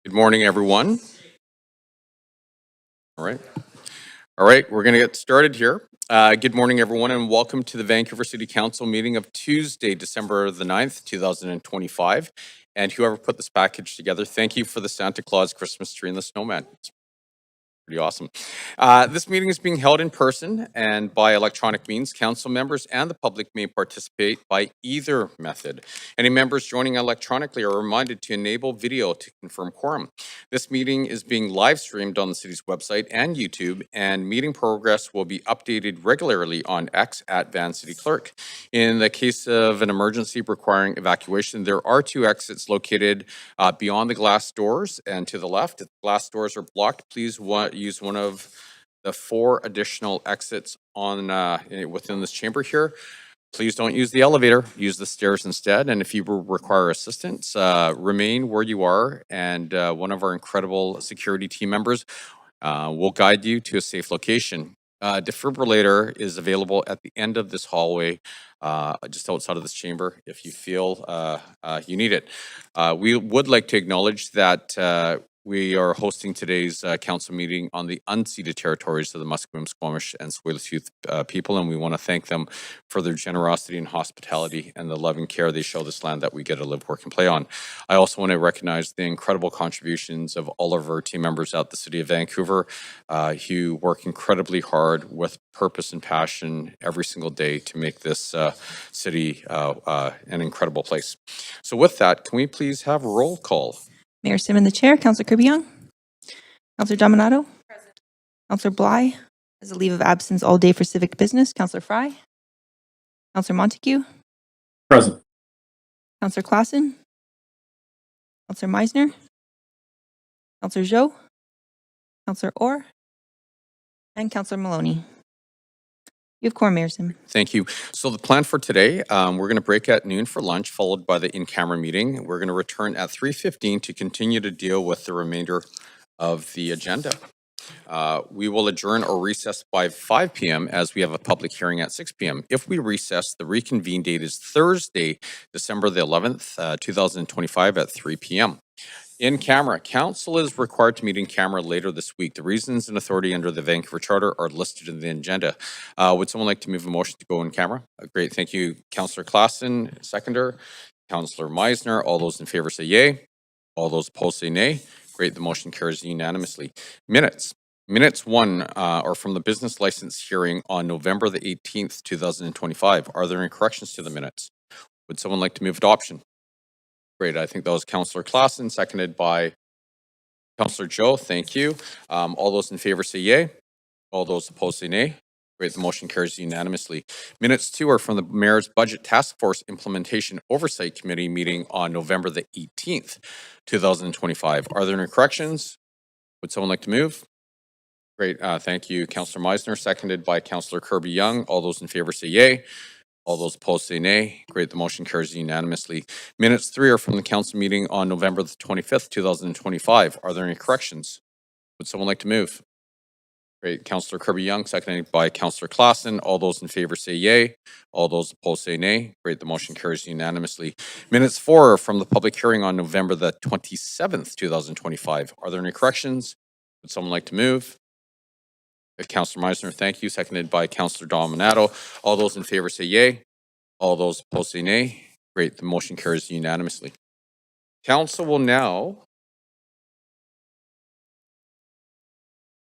Good morning, everyone. All right. All right, we're going to get started here. Good morning, everyone, and welcome to the Vancouver City Council meeting of Tuesday, December the 9th, 2025. And whoever put this package together, thank you for the Santa Claus Christmas tree and the snowman. It's pretty awesome. This meeting is being held in person and by electronic means. Council members and the public may participate by either method. Any members joining electronically are reminded to enable video to confirm quorum. This meeting is being live streamed on the city's website and YouTube, and meeting progress will be updated regularly on X at Van City Clerk. In the case of an emergency requiring evacuation, there are two exits located beyond the glass doors and to the left. If the glass doors are blocked, please use one of the 4 additional exits on within this chamber here. Please don't use the elevator, use the stairs instead. And if you require assistance, remain where you are, and one of our incredible security team members will guide you to a safe location. Defibrillator is available at the end of this hallway, just outside of this chamber, if you feel you need it. We would like to acknowledge that we are hosting today's council meeting on the unceded territories of the Musqueam, Squamish, and Tsleil-Waututh people, and we want to thank them for their generosity and hospitality and the love and care they show this land that we get to live, work, and play on. I also want to recognize the incredible contributions of all of our team members at the City of Vancouver who work incredibly hard with purpose and passion every single day to make this city an incredible place. So with that, can we please have a roll call? Mayor Sim in the chair, Councillor Kirby-Young. Councillor Dominato. Present. Councillor Bly has a leave of absence all day for civic business. Councillor Fry. Councillor Montague. Present. Councillor Klassen. Councillor Meisner. Councillor Zhou. Councillor Orr. And Councillor Maloney. You have quorum, Mayor Sim. Thank you. So the plan for today, we're going to break at noon for lunch, followed by the in-camera meeting. We're going to return at 3:15 to continue to deal with the remainder of the agenda. We will adjourn or recess by 5 p.m. as we have a public hearing at 6 p.m. If we recess, the reconvene date is Thursday, December the 11th, 2025 at 3 p.m. In camera, council is required to meet in camera later this week. The reasons and authority under the Vancouver Charter are listed in the agenda. Would someone like to move a motion to go in camera? Great, thank you, Councillor Klassen, seconder. Councillor Meisner, all those in favor say yay. All those opposed say nay. Great, the motion carries unanimously. Minutes. Minutes 1 are from the business license hearing on November the 18th, 2025. Are there any corrections to the minutes? Would someone like to move adoption? Great, I think that was Councillor Klassen, seconded by Councillor Joe. Thank you. All those in favor say yay. All those opposed say nay. Great, the motion carries unanimously. Minutes 2 are from the Mayor's Budget Task Force Implementation Oversight Committee meeting on November the 18th, 2025. Are there any corrections? Would someone like to move? Great, thank you, Councillor Meisner, seconded by Councillor Kirby-Young. All those in favor say yay. All those opposed say nay. Great, the motion carries unanimously. Minutes 3 are from the council meeting on November the 25th, 2025. Are there any corrections? Would someone like to move? Great, Councillor Kirby-Young, seconded by Councillor Klassen. All those in favor say yay. All those opposed say nay. Great, the motion carries unanimously. Minutes 4 are from the public hearing on November the 27th, 2025. Are there any corrections? Would someone like to move? Councillor Meisner, thank you. Seconded by Councillor Dominato. All those in favor say yay. All those opposed say nay. Great, the motion carries unanimously. Council will now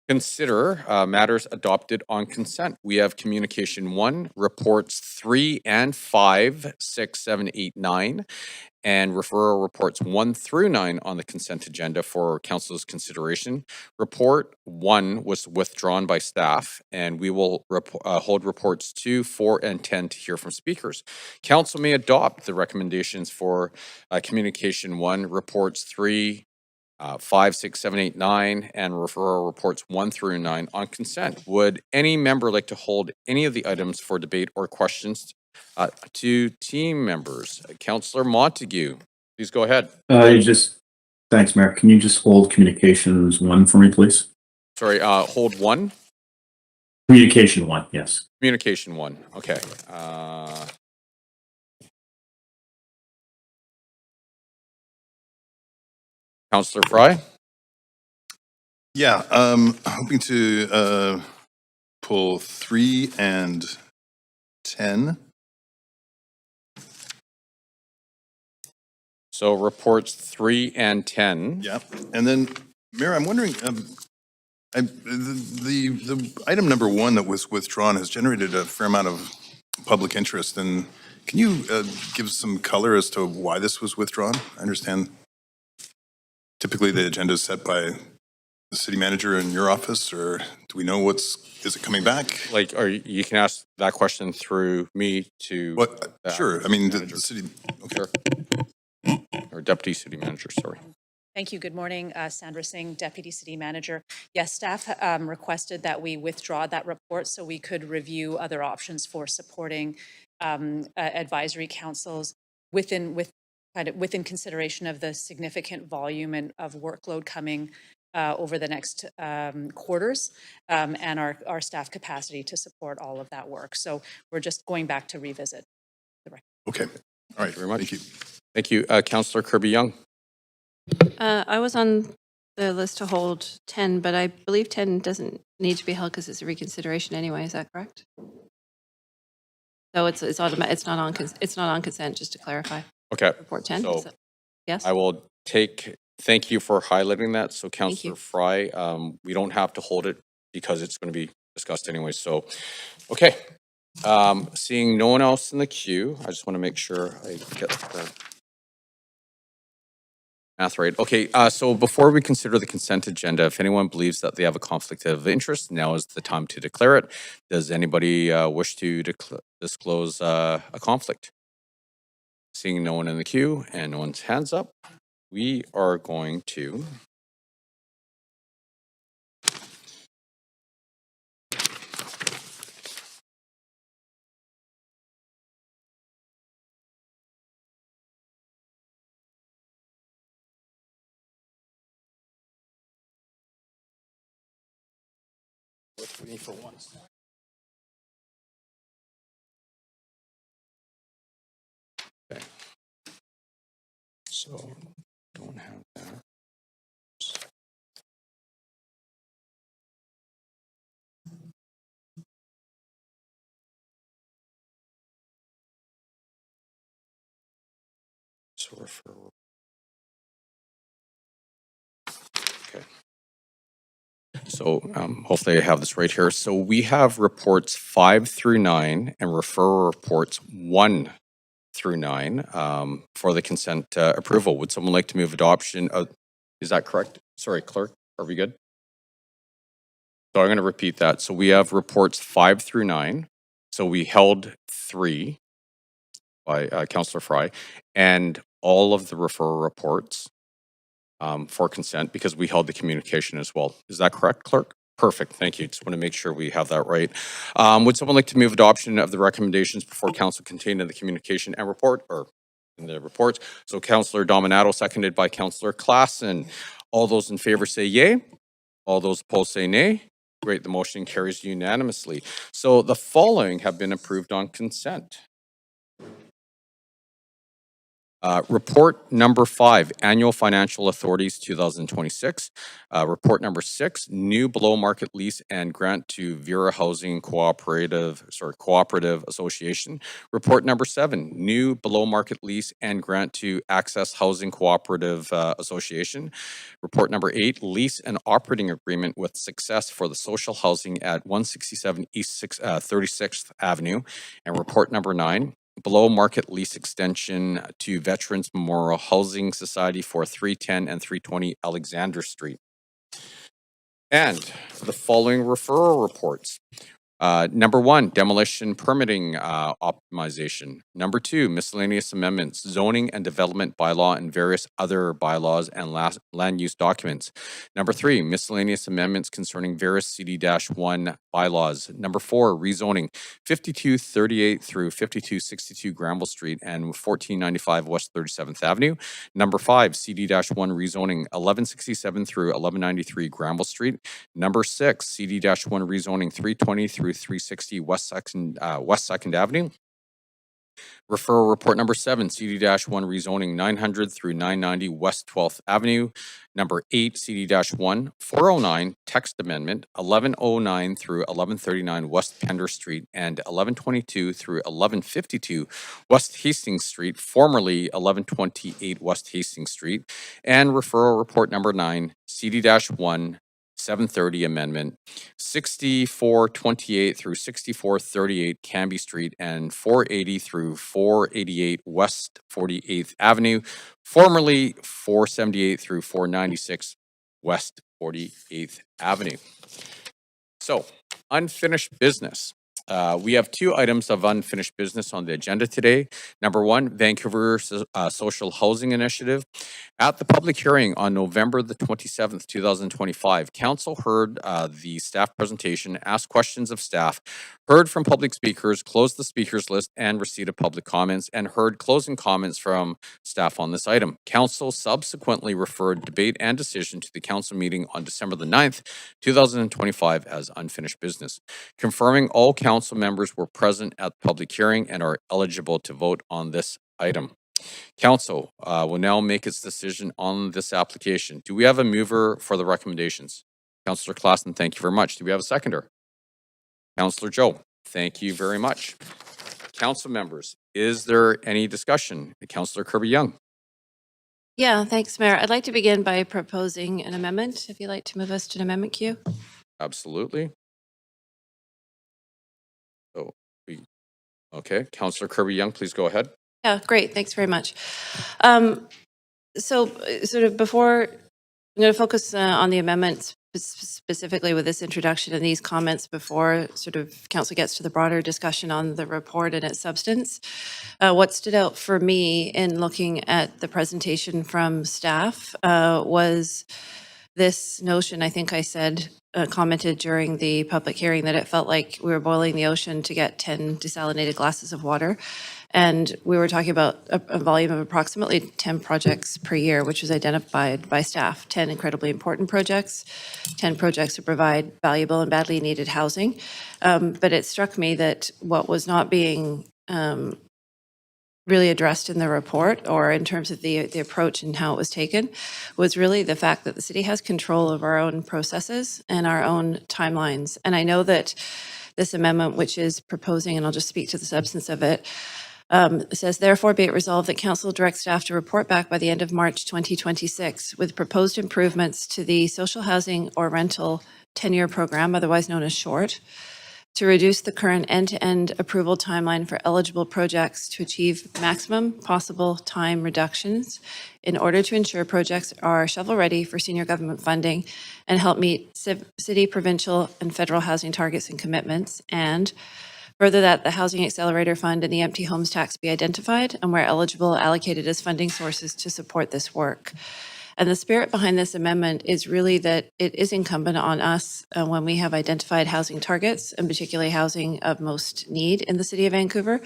consider matters adopted on consent. We have communication 1, reports 3 and 5, 6, 7, 8, 9, and referral reports 1 through 9 on the consent agenda for council's consideration. Report 1 was withdrawn by staff, and we will hold reports 2, 4, and 10 to hear from speakers. Council may adopt the recommendations for communication 1, reports 3, 5, 6, 7, 8, 9, and referral reports 1 through 9 on consent. Would any member like to hold any of the items for debate or questions to team members? Councillor Montague, please go ahead. Thanks, Mayor. Can you just hold communications 1 for me, please? Sorry, hold 1? Communication 1, yes. Communication 1, okay. Councillor Fry? Yeah, hoping to pull 3 and 10. So reports 3 and 10. Yeah, and then Mayor, I'm wondering, the item number 1 that was withdrawn has generated a fair amount of public interest, and can you give some color as to why this was withdrawn? I understand typically the agenda is set by the city manager in your office, or do we know is it coming back? Like, you can ask that question through me to. What? Sure, I mean, the manager. city, Sure. Or deputy city manager, sorry. Thank you. Good morning. Sandra Singh, Deputy City Manager. Yes, staff requested that we withdraw that report so we could review other options for supporting advisory councils within consideration of the significant volume and of workload coming over the next quarters and our staff capacity to support all of that work. So we're just going back to revisit the record. okay, all right, Very much. thank you. Thank you. Councillor Kirby-Young. I was on the list to hold 10, but I believe 10 doesn't need to be held because it's a reconsideration anyway. Is that correct? So it's automatic. It's not on consent. Just to clarify. Okay. Report 10. So Yes. I will thank you for highlighting that. So Councillor you. Fry, we don't have to hold it because it's going to be discussed anyway. So, okay. Seeing no one else in the queue, I just want to make sure I get the math right. Okay, so before we consider the consent agenda, if anyone believes that they have a conflict of interest, now is the time to declare it. Does anybody wish to disclose a conflict? Seeing no one in the queue and no one's hands up, we are going to waiting for once. Okay. So don't have that. So referral. Okay. So hopefully I have this right here. So we have reports 5 through 9 and referral reports 1 through 9 for the consent approval. Would someone like to move adoption of, is that correct? Sorry, clerk, are we good? So I'm going to repeat that. So we have reports 5 through 9. So we held 3 by Councillor Fry and all of the referral reports for consent because we held the communication as well. Is that correct, clerk? Perfect. Thank you. Just want to make sure we have that right. Would someone like to move adoption of the recommendations before council contained in the communication and report or in the reports? So Councillor Dominato, seconded by Councillor Klassen. All those in favor say yay. All those opposed say nay. Great. The motion carries unanimously. So the following have been approved on consent. Report number 5, Annual Financial Authorities 2026. Report number 6, New Below Market Lease and Grant to Vera Housing Cooperative Association. Report number 7, New Below Market Lease and Grant to Access Housing Cooperative Association. Report number 8, Lease and Operating Agreement with Success for the Social Housing at 167 East 36th Avenue. And report number 9, Below Market Lease Extension to Veterans Memorial Housing Society for 310 and 320 Alexander Street. And the following referral reports. Number 1, demolition permitting optimization. Number 2, miscellaneous amendments, zoning and development bylaw and various other bylaws and land use documents. Number 3, miscellaneous amendments concerning various CD-1 bylaws. Number 4, rezoning 5238 through 5262 Granville Street and 1495 West 37th Avenue. Number 5, CD-1 rezoning 1167 through 1193 Granville Street. Number 6, CD-1 rezoning 320 through 360 West 2nd Avenue. Referral report number 7, CD-1 rezoning 900 through 990 West 12th Avenue. Number 8, CD-1 409 text amendment 1109 through 1139 West Pender Street and 1122 through 1152 West Hastings Street, formerly 1128 West Hastings Street. And referral report number 9, CD-1 730 amendment 6428 through 6438 Canby Street and 480 through 488 West 48th Avenue, formerly 478 through 496 West 48th Avenue. So, unfinished business. We have 2 items of unfinished business on the agenda today. Number 1, Vancouver Social Housing Initiative. At the public hearing on November the 27th, 2025, Council heard the staff presentation, asked questions of staff, heard from public speakers, closed the speakers list, and receipt of public comments, and heard closing comments from staff on this item. Council subsequently referred debate and decision to the council meeting on December the 9th, 2025 as unfinished business, confirming all council members were present at the public hearing and are eligible to vote on this item. Council will now make its decision on this application. Do we have a mover for the recommendations? Councillor Klassen, thank you very much. Do we have a seconder? Councillor Joe, thank you very much. Council members, is there any discussion? Councillor Kirby-Young. Yeah, thanks, Mayor. I'd like to begin by proposing an amendment, if you'd like to move us to an amendment queue. Absolutely. So, okay, Councillor Kirby-Young, please go ahead. Yeah, great. Thanks very much. So sort of before, I'm going to focus on the amendments specifically with this introduction and these comments before sort of council gets to the broader discussion on the report and its substance. What stood out for me in looking at the presentation from staff was this notion, I think I said, commented during the public hearing that it felt like we were boiling the ocean to get 10 desalinated glasses of water. And we were talking about a volume of approximately 10 projects per year, which was identified by staff, 10 incredibly important projects, 10 projects to provide valuable and badly needed housing. But it struck me that what was not being really addressed in the report or in terms of the approach and how it was taken was really the fact that the city has control of our own processes and our own timelines. And I know that this amendment, which is proposing, and I'll just speak to the substance of it, says, therefore be it resolved that council directs staff to report back by the end of March 2026 with proposed improvements to the social housing or rental 10-year program, otherwise known as SHORT, to reduce the current end-to-end approval timeline for eligible projects to achieve maximum possible time reductions in order to ensure projects are shovel-ready for senior government funding and help meet city, provincial, and federal housing targets and commitments, and further, that the Housing Accelerator Fund and the Empty Homes Tax be identified and, where eligible, allocated as funding sources to support this work. And the spirit behind this amendment is really that it is incumbent on us when we have identified housing targets, and particularly housing of most need in the city of Vancouver,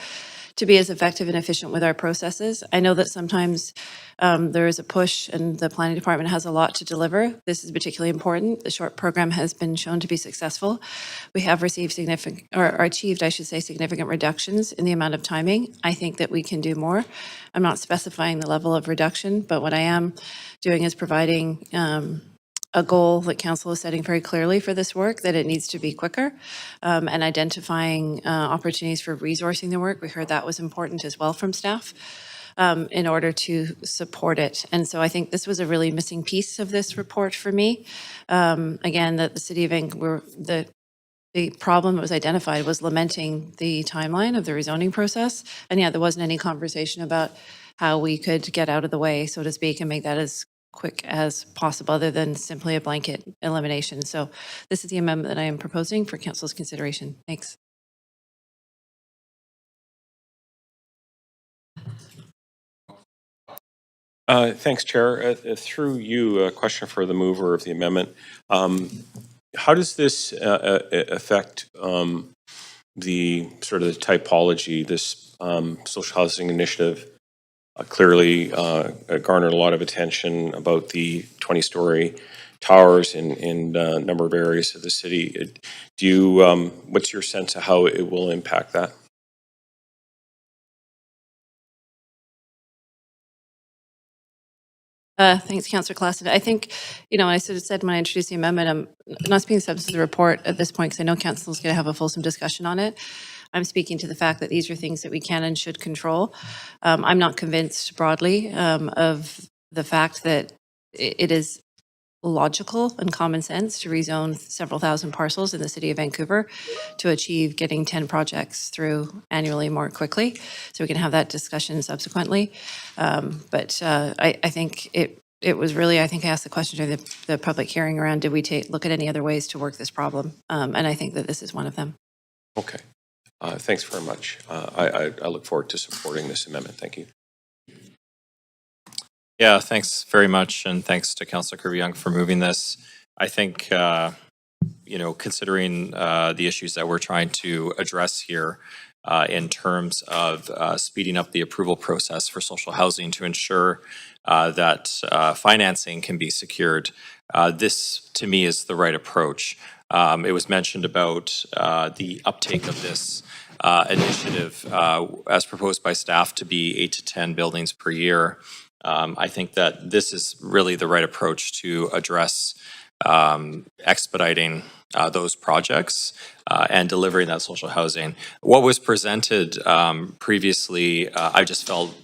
to be as effective and efficient with our processes. I know that sometimes there is a push and the planning department has a lot to deliver. This is particularly important. The SHORT program has been shown to be successful. We have received significant, or achieved, I should say, significant reductions in the amount of timing. I think that we can do more. I'm not specifying the level of reduction, but what I am doing is providing a goal that council is setting very clearly for this work, that it needs to be quicker, and identifying opportunities for resourcing the work. We heard that was important as well from staff in order to support it. And so I think this was a really missing piece of this report for me. Again, that the city of Vancouver, the problem that was identified was lamenting the timeline of the rezoning process. And yeah, there wasn't any conversation about how we could get out of the way, so to speak, and make that as quick as possible, other than simply a blanket elimination. So this is the amendment that I am proposing for council's consideration. Thanks. Thanks, Chair. Through you, a question for the mover of the amendment. How does this affect the sort of the typology, this social housing initiative? Clearly garnered a lot of attention about the 20-story towers in a number of areas of the city. Do you, what's your sense of how it will impact that? Thanks, Councillor Klassen. I think, I sort of said when I introduced the amendment, I'm not speaking to the substance of the report at this point because I know Council is going to have a fulsome discussion on it. I'm speaking to the fact that these are things that we can and should control. I'm not convinced broadly of the fact that it is logical and common sense to rezone several thousand parcels in the city of Vancouver to achieve getting 10 projects through annually more quickly. So we can have that discussion subsequently. But I think it was really, I think I asked the question during the public hearing around, did we look at any other ways to work this problem? And I think that this is one of them. Okay. Thanks very much. I look forward to supporting this amendment. Thank you. Yeah, thanks very much, and thanks to Councillor Kirby-Young for moving this. I think, considering the issues that we're trying to address here in terms of speeding up the approval process for social housing to ensure that financing can be secured, this, to me, is the right approach. It was mentioned about the uptake of this initiative as proposed by staff to be 8 to 10 buildings per year. I think that this is really the right approach to address expediting those projects and delivering that social housing. What was presented previously, I just felt,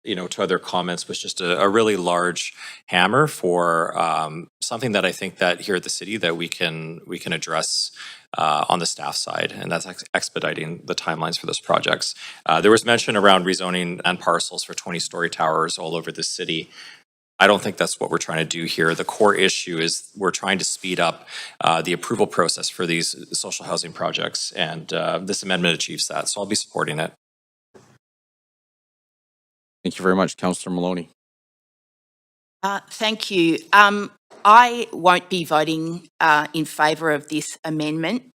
to other comments, was just a really large hammer for something that I think that here at the city that we can address on the staff side, and that's expediting the timelines for those projects. There was mention around rezoning and parcels for 20-story towers all over the city. I don't think that's what we're trying to do here. The core issue is we're trying to speed up the approval process for these social housing projects, and this amendment achieves that, so I'll be supporting it. Thank you very much, Councillor Maloney. Thank you. I won't be voting in favour of this amendment.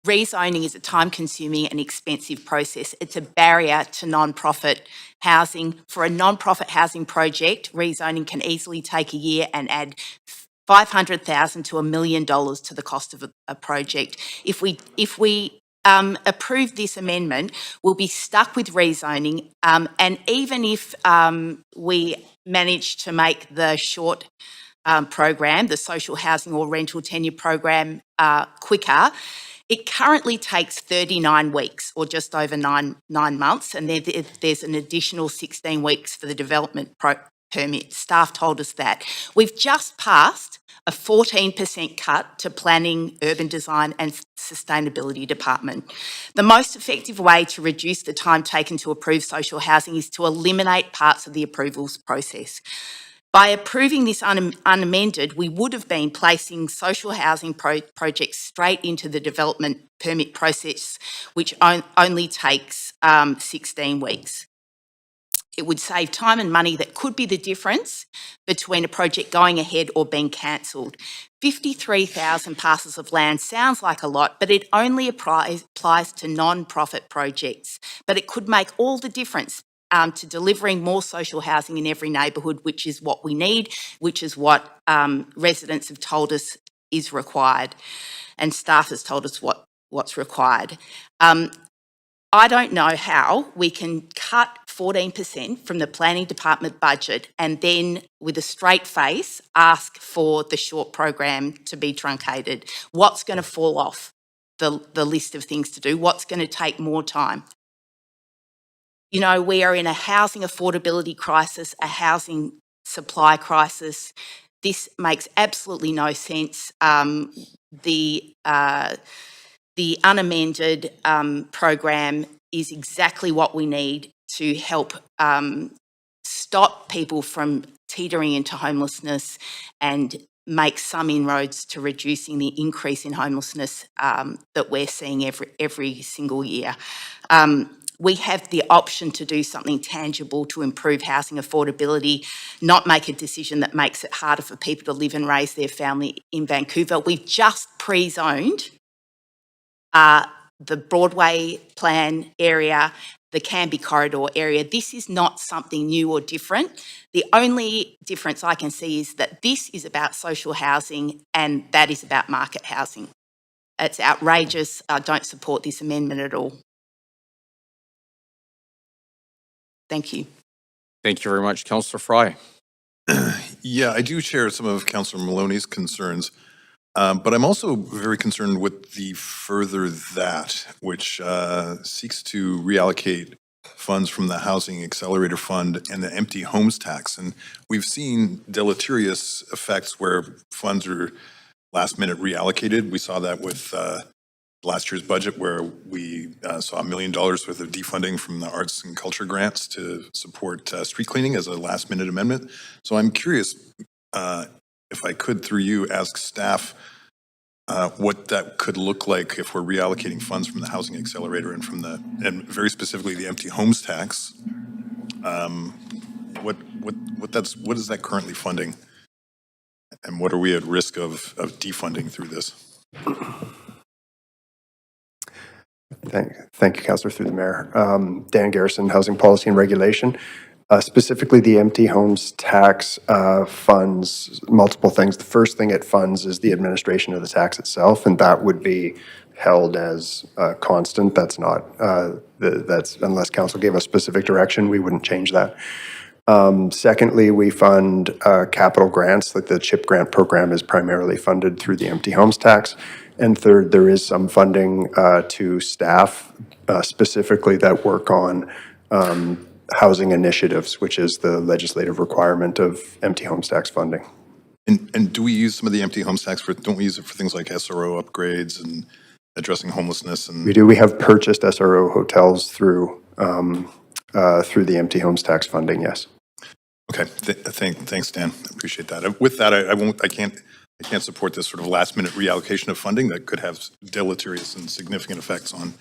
Rezoning is a time-consuming and expensive process. It's a barrier to non-profit housing. For a non-profit housing project, rezoning can easily take a year and add $500,000 to $1 million to the cost of a project. If we approve this amendment, we'll be stuck with rezoning, and even if we manage to make the short program, the social housing or rental tenure program, quicker, it currently takes 39 weeks or just over nine months, and there's an additional 16 weeks for the development permit. Staff told us that. We've just passed a 14% cut to Planning, Urban Design and Sustainability Department. The most effective way to reduce the time taken to approve social housing is to eliminate parts of the approvals process. By approving this unamended, we would have been placing social housing projects straight into the development permit process, which only takes 16 weeks. It would save time and money that could be the difference between a project going ahead or being cancelled. 53,000 parcels of land sounds like a lot, but it only applies to non-profit projects. But it could make all the difference to delivering more social housing in every neighbourhood, which is what we need, which is what residents have told us is required, and staff has told us what's required. I don't know how we can cut 14% from the planning department budget and then, with a straight face, ask for the short program to be truncated. What's going to fall off the list of things to do? What's going to take more time? We are in a housing affordability crisis, a housing supply crisis. This makes absolutely no sense. The unamended program is exactly what we need to help stop people from teetering into homelessness and make some inroads to reducing the increase in homelessness that we're seeing every single year. We have the option to do something tangible to improve housing affordability, not make a decision that makes it harder for people to live and raise their family in Vancouver. We've just pre-zoned the Broadway plan area, the Canby corridor area. This is not something new or different. The only difference I can see is that this is about social housing and that is about market housing. It's outrageous. I don't support this amendment at all. Thank you. Thank you very much. Councillor Fry. Yeah, I do share some of Councillor Maloney's concerns, but I'm also very concerned with the further that, which seeks to reallocate funds from the Housing Accelerator Fund and the empty homes tax. And we've seen deleterious effects where funds are last minute reallocated. We saw that with last year's budget where we saw $1 million worth of defunding from the arts and culture grants to support street cleaning as a last minute amendment. So I'm curious if I could, through you, ask staff what that could look like if we're reallocating funds from the Housing Accelerator and from the, and very specifically the empty homes tax. What is that currently funding? And what are we at risk of defunding through this? Thank you, Councillor, through the Mayor. Dan Garrison, Housing Policy and Regulation. Specifically, the empty homes tax funds multiple things. The first thing it funds is the administration of the tax itself, and that would be held as constant. That's not, that's, unless council gave us specific direction, we wouldn't change that. Secondly, we fund capital grants, like the CHIP grant program is primarily funded through the empty homes tax. And third, there is some funding to staff specifically that work on housing initiatives, which is the legislative requirement of empty homes tax funding. And do we use some of the empty homes tax for, don't we use it for things like SRO upgrades and addressing homelessness? And We do. We have purchased SRO hotels through the empty homes tax funding, yes. Okay, thanks, Dan. I appreciate that. With that, I can't support this sort of last minute reallocation of funding that could have deleterious and significant effects on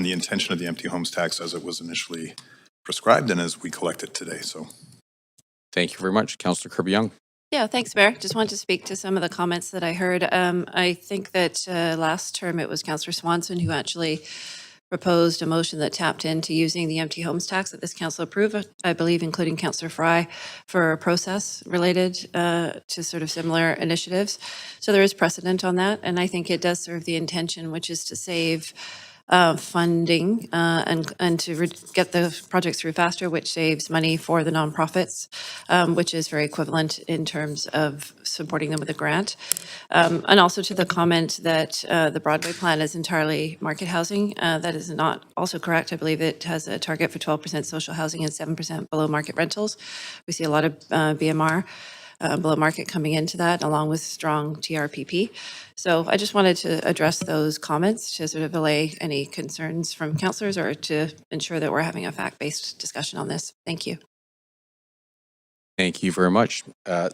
the intention of the empty homes tax as it was initially prescribed and as we collect it today. So Thank you very much. Councillor Kirby-Young. Yeah, thanks, Mayor. Just wanted to speak to some of the comments that I heard. I think that last term it was Councillor Swanson who actually proposed a motion that tapped into using the empty homes tax that this council approved, I believe, including Councillor Fry, for a process related to sort of similar initiatives. So there is precedent on that, and I think it does serve the intention, which is to save funding and to get the projects through faster, which saves money for the nonprofits, which is very equivalent in terms of supporting them with a grant. And also to the comment that the Broadway plan is entirely market housing. That is not also correct. I believe it has a target for 12% social housing and 7% below market rentals. We see a lot of BMR. Below market coming into that, along with strong TRPP. So I just wanted to address those comments to sort of allay any concerns from councillors or to ensure that we're having a fact-based discussion on this. Thank you. Thank you very much.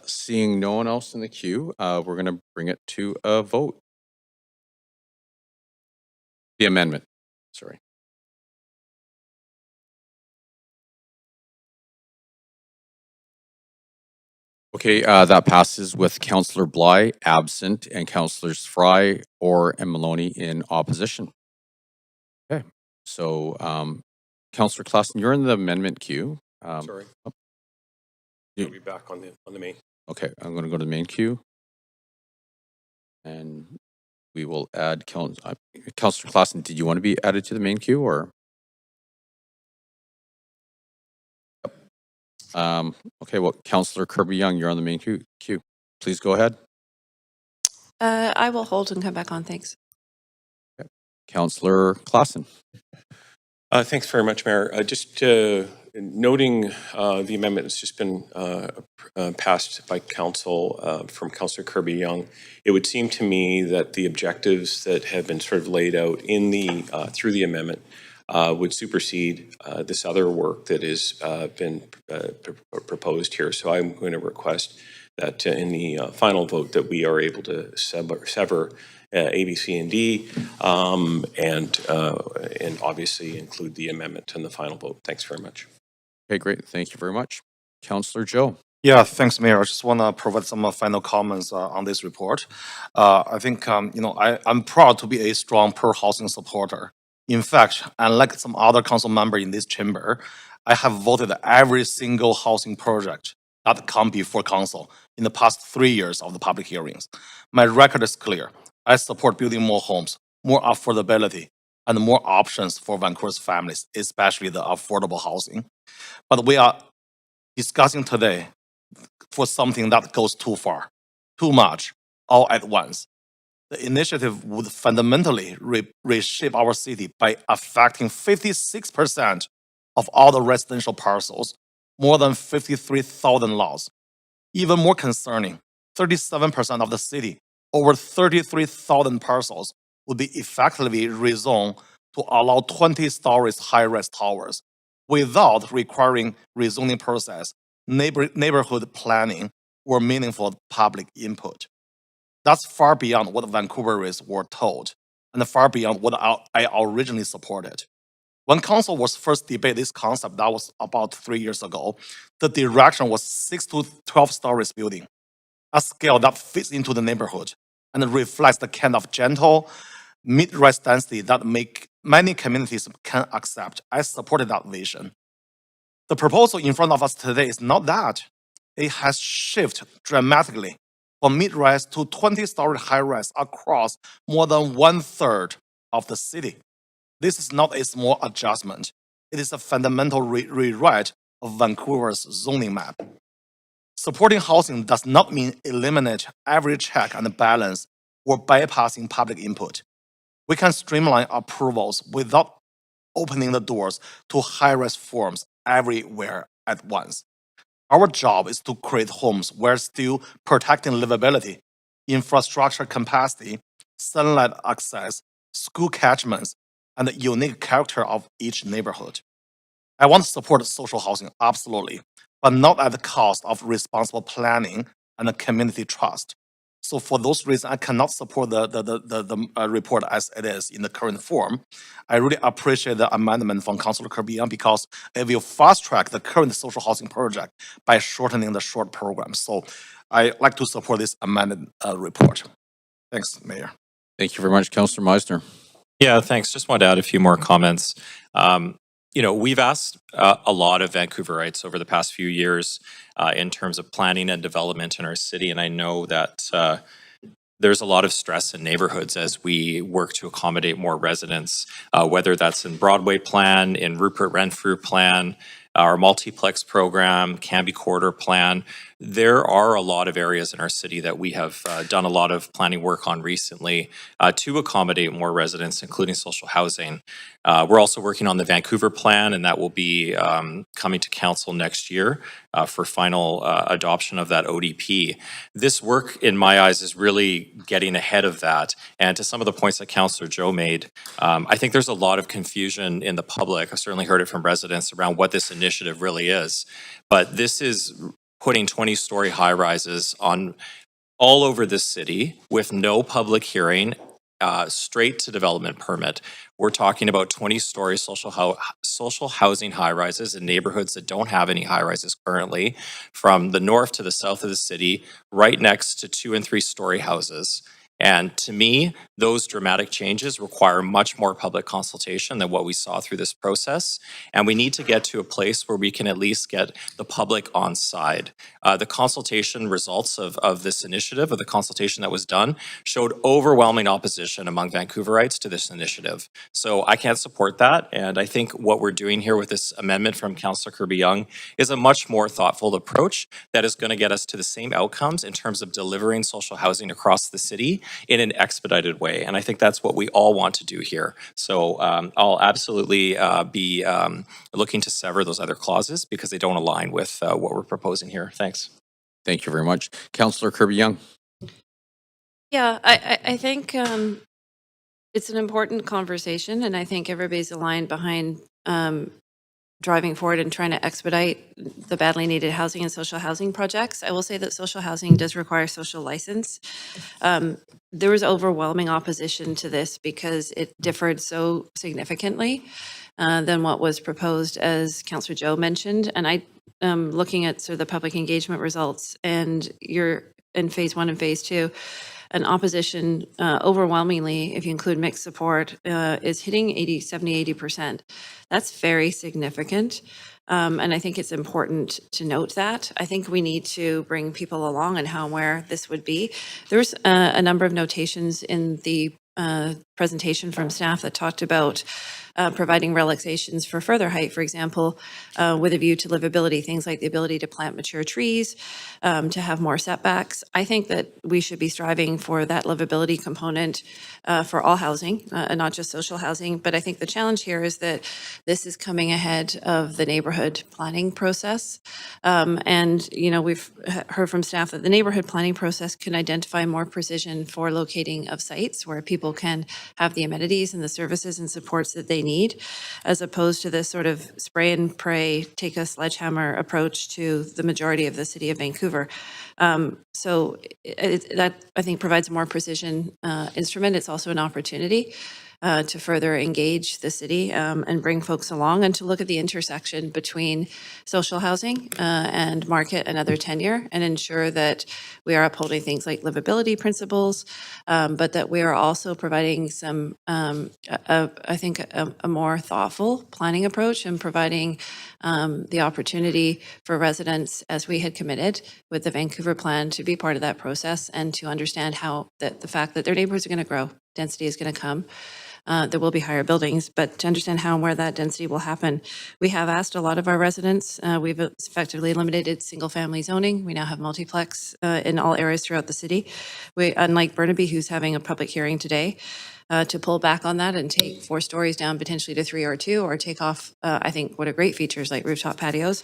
Seeing no one else in the queue, we're going to bring it to a vote. The amendment, sorry. Okay, that passes with Councillor Bly absent and Councillors Fry, Orr, and Maloney in opposition. Okay, so Councillor Klassen, you're in the amendment queue. Sorry. You'll be back on the main. Okay, I'm going to go to the main queue. And we will add Councillor Klassen, did you want to be added to the main queue or? Okay, well, Councillor Kirby-Young, you're on the main queue. Please go ahead. I will hold and come back on. Thanks. Okay. Councillor Klassen. Thanks very much, Mayor. Just noting the amendment that's just been passed by council from Councillor Kirby-Young, it would seem to me that the objectives that have been sort of laid out in the through the amendment would supersede this other work that has been proposed here. So I'm going to request that in the final vote that we are able to sever A, B, C, and D, and obviously include the amendment in the final vote. Thanks very much. Okay, great. Thank you very much. Councillor Joe. Yeah, thanks, Mayor. I just want to provide some final comments on this report. I think, I'm proud to be a strong per-housing supporter. In fact, unlike some other council member in this chamber, I have voted every single housing project that come before council in the past 3 years of the public hearings. My record is clear. I support building more homes, more affordability, and more options for Vancouver's families, especially the affordable housing. But we are discussing today for something that goes too far, too much, all at once. The initiative would fundamentally reshape our city by affecting 56% of all the residential parcels, more than 53,000 lots. Even more concerning, 37% of the city, over 33,000 parcels, would be effectively rezoned to allow 20 stories high-rise towers without requiring rezoning process, neighborhood planning, or meaningful public input. That's far beyond what Vancouverites were told, and far beyond what I originally supported. When council was first debate this concept, that was about 3 years ago, the direction was 6 to 12 stories building, a scale that fits into the neighborhood and reflects the kind of gentle mid-rise density that many communities can accept. I supported that vision. The proposal in front of us today is not that. It has shifted dramatically from mid-rise to 20-story high-rise across more than 1/3 of the city. This is not a small adjustment. It is a fundamental rewrite of Vancouver's zoning map. Supporting housing does not mean eliminate every check and balance or bypassing public input. We can streamline approvals without opening the doors to high-rise forms everywhere at once. Our job is to create homes where still protecting livability, infrastructure capacity, sunlight access, school catchments, and the unique character of each neighborhood. I want to support social housing, absolutely, but not at the cost of responsible planning and community trust. So for those reasons, I cannot support the report as it is in the current form. I really appreciate the amendment from Councillor Kirby because it will fast track the current social housing project by shortening the short program. So I like to support this amended report. Thanks, Mayor. Thank you very much, Councillor Meisner. Yeah, thanks. Just wanted to add a few more comments. We've asked a lot of Vancouverites over the past few years in terms of planning and development in our city, and I know that there's a lot of stress in neighborhoods as we work to accommodate more residents, whether that's in Broadway Plan, in Rupert Renfrew Plan, our multiplex program, Canby Corridor Plan. There are a lot of areas in our city that we have done a lot of planning work on recently to accommodate more residents, including social housing. We're also working on the Vancouver Plan, and that will be coming to council next year for final adoption of that ODP. This work, in my eyes, is really getting ahead of that. And to some of the points that Councillor Joe made, I think there's a lot of confusion in the public. I've certainly heard it from residents around what this initiative really is. But this is putting 20-story high-rises on all over the city with no public hearing, straight to development permit. We're talking about 20-story social housing high-rises in neighborhoods that don't have any high-rises currently, from the north to the south of the city, right next to 2- and 3-story houses. And to me, those dramatic changes require much more public consultation than what we saw through this process. And we need to get to a place where we can at least get the public on side. The consultation results of this initiative, of the consultation that was done, showed overwhelming opposition among Vancouverites to this initiative. So I can't support that. And I think what we're doing here with this amendment from Councillor Kirby-Young is a much more thoughtful approach that is going to get us to the same outcomes in terms of delivering social housing across the city in an expedited way. And I think that's what we all want to do here. So I'll absolutely be looking to sever those other clauses because they don't align with what we're proposing here. Thanks. Thank you very much. Councillor Kirby-Young. Yeah, I think it's an important conversation, and I think everybody's aligned behind driving forward and trying to expedite the badly needed housing and social housing projects. I will say that social housing does require social license. There was overwhelming opposition to this because it differed so significantly than what was proposed, as Councillor Joe mentioned. And I looking at sort of the public engagement results, and you're in phase 1 and phase 2, an opposition overwhelmingly, if you include mixed support, is hitting 70-80%. That's very significant. And I think it's important to note that. I think we need to bring people along on how and where this would be. There's a number of notations in the presentation from staff that talked about providing relaxations for further height, for example, with a view to livability, things like the ability to plant mature trees, to have more setbacks. I think that we should be striving for that livability component for all housing, and not just social housing. But I think the challenge here is that this is coming ahead of the neighborhood planning process. And, you know, we've heard from staff that the neighborhood planning process can identify more precision for locating of sites where people can have the amenities and the services and supports that they need, as opposed to this sort of spray and pray, take a sledgehammer approach to the majority of the city of Vancouver. So that, I think, provides a more precision instrument. It's also an opportunity to further engage the city and bring folks along, and to look at the intersection between social housing and market and other tenure, and ensure that we are upholding things like livability principles, but that we are also providing some, I think, a more thoughtful planning approach, and providing the opportunity for residents, as we had committed with the Vancouver plan, to be part of that process and to understand how the fact that their neighborhoods are going to grow, density is going to come. There will be higher buildings, but to understand how and where that density will happen. We have asked a lot of our residents. We've effectively eliminated single-family zoning. We now have multiplex in all areas throughout the city. We, unlike Burnaby, who's having a public hearing today, to pull back on that and take 4 stories down potentially to 3 or 2, or take off, I think, what are great features like rooftop patios.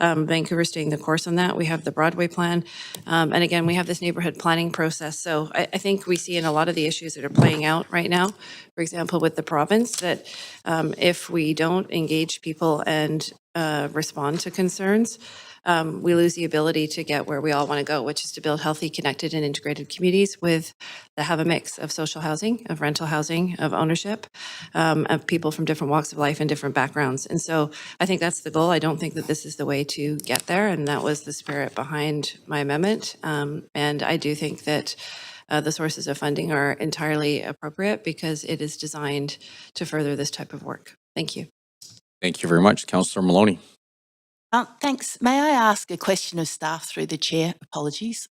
Vancouver's staying the course on that. We have the Broadway plan. And again, we have this neighborhood planning process. So I think we see in a lot of the issues that are playing out right now, for example, with the province, that if we don't engage people and respond to concerns, we lose the ability to get where we all want to go, which is to build healthy, connected, and integrated communities that have a mix of social housing, of rental housing, of ownership, of people from different walks of life and different backgrounds. And so I think that's the goal. I don't think that this is the way to get there, and that was the spirit behind my amendment. And I do think that the sources of funding are entirely appropriate, because it is designed to further this type of work. Thank you. Thank you very much. Councillor Maloney. Thanks. May I ask a question of staff through the chair? Apologies.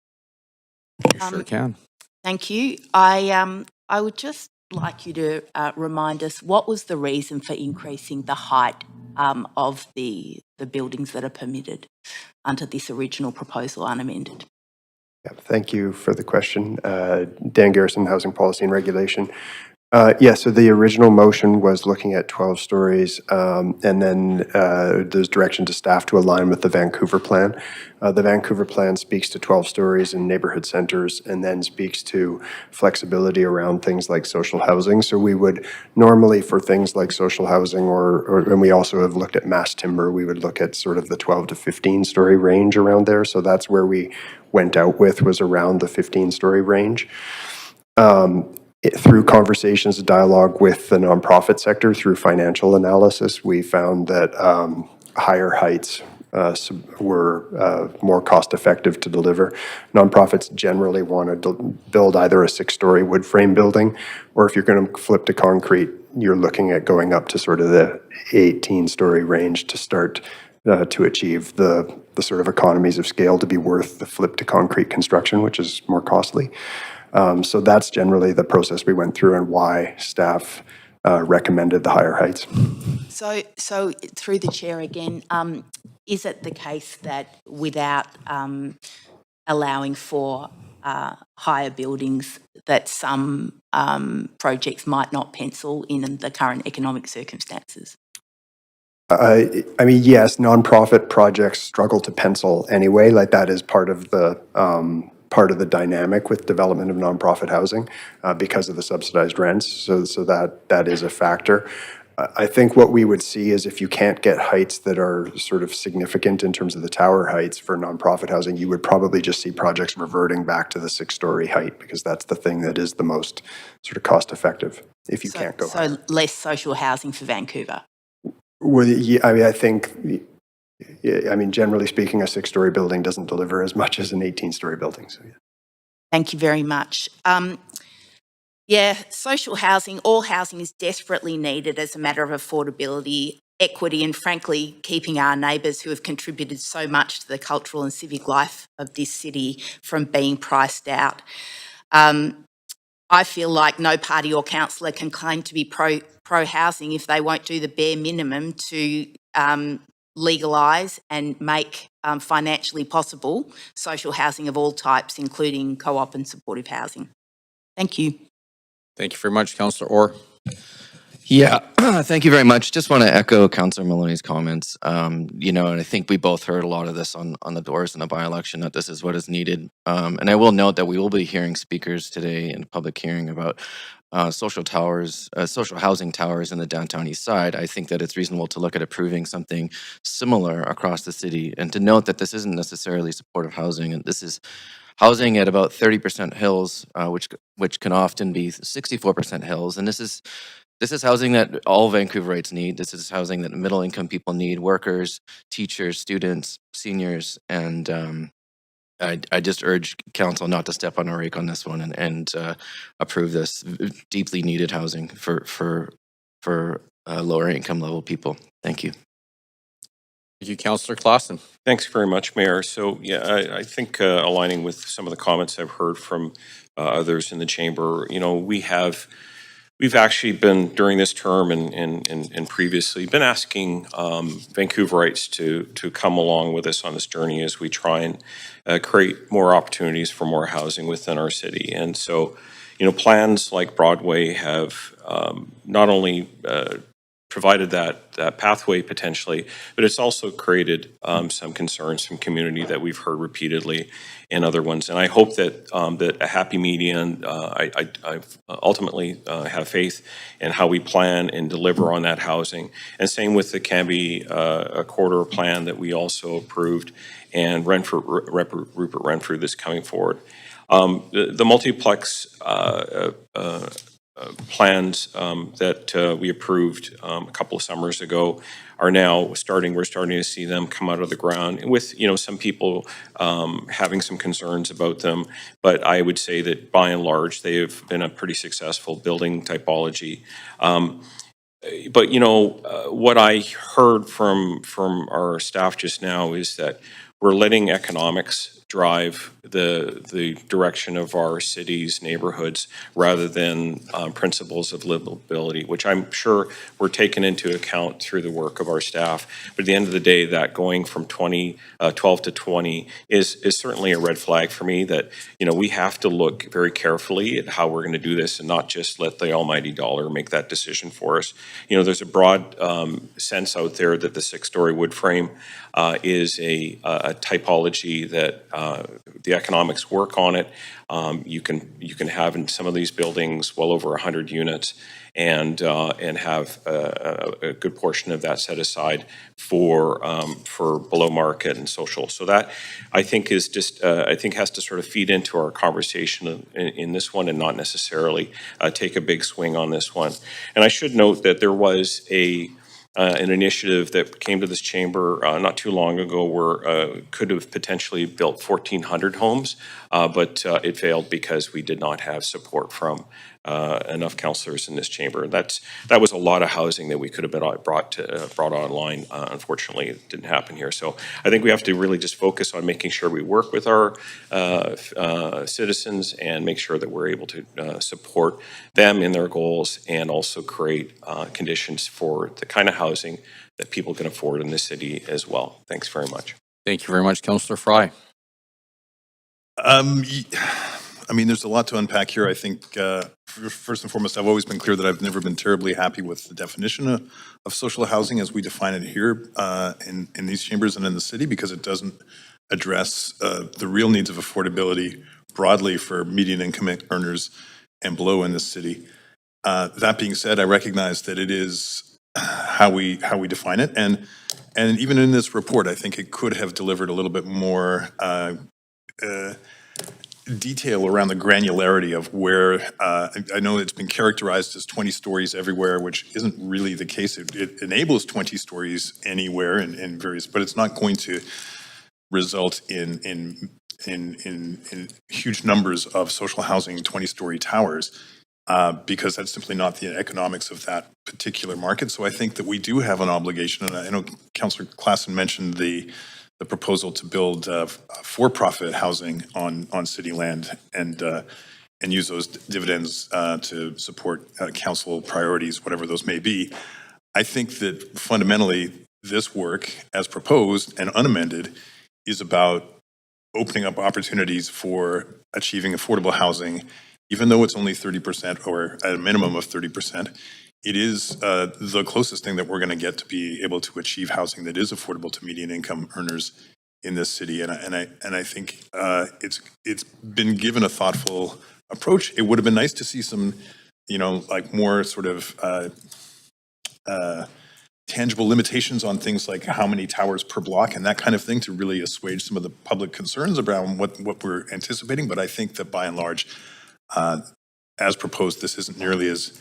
You sure can. Thank you. I would just like you to remind us, what was the reason for increasing the height of the buildings that are permitted under this original proposal unamended? Yeah, thank you for the question. Dan Garrison, Housing Policy and Regulation. So the original motion was looking at 12 stories, and then there's direction to staff to align with the Vancouver plan. The Vancouver plan speaks to 12 stories in neighborhood centers, and then speaks to flexibility around things like social housing. So we would normally, for things like social housing, and we also have looked at mass timber, we would look at sort of the 12 to 15 story range around there. So that's where we went out with, was around the 15 story range. Through conversations and dialogue with the nonprofit sector, through financial analysis, we found that higher heights were more cost-effective to deliver. Nonprofits generally want to build either a 6-story wood frame building, or if you're going to flip to concrete, you're looking at going up to sort of the 18-story range to start to achieve the sort of economies of scale to be worth the flip to concrete construction, which is more costly. So that's generally the process we went through, and why staff recommended the higher heights. So through the chair again, is it the case that without allowing for higher buildings, that some projects might not pencil in the current economic circumstances? I mean, yes, nonprofit projects struggle to pencil anyway. Like, that is part of the dynamic with development of nonprofit housing because of the subsidized rents. So that is a factor. I think what we would see is, if you can't get heights that are sort of significant in terms of the tower heights for nonprofit housing, you would probably just see projects reverting back to the 6-story height, because that's the thing that is the most sort of cost effective if you can't go higher. So less social housing for Vancouver? Well, yeah, I mean, I think, I mean, generally speaking, a 6-story building doesn't deliver as much as an 18-story building. So, yeah. Thank you very much. Social housing, all housing is desperately needed as a matter of affordability, equity, and frankly, keeping our neighbours who have contributed so much to the cultural and civic life of this city from being priced out. I feel like no party or councillor can claim to be pro housing if they won't do the bare minimum to legalise and make financially possible social housing of all types, including co-op and supportive housing. Thank you. Thank you very much, Councillor Orr. Yeah, thank you very much. Just want to echo Councillor Maloney's comments. You know, and I think we both heard a lot of this on the doors in the by-election, that this is what is needed. And I will note that we will be hearing speakers today in a public hearing about social towers, social housing towers in the downtown east side. I think that it's reasonable to look at approving something similar across the city, and to note that this isn't necessarily supportive housing, and this is housing at about 30% hills, which can often be 64% hills, and this is housing that all Vancouverites need. This is housing that middle income people need, workers, teachers, students, seniors, and I just urge council not to step on a rake on this one and approve this deeply needed housing for lower income level people. Thank you. Thank you, Councillor Clausen. Thanks very much, Mayor. So, yeah, I think aligning with some of the comments I've heard from others in the chamber, you know, we've actually been, during this term and previously, been asking Vancouverites to come along with us on this journey as we try and create more opportunities for more housing within our city. And so, you know, plans like Broadway have not only provided that pathway potentially, but it's also created some concerns from community that we've heard repeatedly and other ones. And I hope that that a happy median, I ultimately have faith in how we plan and deliver on that housing. And same with the Cambie corridor plan that we also approved, and Rupert Renfrew that's coming forward. The multiplex plans that we approved a couple of summers ago are now we're starting to see them come out of the ground, with, you know, some people having some concerns about them, but I would say that by and large they have been a pretty successful building typology. But you know, what I heard from our staff just now is that we're letting economics drive the direction of our cities, neighborhoods, rather than principles of livability, which I'm sure were taken into account through the work of our staff. But at the end of the day, that going from 12 to 20 is certainly a red flag for me, that, you know, we have to look very carefully at how we're going to do this and not just let the almighty dollar make that decision for us. You know, there's a broad sense out there that the 6-story wood frame is a typology that the economics work on it. You can have in some of these buildings well over 100 units, and have a good portion of that set aside for below market and social. So that, I think, is just I think has to sort of feed into our conversation in this one, and not necessarily take a big swing on this one. And I should note that there was an initiative that came to this chamber not too long ago where could have potentially built 1,400 homes, but it failed because we did not have support from enough councillors in this chamber. That was a lot of housing that we could have been brought online. Unfortunately, it didn't happen here. So I think we have to really just focus on making sure we work with our citizens and make sure that we're able to support them in their goals, and also create conditions for the kind of housing that people can afford in this city as well. Thanks very much. Thank you very much, Councillor Fry. I mean, there's a lot to unpack here. I think, first and foremost, I've always been clear that I've never been terribly happy with the definition of social housing as we define it here in these chambers and in the city, because it doesn't address the real needs of affordability broadly for median income earners and below in this city. That being said, I recognize that it is how we define it, and even in this report, I think it could have delivered a little bit more detail around the granularity of where, I know it's been characterized as 20 stories everywhere, which isn't really the case. It enables 20 stories anywhere in various, but it's not going to result in huge numbers of social housing 20-story towers, because that's simply not the economics of that particular market. So I think that we do have an obligation, and I know Councillor Claassen mentioned the proposal to build for-profit housing on city land, and and use those dividends to support council priorities, whatever those may be. I think that fundamentally, this work, as proposed and unamended, is about opening up opportunities for achieving affordable housing, even though it's only 30% or at a minimum of 30%. It is the closest thing that we're going to get to be able to achieve housing that is affordable to median income earners in this city. And I think it's been given a thoughtful approach. It would have been nice to see some, like more sort of tangible limitations on things like how many towers per block and that kind of thing to really assuage some of the public concerns around what we're anticipating. But I think that by and large, as proposed, this isn't nearly as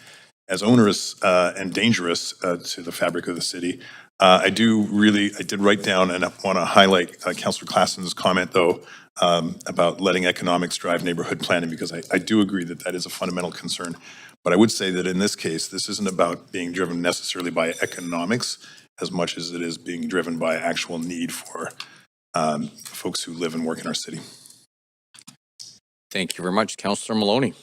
onerous and dangerous to the fabric of the city. I did write down, and I want to highlight Councillor Klassen's comment, though, about letting economics drive neighborhood planning, because I do agree that that is a fundamental concern. But I would say that in this case, this isn't about being driven necessarily by economics as much as it is being driven by actual need for folks who live and work in our city. Thank you very much. Councillor Maloney.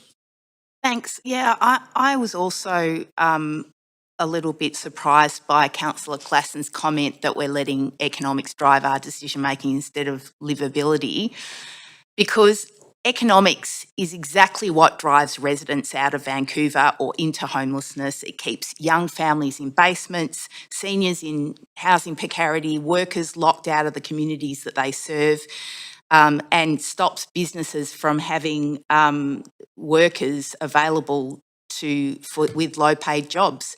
Thanks. Yeah, I was also a little bit surprised by Councillor Klassen's comment that we're letting economics drive our decision-making instead of livability, because economics is exactly what drives residents out of Vancouver or into homelessness. It keeps young families in basements, seniors in housing precarity, workers locked out of the communities that they serve, and stops businesses from having workers available with low-paid jobs.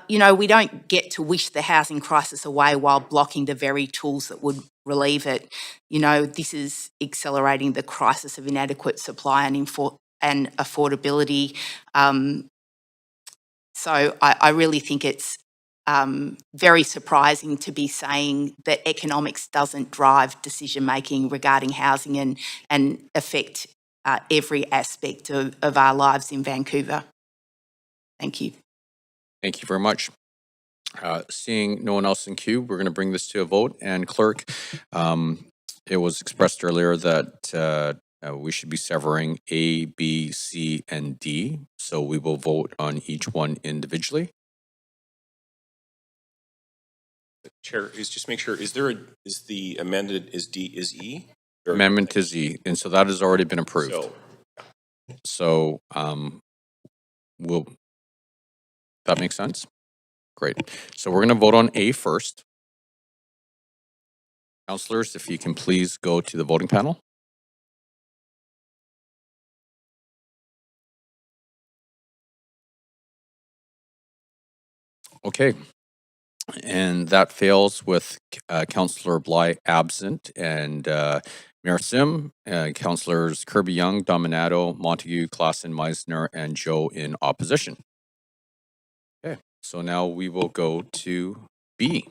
We don't get to wish the housing crisis away while blocking the very tools that would relieve it. This is accelerating the crisis of inadequate supply and affordability. So I really think it's very surprising to be saying that economics doesn't drive decision-making regarding housing and affect every aspect of our lives in Vancouver. Thank you. Thank you very much. Seeing no one else in queue, we're going to bring this to a vote. And clerk, it was expressed earlier that we should be severing A, B, C, and D. So we will vote on each one individually. Chair, just make sure, is the amended, is E? Or- Amendment is E, and so that has already been approved. So will that make sense? Great. So we're going to vote on A first. Councillors, if you can please go to the voting panel. Okay. And that fails with Councillor Bly absent and Mayor Sim, Councillors Kirby-Young, Dominato, Montague, Klassen, Meisner, and Joe in opposition. Okay, so now we will go to B.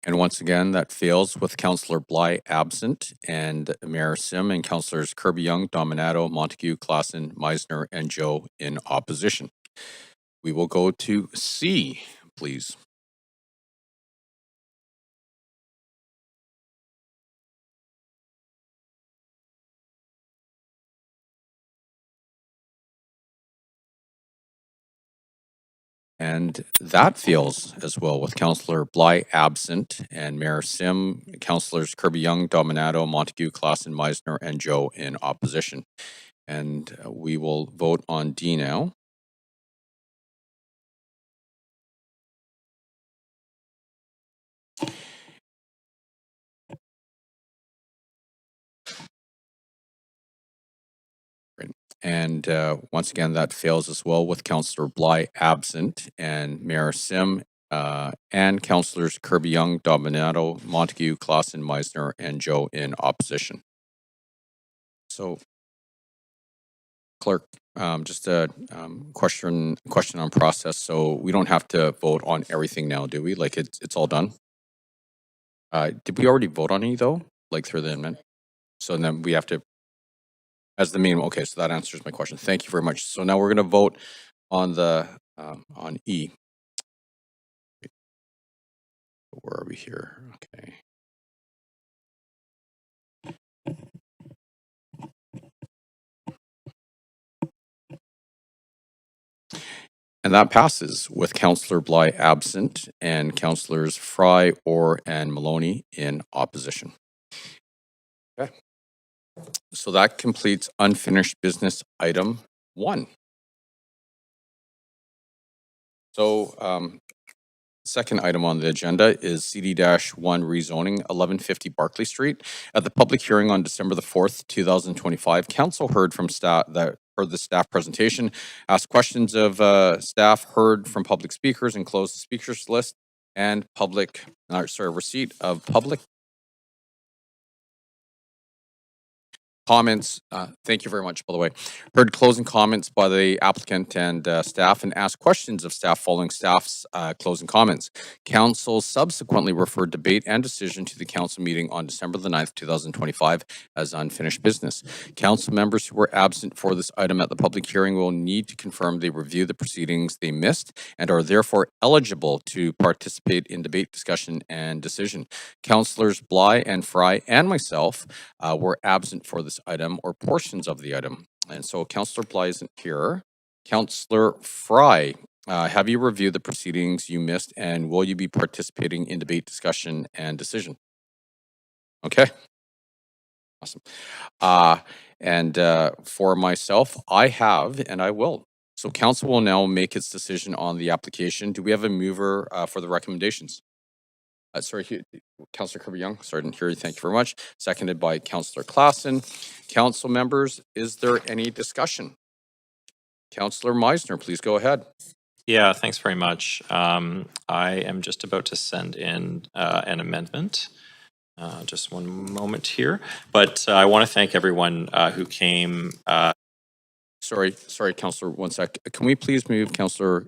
And once again, that fails with Councillor Bly absent and Mayor Sim and Councillors Kirby-Young, Dominato, Montague, Klassen, Meisner, and Joe in opposition. We will go to C, please. And that fails as well with Councillor Bly absent and Mayor Sim, Councillors Kirby-Young, Dominato, Montague, Klassen, Meisner, and Joe in opposition. And we will vote on D now. And once again, that fails as well with Councillor Bly absent and Mayor Sim and Councillors Kirby-Young, Dominato, Montague, Klassen, Meisner, and Joe in opposition. So, Clerk, just a question on process. So we don't have to vote on everything now, do we? Like it's all done? Did we already vote on any though? Like through the amendment? So then we have to, as the minimum. Okay, so that answers my question. Thank you very much. So now we're going to vote on the on E. Where are we here? Okay. And that passes with Councillor Bly absent and Councillors Fry, Orr, and Maloney in opposition. Okay. So that completes unfinished business item 1. So second item on the agenda is CD-1 rezoning 1150 Barclay Street. At the public hearing on December the 4th, 2025, council heard from staff heard the staff presentation, asked questions of staff, heard from public speakers, and closed the speakers list and receipt of public comments. Thank you very much, by the way. Heard closing comments by the applicant and staff and asked questions of staff following staff's closing comments. Council subsequently referred debate and decision to the council meeting on December the 9th, 2025 as unfinished business. Council members who were absent for this item at the public hearing will need to confirm they review the proceedings they missed and are therefore eligible to participate in debate, discussion, and decision. Councillors Bly and Fry and myself were absent for this item or portions of the item. And so Councillor Bly isn't here. Councillor Fry, have you reviewed the proceedings you missed and will you be participating in debate, discussion, and decision? Okay. Awesome. And for myself, I have and I will. So council will now make its decision on the application. Do we have a mover for the recommendations? Sorry, Councillor Kirby-Young. Sorry, I didn't hear you. Thank you very much. Seconded by Councillor Klassen. Council members, is there any discussion? Councillor Meisner, please go ahead. Yeah, thanks very much. I am just about to send in an amendment. Just one moment here. But I want to thank everyone who came. Sorry, Councillor, one sec. Can we please move Councillor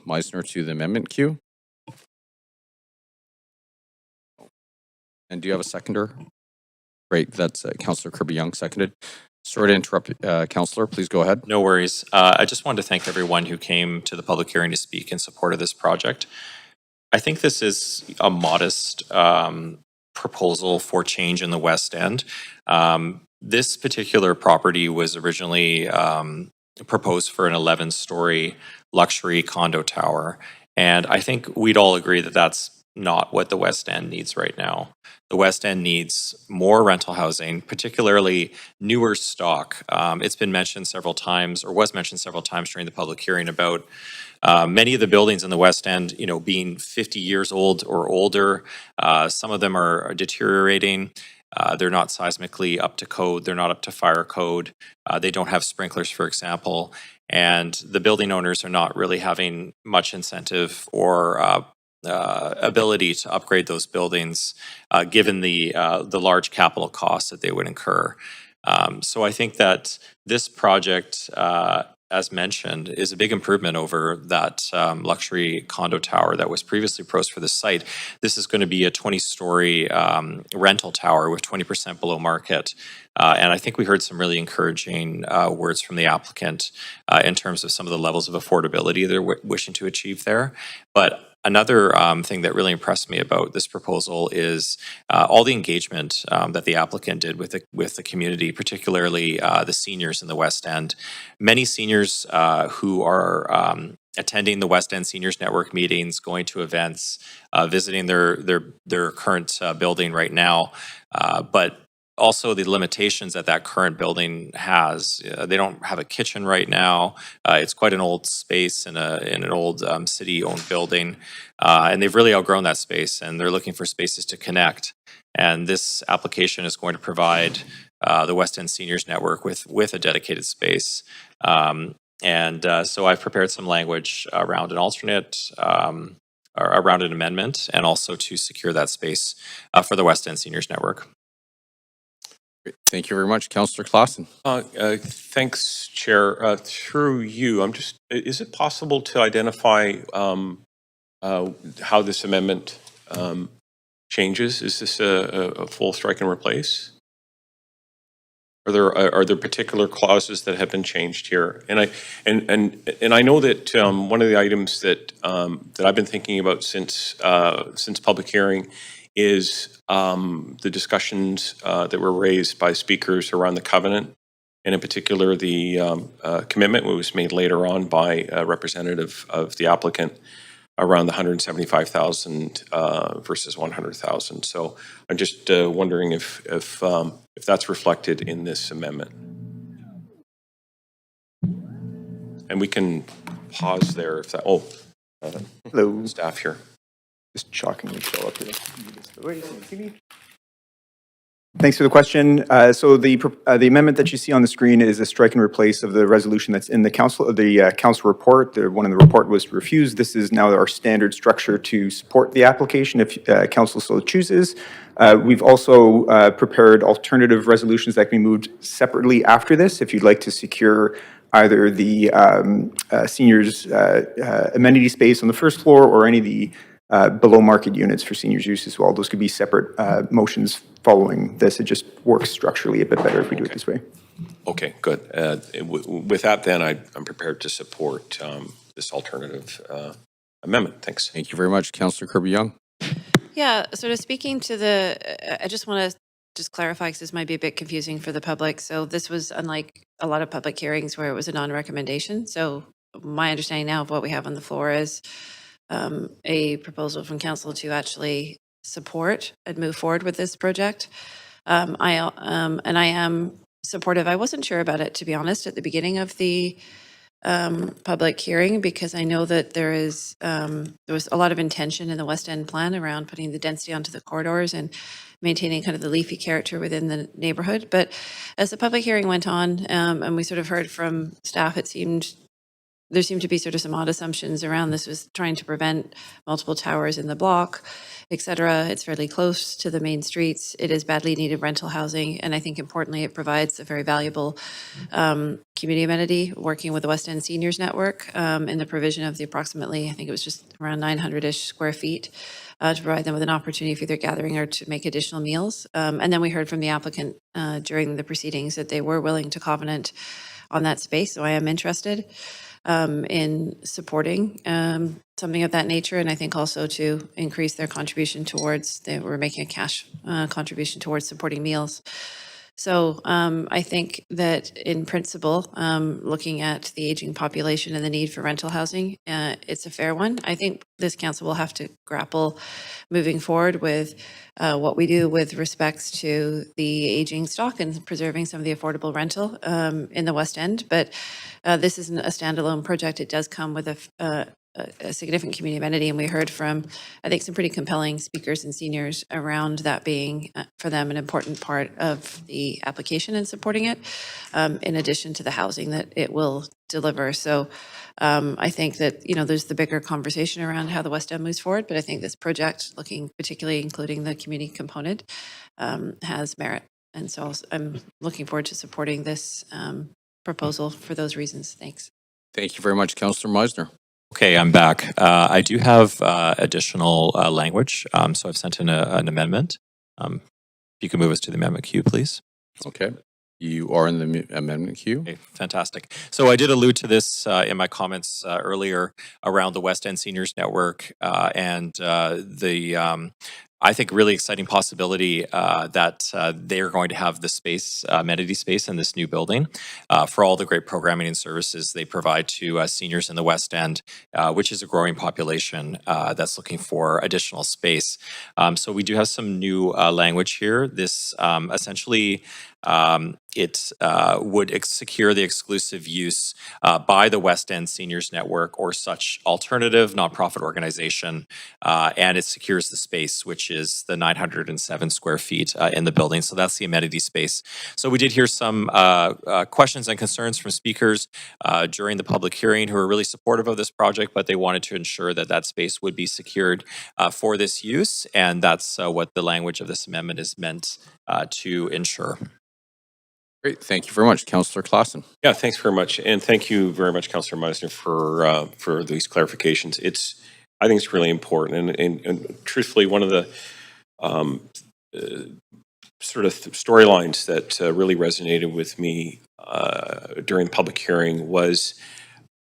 Meisner to the amendment queue? And do you have a seconder? Great, that's Councillor Kirby-Young seconded. Sorry to interrupt, Councillor, please go ahead. No worries. I just wanted to thank everyone who came to the public hearing to speak in support of this project. I think this is a modest proposal for change in the West End. This particular property was originally proposed for an 11-story luxury condo tower. And I think we'd all agree that that's not what the West End needs right now. The West End needs more rental housing, particularly newer stock. It's been mentioned several times, or was mentioned several times during the public hearing about many of the buildings in the West End, being 50 years old or older. Some of them are deteriorating. They're not seismically up to code. They're not up to fire code. They don't have sprinklers, for example. And the building owners are not really having much incentive or ability to upgrade those buildings, given the large capital costs that they would incur. So I think that this project, as mentioned, is a big improvement over that luxury condo tower that was previously proposed for the site. This is going to be a 20-story rental tower with 20% below market. And I think we heard some really encouraging words from the applicant in terms of some of the levels of affordability they're wishing to achieve there. But another thing that really impressed me about this proposal is all the engagement that the applicant did with the community, particularly the seniors in the West End. Many seniors who are attending the West End Seniors Network meetings, going to events, visiting their current building right now, but also the limitations that current building has. They don't have a kitchen right now. It's quite an old space in an old city-owned building, and they've really outgrown that space, and they're looking for spaces to connect. And this application is going to provide the West End Seniors Network with a dedicated space. So I've prepared some language around an alternate, or around an amendment, and also to secure that space for the West End Seniors Network. Great. Thank you very much. Councillor Klassen. Thanks, Chair. Through you, is it possible to identify how this amendment changes? Is this a full strike and replace? Are there particular clauses that have been changed here? And I know that one of the items that that I've been thinking about since public hearing is the discussions that were raised by speakers around the covenant, and in particular the commitment was made later on by a representative of the applicant around the 175,000 versus 100,000. So I'm just wondering if that's reflected in this amendment. And we can pause there if that. Oh, Hello. staff here. Just shockingly show up here. Thanks for the question. So the amendment that you see on the screen is a strike and replace of the resolution that's in the council report. One of the report was refused. This is now our standard structure to support the application if council so chooses. We've also prepared alternative resolutions that can be moved separately after this if you'd like to secure either the seniors amenity space on the first floor or any of the below market units for seniors use as well. Those could be separate motions following this. It just works structurally a bit better if we do it this way. Okay, good. With that, then I'm prepared to support this alternative amendment. Thanks. Thank you very much. Councillor Kirby-Young. Yeah, sort of speaking to I just want to just clarify because this might be a bit confusing for the public. So this was unlike a lot of public hearings where it was a non-recommendation. So my understanding now of what we have on the floor is a proposal from council to actually support and move forward with this project. I am supportive. I wasn't sure about it, to be honest, at the beginning of the public hearing, because I know that there was a lot of intention in the West End plan around putting the density onto the corridors and maintaining kind of the leafy character within the neighborhood. But as the public hearing went on, and we sort of heard from staff, there seemed to be sort of some odd assumptions around this was trying to prevent multiple towers in the block, et cetera. It's fairly close to the main streets. It is badly needed rental housing. And I think importantly, it provides a very valuable community amenity working with the West End Seniors Network in the provision of the approximately, I think it was just around 900-ish square feet to provide them with an opportunity for either gathering or to make additional meals. And then we heard from the applicant during the proceedings that they were willing to covenant on that space. So I am interested in supporting something of that nature, and I think also to increase their contribution towards, they were making a cash contribution towards supporting meals. So I think that in principle, looking at the aging population and the need for rental housing, it's a fair one. I think this council will have to grapple moving forward with what we do with respects to the aging stock and preserving some of the affordable rental in the West End. But this isn't a standalone project. It does come with a significant community amenity, and we heard from, I think, some pretty compelling speakers and seniors around that being, for them, an important part of the application and supporting it, in addition to the housing that it will deliver. So I think that, there's the bigger conversation around how the West End moves forward, but I think this project, looking particularly including the community component, has merit. And so I'm looking forward to supporting this proposal for those reasons. Thanks. Thank you very much, Councillor Meisner. Okay, I'm back. I do have additional language, so I've sent in an amendment. If you can move us to the amendment queue, please. Okay. You are in the amendment queue. Okay, fantastic. So I did allude to this in my comments earlier around the West End Seniors Network and the I think really exciting possibility that they're going to have the space, amenity space in this new building for all the great programming and services they provide to seniors in the West End, which is a growing population that's looking for additional space. So we do have some new language here. This essentially it would secure the exclusive use by the West End Seniors Network or such alternative nonprofit organization, and it secures the space, which is the 907 square feet in the building. So that's the amenity space. So we did hear some questions and concerns from speakers during the public hearing who are really supportive of this project, but they wanted to ensure that that space would be secured for this use, and that's what the language of this amendment is meant to ensure. Great. Thank you very much, Councillor Claassen. Yeah, thanks very much. And thank you very much, Councillor Meisner, for these clarifications. I think it's really important. And truthfully, one of the sort of storylines that really resonated with me during the public hearing was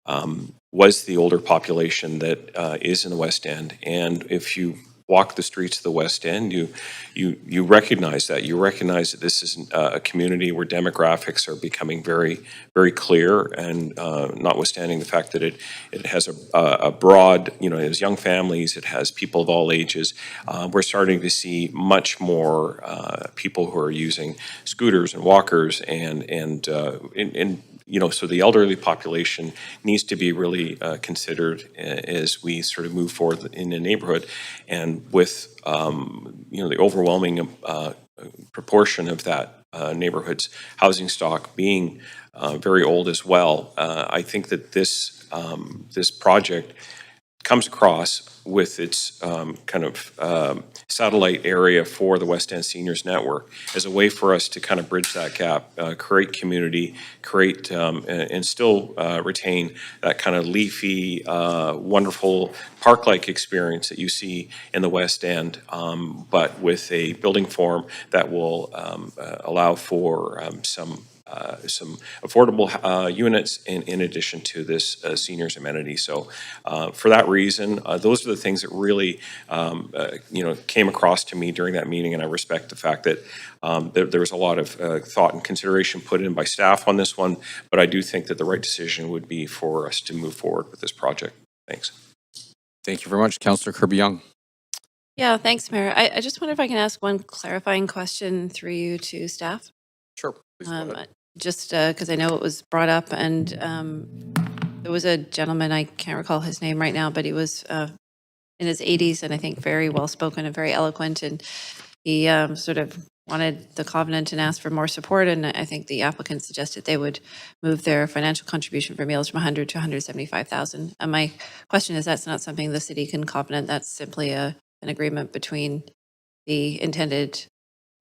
the older population that is in the West End. And if you walk the streets of the West End, you recognize that. You recognize that this is a community where demographics are becoming very, very clear, and notwithstanding the fact that it has a broad, it has young families, it has people of all ages, we're starting to see much more people who are using scooters and walkers and so the elderly population needs to be really considered as we sort of move forward in the neighborhood. And with, the overwhelming proportion of that neighborhood's housing stock being very old as well, I think that this project comes across with its kind of satellite area for the West End Seniors Network as a way for us to kind of bridge that gap, create community, create and still retain that kind of leafy, wonderful park-like experience that you see in the West End, but with a building form that will allow for some affordable units in addition to this seniors amenity. So for that reason, those are the things that really, came across to me during that meeting, and I respect the fact that there was a lot of thought and consideration put in by staff on this one, but I do think that the right decision would be for us to move forward with this project. Thanks. Thank you very much. Councillor Kirby-Young. Yeah, thanks, Mayor. I just wonder if I can ask one clarifying question through you to staff. Sure. Please go ahead. Just because I know it was brought up, and there was a gentleman, I can't recall his name right now, but he was in his 80s and I think very well spoken and very eloquent, and he sort of wanted the covenant and asked for more support, and I think the applicant suggested they would move their financial contribution for meals from 100 to 175,000. And my question is, that's not something the city can covenant, that's simply an agreement between the intended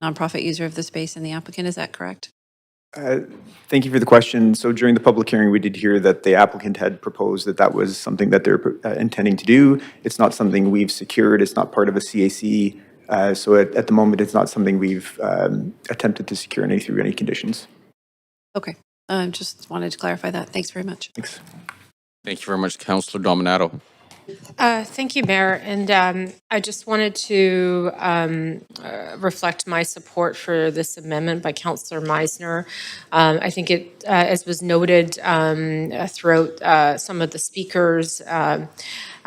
nonprofit user of the space and the applicant, is that correct? Thank you for the question. So during the public hearing, we did hear that the applicant had proposed that that was something that they're intending to do. It's not something we've secured. It's not part of a CAC. So at the moment, it's not something we've attempted to secure through any conditions. Okay, just wanted to clarify that. Thanks very much. Thanks. Thank you very much, Councillor Dominato. Thank you, Mayor. And I just wanted to reflect my support for this amendment by Councillor Meisner. I think it, as was noted throughout some of the speakers,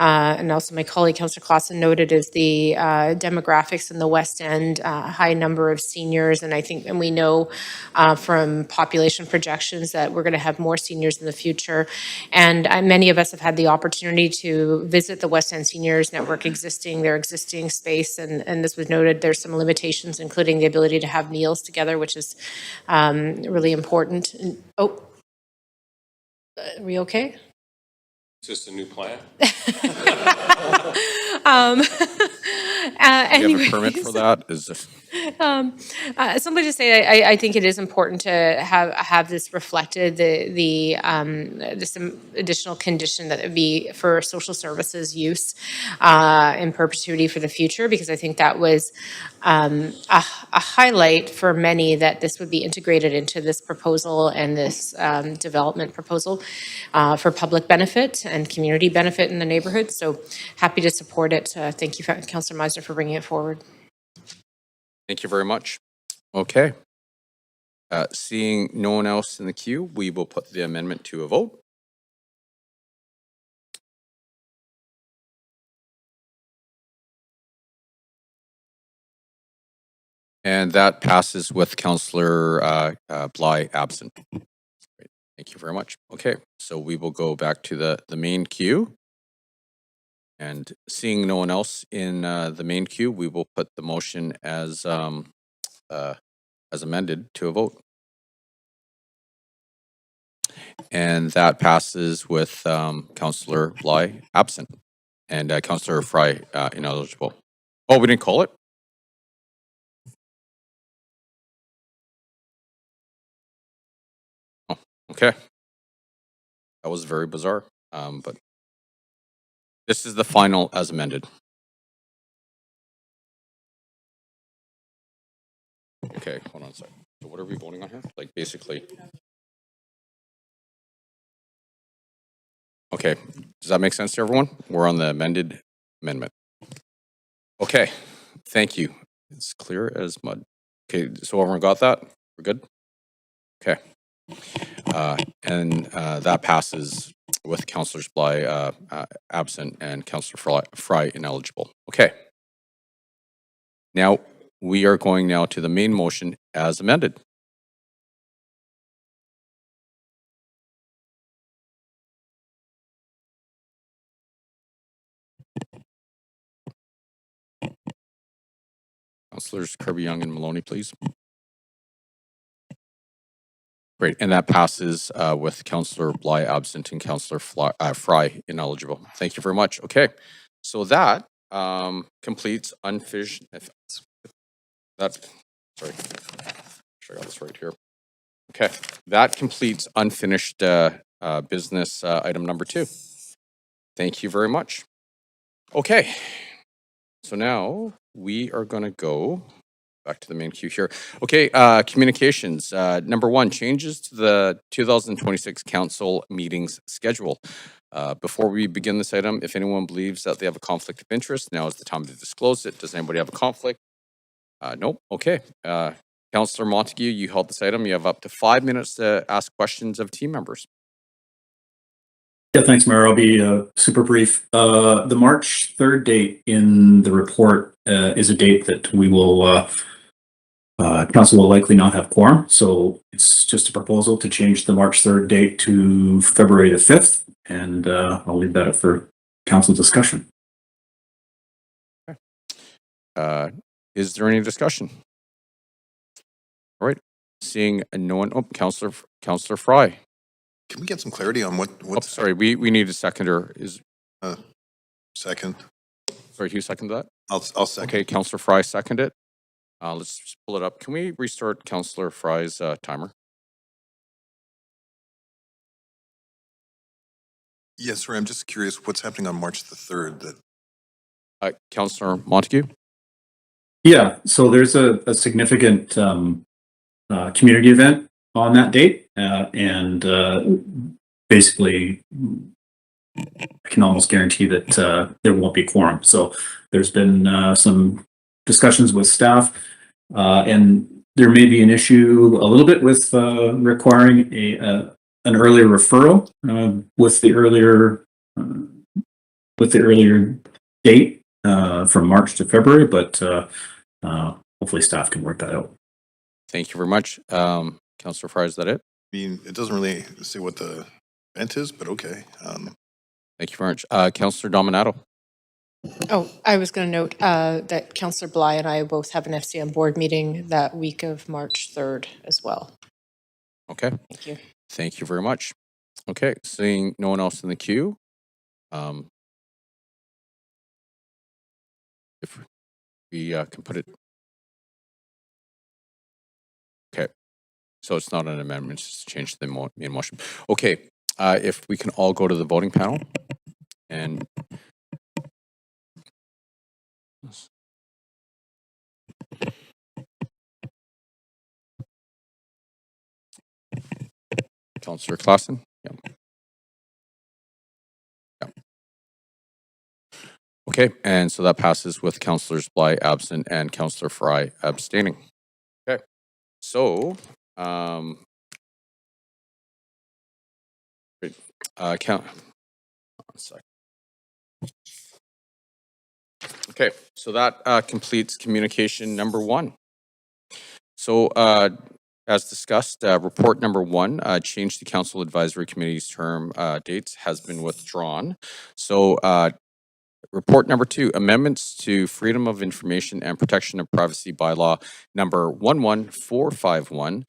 and also my colleague, Councillor Clausen, noted is the demographics in the West End, high number of seniors. And I think, and we know from population projections that we're going to have more seniors in the future. And many of us have had the opportunity to visit the West End Seniors Network their existing space. And this was noted, there's some limitations, including the ability to have meals together, which is really important. And, are we okay? Is this a new plan? Do you have a permit for that? Is this? Simply to say, I think it is important to have this reflected, this additional condition that it would be for social services use in perpetuity for the future, because I think that was a highlight for many that this would be integrated into this proposal and this development proposal for public benefit and community benefit in the neighborhood. So happy to support it. Thank you, Councillor Meisner, for bringing it forward. Thank you very much. Okay. Seeing no one else in the queue, we will put the amendment to a vote. And that passes with Councillor Bly absent. Great. Thank you very much. Okay, so we will go back to the main queue. And seeing no one else in the main queue, we will put the motion as amended to a vote. And that passes with Councillor Bly absent and Councillor Fry ineligible. Oh, we didn't call it? Oh, okay. That was very bizarre, but this is the final as amended. Okay, hold on a second. So what are we voting on here? Like basically. Okay, does that make sense to everyone? We're on the amended amendment. Okay, thank you. It's clear as mud. Okay, so everyone got that? We're good? Okay. And that passes with Councillor Bly absent and Councillor Fry ineligible. Okay. Now, we are going now to the main motion as amended. Councillors Kirby Young and Maloney, please. Great, and that passes with Councillor Bly absent and Councillor Fry ineligible. Thank you very much. Okay, so that completes unfinished. Sorry, I got this right here. Okay, that completes unfinished business item number 2. Thank you very much. Okay, so now we are going to go back to the main queue here. Okay, communications. Number 1, changes to the 2026 council meetings schedule. Before we begin this item, if anyone believes that they have a conflict of interest, now is the time to disclose it. Does anybody have a conflict? Nope. Okay. Councillor Montague, you held this item. You have up to 5 minutes to ask questions of team members. Yeah, thanks, Mayor. I'll be super brief. The March 3rd date in the report is a date that we will, council will likely not have quorum. So it's just a proposal to change the March 3rd date to February the 5th. And I'll leave that up for council discussion. Is there any discussion? All right. Seeing no one. Oh, Councillor Fry. Can we get some clarity on what's... sorry, we need a seconder. Second. Sorry, who seconded that? I'll second. Okay, Councillor Fry seconded it. Let's just pull it up. Can we restart Councillor Fry's timer? Yes, sir. I'm just curious what's happening on March the 3rd. Councillor Montague? Yeah, so there's a significant community event on that date, and basically I can almost guarantee that there won't be quorum. So there's been some discussions with staff, and there may be an issue a little bit with requiring an earlier referral with the earlier date from March to February, but hopefully staff can work that out. Thank you very much. Councillor Fry, is that it? I mean, it doesn't really say what the event is, but okay. Thank you very much. Councillor Dominato. Oh, I was going to note that Councillor Bly and I both have an FCM board meeting that week of March 3rd as well. Okay. Thank you. Thank you very much. Okay, seeing no one else in the queue, if we can put it. Okay, so it's not an amendment, it's just a change to the main motion. Okay, if we can all go to the voting panel and Councillor Claassen. Yeah. Okay, and so that passes with Councillors Bly absent and Councillor Fry abstaining. Okay, so count. One sec. Okay, so that completes communication number 1. So as discussed, report number 1, change to Council Advisory Committee's term dates has been withdrawn. So report number 2, amendments to Freedom of Information and Protection of Privacy Bylaw number 11451.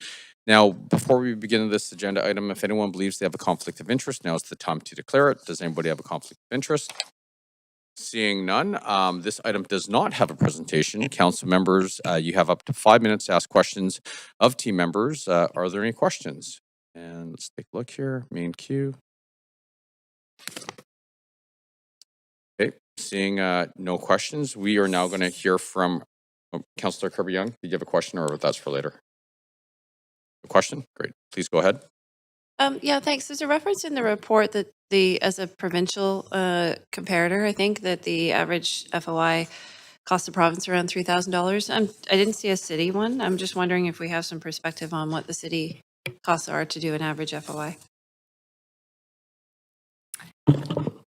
Now, before we begin this agenda item, if anyone believes they have a conflict of interest, now is the time to declare it. Does anybody have a conflict of interest? Seeing none, this item does not have a presentation. Council members, you have up to 5 minutes to ask questions of team members. Are there any questions? And let's take a look here, main queue. Okay, seeing no questions, we are now going to hear from Councillor Kirby-Young, did you have a question or that's for later? A question? Great. Please go ahead. Yeah, thanks. There's a reference in the report that as a provincial comparator, I think that the average FOI cost the province around $3,000. I didn't see a city one. I'm just wondering if we have some perspective on what the city costs are to do an average FOI.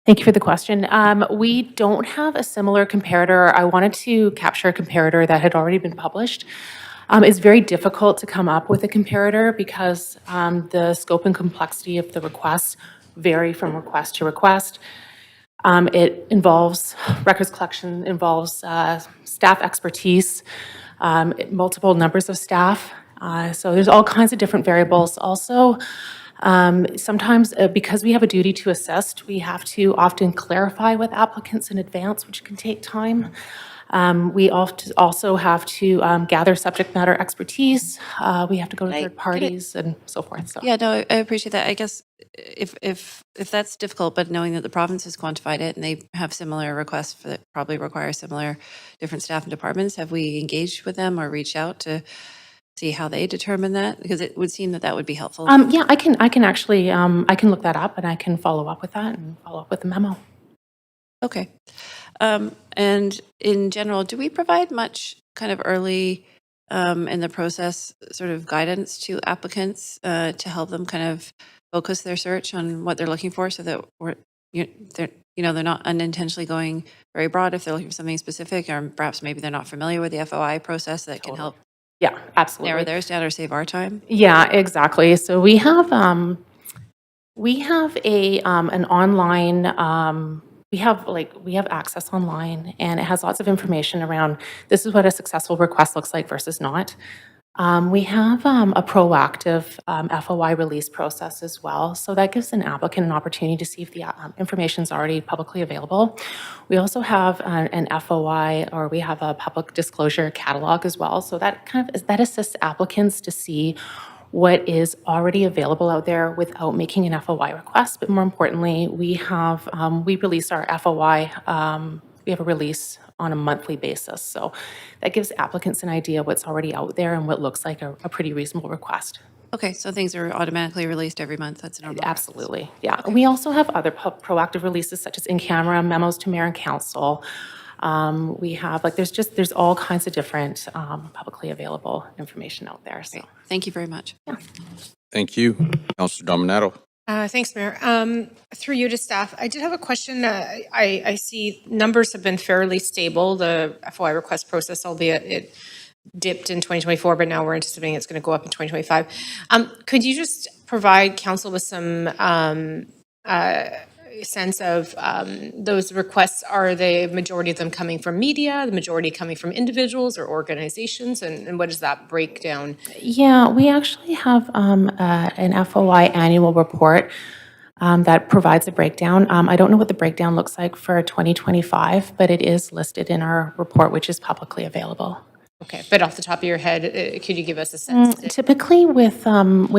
Thank you for the question. We don't have a similar comparator. I wanted to capture a comparator that had already been published. It's very difficult to come up with a comparator because the scope and complexity of the requests vary from request to request. It involves records collection, involves staff expertise, multiple numbers of staff. So there's all kinds of different variables. Also, sometimes because we have a duty to assist, we have to often clarify with applicants in advance, which can take time. We also have to gather subject matter expertise. We have to go to third parties and so forth. So. Yeah, no, I appreciate that. I guess if that's difficult, but knowing that the province has quantified it and they have similar requests that probably require similar different staff and departments, have we engaged with them or reached out to see how they determine that? Because it would seem that that would be helpful. Yeah, I can actually I can look that up and I can follow up with that and follow up with the memo. Okay. And in general, do we provide much kind of early in the process sort of guidance to applicants to help them kind of focus their search on what they're looking for so that they're not unintentionally going very broad if they're looking for something specific, or perhaps maybe they're not familiar with the FOI process that can help Yeah, absolutely. narrow theirs down or save our time? Yeah, exactly. So we have an online we have access online, and it has lots of information around this is what a successful request looks like versus not. We have a proactive FOI release process as well. So that gives an applicant an opportunity to see if the information is already publicly available. We also have an FOI, or we have a public disclosure catalog as well. So that that assists applicants to see what is already available out there without making an FOI request. But more importantly, we release our FOI, we have a release on a monthly basis. So that gives applicants an idea of what's already out there and what looks like a pretty reasonable request. Okay, so things are automatically released every month. That's normal. Absolutely, yeah. Okay. We also have other proactive releases such as in-camera memos to mayor and council. We have there's all kinds of different publicly available information out there. So thank you very much. Yeah. Thank you. Councillor Dominato. Thanks, Mayor. Through you to staff, I did have a question. I see numbers have been fairly stable, the FOI request process, albeit it dipped in 2024, but now we're anticipating it's going to go up in 2025. Could you just provide council with some sense of those requests? Are the majority of them coming from media, the majority coming from individuals or organizations, and what does that break down? Yeah, we actually have an FOI annual report that provides a breakdown. I don't know what the breakdown looks like for 2025, but it is listed in our report, which is publicly available. Okay, but off the top of your head, could you give us a sense? Typically with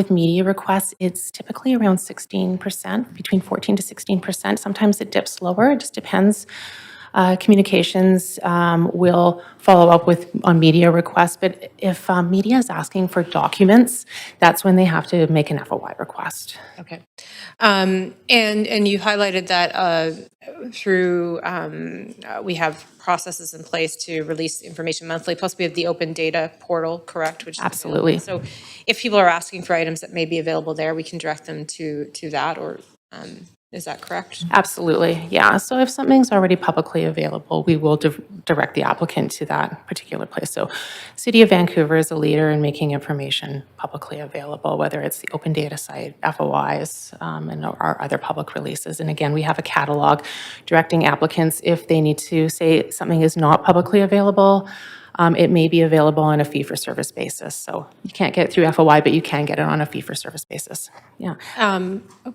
media requests, it's typically around 16%, between 14 to 16%. Sometimes it dips lower, it just depends. Communications will follow up on media requests, but if media is asking for documents, that's when they have to make an FOI request. Okay. And you highlighted that through, we have processes in place to release information monthly, plus we have the open data portal, correct? Which Absolutely. So if people are asking for items that may be available there, we can direct them to that, or is that correct? Absolutely, yeah. So if something's already publicly available, we will direct the applicant to that particular place. So City of Vancouver is a leader in making information publicly available, whether it's the open data site, FOIs, and our other public releases. And again, we have a catalog directing applicants if they need to say something is not publicly available. It may be available on a fee-for-service basis. So you can't get it through FOI, but you can get it on a fee-for-service basis. Yeah.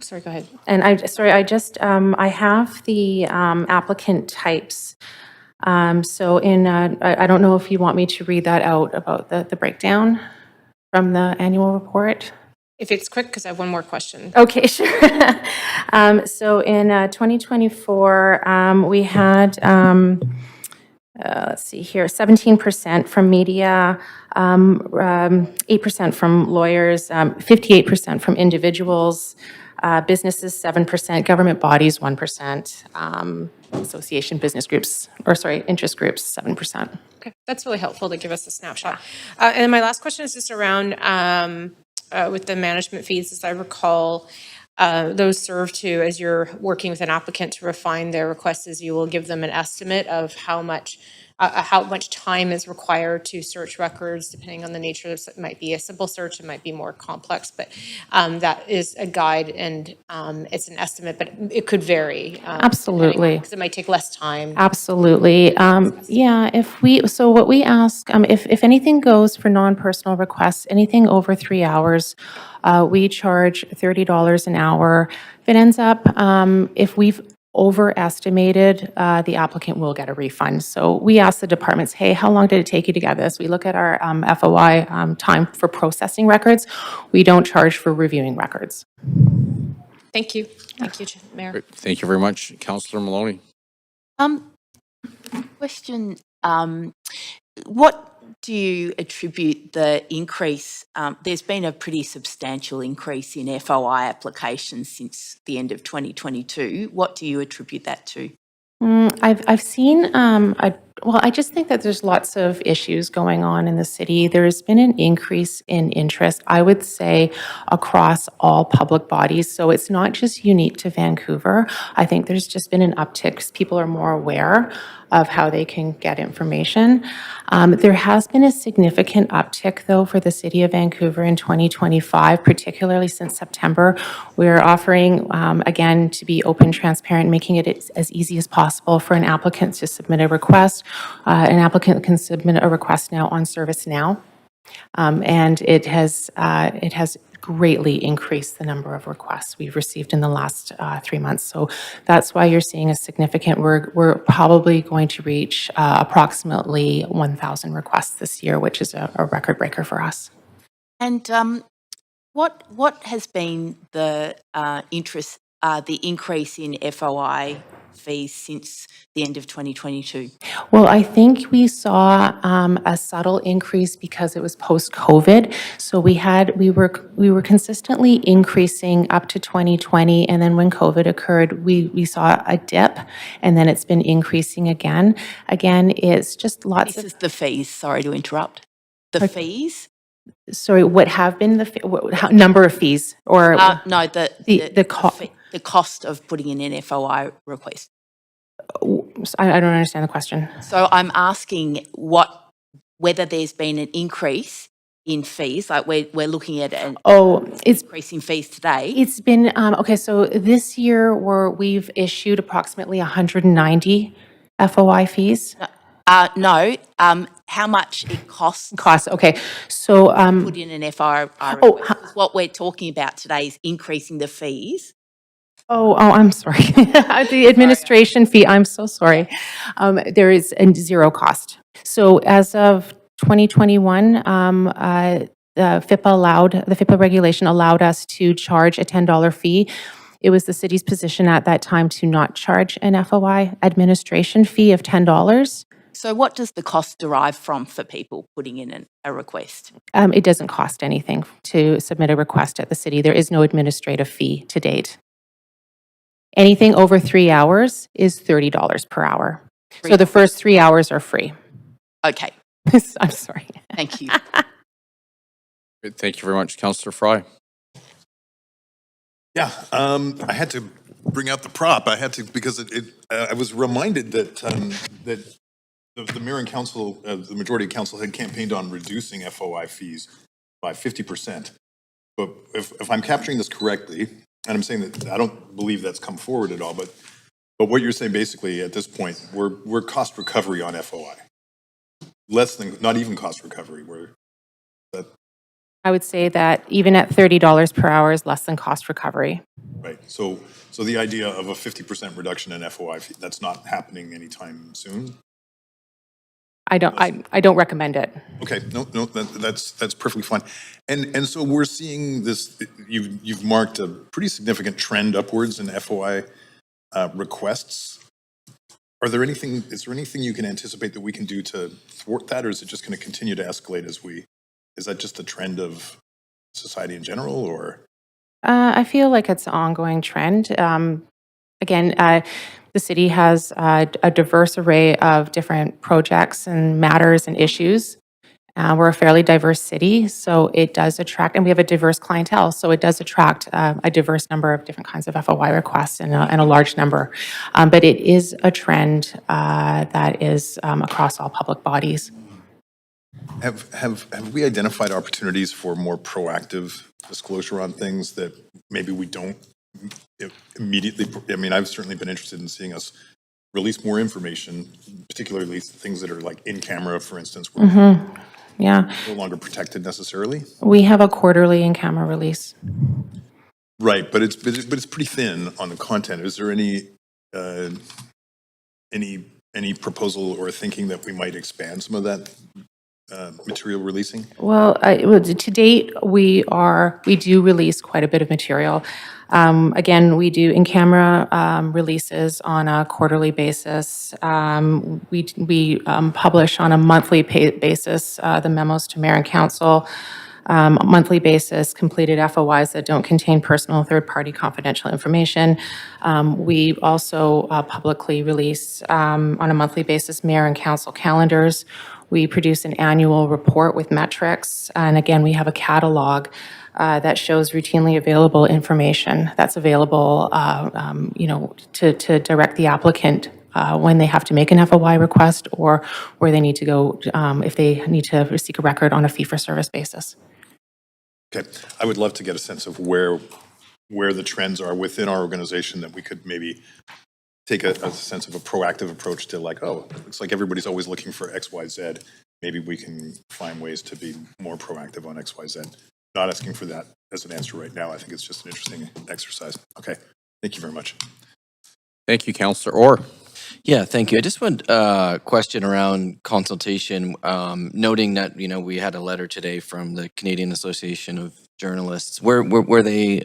Sorry, go ahead. And I have the applicant types. So I don't know if you want me to read that out about the breakdown from the annual report. If it's quick, because I have one more question. Okay, sure. So in 2024, we had let's see here, 17% from media, 8% from lawyers, 58% from individuals, businesses 7%, government bodies 1%, association business groups, or sorry, interest groups 7%. Okay, that's really helpful to give us a snapshot. And my last question is just around with the management fees, as I recall, those serve to, as you're working with an applicant to refine their requests, is you will give them an estimate of how much time is required to search records, depending on the nature of it. Might be a simple search, it might be more complex, but that is a guide and it's an estimate, but it could vary. Absolutely. Because it might take less time. Absolutely. Yeah, so what we ask, if anything goes for non-personal requests, anything over 3 hours, we charge $30 an hour. If it ends up, if we've overestimated, the applicant will get a refund. So we ask the departments, hey, how long did it take you to get this? We look at our FOI time for processing records. We don't charge for reviewing records. Thank you. Thank you, Mayor. Great. Thank you very much. Councillor Maloney. Question, what do you attribute the increase? There's been a pretty substantial increase in FOI applications since the end of 2022. What do you attribute that to? I've seen, I just think that there's lots of issues going on in the city. There's been an increase in interest, I would say, across all public bodies. So it's not just unique to Vancouver. I think there's just been an uptick because people are more aware of how they can get information. There has been a significant uptick, though, for the City of Vancouver in 2025, particularly since September. We're offering, again, to be open, transparent, making it as easy as possible for an applicant to submit a request. An applicant can submit a request now on ServiceNow, and it has greatly increased the number of requests we've received in the last 3 months. So that's why you're seeing a significant, we're probably going to reach approximately 1,000 requests this year, which is a record breaker for us. And what has been the the increase in FOI fees since the end of 2022? Well, I think we saw a subtle increase because it was post-COVID. So we were consistently increasing up to 2020, and then when COVID occurred, we saw a dip, and then it's been increasing again. Again, it's just lots This of. is the fees. Sorry to interrupt. The fees? Sorry, what have been the number of fees or No, the cost of putting in an FOI request. I don't understand the question. So I'm asking whether there's been an increase in fees, like we're looking at an increase in fees today. It's been okay. So this year we've issued approximately 190 FOI fees. No, how much it costs? Okay, so put in an FOI request. What we're talking about today is increasing the fees. Oh, I'm sorry. The administration fee, I'm so sorry. There is a zero cost. So as of 2021, the FIPA regulation allowed us to charge a $10 fee. It was the city's position at that time to not charge an FOI administration fee of $10. So what does the cost derive from for people putting in a request? It doesn't cost anything to submit a request at the city. There is no administrative fee to date. Anything over 3 hours is $30 per hour. So the first 3 hours are free. Okay. I'm sorry. Thank you. Great. Thank you very much. Councillor Fry. Yeah, I had to bring out the prop. I had to because I was reminded that that the mayor and council, the majority of council, had campaigned on reducing FOI fees by 50%. But if I'm capturing this correctly, and I'm saying that I don't believe that's come forward at all, but what you're saying basically at this point, we're cost recovery on FOI, less than not even cost recovery. I would say that even at $30 per hour is less than cost recovery. Right. So the idea of a 50% reduction in FOI fee, that's not happening anytime soon. I don't recommend it. Okay. No, that's perfectly fine. And so we're seeing this. You've marked a pretty significant trend upwards in FOI requests. is there anything you can anticipate that we can do to thwart that, or is it just going to continue to escalate is that just a trend of society in general, or? I feel like it's an ongoing trend. Again, the city has a diverse array of different projects and matters and issues. We're a fairly diverse city, so it does attract, and we have a diverse clientele, so it does attract a diverse number of different kinds of FOI requests and a large number. But it is a trend that is across all public bodies. Have we identified opportunities for more proactive disclosure on things that maybe we don't immediately? I mean, I've certainly been interested in seeing us release more information, particularly things that are like in camera, for instance, where Yeah. no longer protected necessarily. We have a quarterly in-camera release. Right, but it's pretty thin on the content. Is there any proposal or thinking that we might expand some of that material releasing? Well, to date, we do release quite a bit of material. Again, we do in-camera releases on a quarterly basis. We publish on a monthly basis the memos to mayor and council. Monthly basis, completed FOIs that don't contain personal third-party confidential information. We also publicly release on a monthly basis mayor and council calendars. We produce an annual report with metrics, and again, we have a catalog that shows routinely available information that's available, to direct the applicant when they have to make an FOI request or where they need to go if they need to seek a record on a fee-for-service basis. Okay, I would love to get a sense of where the trends are within our organization that we could maybe take a sense of a proactive approach to, like, oh, it looks like everybody's always looking for X, Y, Z. Maybe we can find ways to be more proactive on X, Y, Z. Not asking for that as an answer right now. I think it's just an interesting exercise. Okay, thank you very much. Thank you, Councillor Orr. Yeah, thank you. I just want a question around consultation, noting that, we had a letter today from the Canadian Association of Journalists. Were they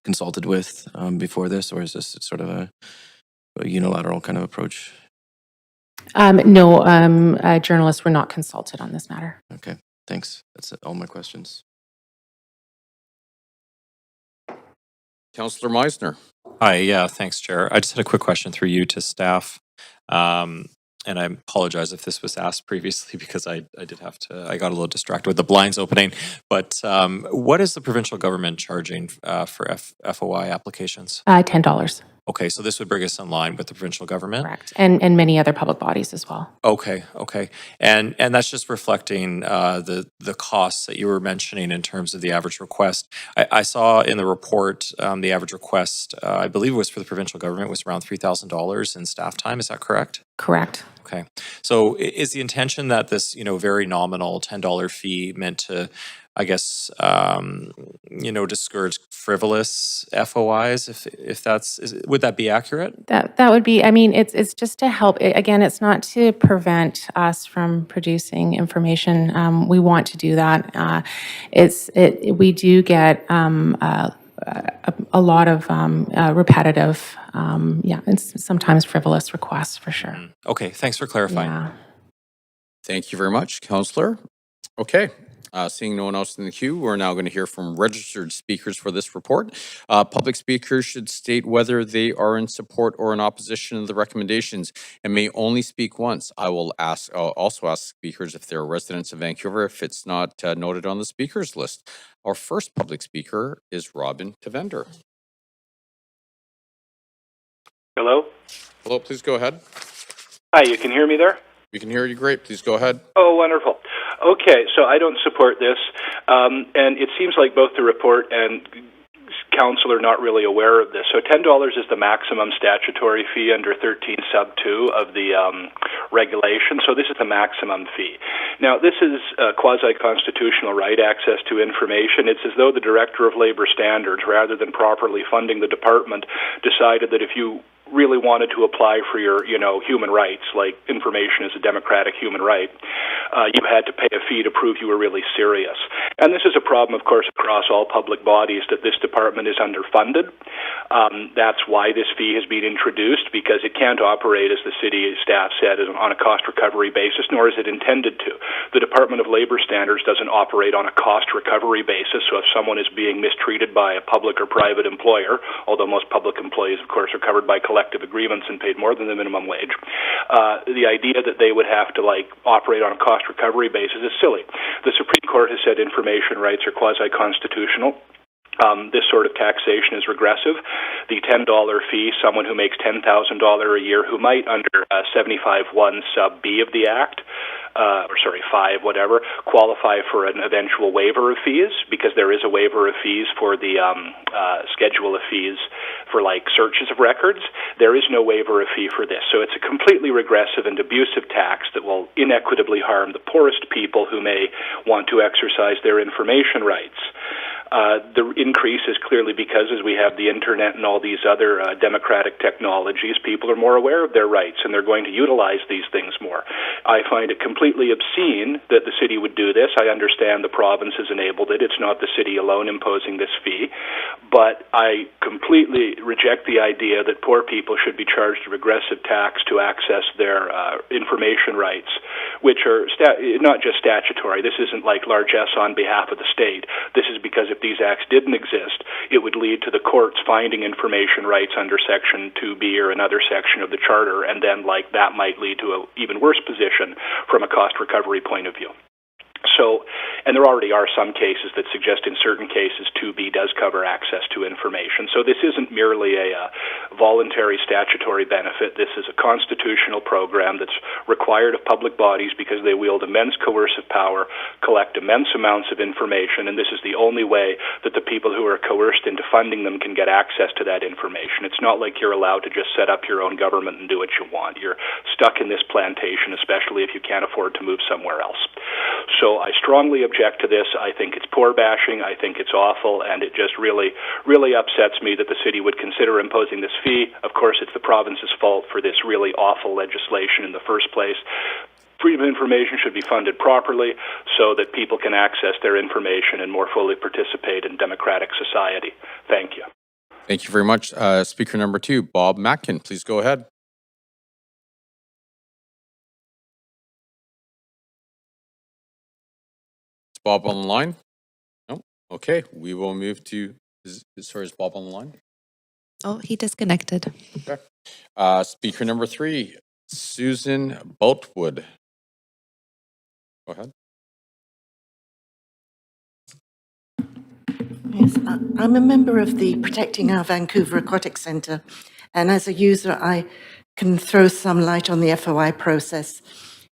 consulted with before this, or is this sort of a unilateral kind of approach? No, journalists were not consulted on this matter. Okay, thanks. That's all my questions. Councillor Meisner. Hi, yeah, thanks, Chair. I just had a quick question through you to staff. And I apologize if this was asked previously because I got a little distracted with the blinds opening. But what is the provincial government charging for FOI applications? $10. Okay, so this would bring us in line with the provincial government? Correct. And many other public bodies as well. Okay. And that's just reflecting the costs that you were mentioning in terms of the average request. I saw in the report the average request, I believe it was for the provincial government, was around $3,000 in staff time. Is that correct? Correct. Okay. So is the intention that this, very nominal $10 fee meant to, I guess, discourage frivolous FOIs? Would that be accurate? That would be. I mean, it's just to help. Again, it's not to prevent us from producing information. We want to do that. We do get a lot of repetitive, and sometimes frivolous requests for sure. Okay, thanks for clarifying. Yeah. Thank you very much, Councillor. Okay, seeing no one else in the queue, we're now going to hear from registered speakers for this report. Public speakers should state whether they are in support or in opposition of the recommendations and may only speak once. I'll also ask speakers if they're residents of Vancouver if it's not noted on the speakers list. Our first public speaker is Robin Tavender. Hello? Hello, please go ahead. Hi, you can hear me there? We can hear you great. Please go ahead. Oh, wonderful. Okay, so I don't support this, and it seems like both the report and council are not really aware of this. So $10 is the maximum statutory fee under 13 sub 2 of the regulation. So this is the maximum fee. Now, this is a quasi-constitutional right, access to information. It's as though the Director of Labor Standards, rather than properly funding the department, decided that if you really wanted to apply for your, human rights, like information is a democratic human right, you had to pay a fee to prove you were really serious. And this is a problem, of course, across all public bodies, that this department is underfunded. That's why this fee has been introduced, because it can't operate, as the city staff said, on a cost recovery basis, nor is it intended to. The Department of Labor Standards doesn't operate on a cost recovery basis, so if someone is being mistreated by a public or private employer, although most public employees, of course, are covered by collective agreements and paid more than the minimum wage, the idea that they would have to operate on a cost recovery basis is silly. The Supreme Court has said information rights are quasi-constitutional. This sort of taxation is regressive. The $10 fee, someone who makes $10,000 a year, who might under 75(1) sub B of the Act, 5, whatever, qualify for an eventual waiver of fees, because there is a waiver of fees for the schedule of fees for searches of records. There is no waiver of fee for this. So it's a completely regressive and abusive tax that will inequitably harm the poorest people who may want to exercise their information rights. The increase is clearly because, as we have the internet and all these other democratic technologies, people are more aware of their rights and they're going to utilize these things more. I find it completely obscene that the city would do this. I understand the province has enabled it. It's not the city alone imposing this fee. But I completely reject the idea that poor people should be charged a regressive tax to access their information rights, which are not just statutory. This isn't like largesse on behalf of the state. This is because if these acts didn't exist, it would lead to the courts finding information rights under Section 2B or another section of the Charter, and then that might lead to an even worse position from a cost recovery point of view. So, and there already are some cases that suggest in certain cases 2B does cover access to information. So this isn't merely a voluntary statutory benefit. This is a constitutional program that's required of public bodies because they wield immense coercive power, collect immense amounts of information, and this is the only way that the people who are coerced into funding them can get access to that information. It's not like you're allowed to just set up your own government and do what you want. You're stuck in this plantation, especially if you can't afford to move somewhere else. So I strongly object to this. I think it's poor bashing. I think it's awful, and it just really upsets me that the city would consider imposing this fee. Of course, it's the province's fault for this really awful legislation in the first place. Freedom of information should be funded properly so that people can access their information and more fully participate in democratic society. Thank you. Thank you very much. Speaker number 2, Bob Matkin, please go ahead. Bob on the line? No? Okay, we will move to, is Bob on the line? Oh, he disconnected. Okay. Speaker number 3, Susan Boatwood. Go ahead. Yes, I'm a member of the Protecting Our Vancouver Aquatic Centre, and as a user, I can throw some light on the FOI process.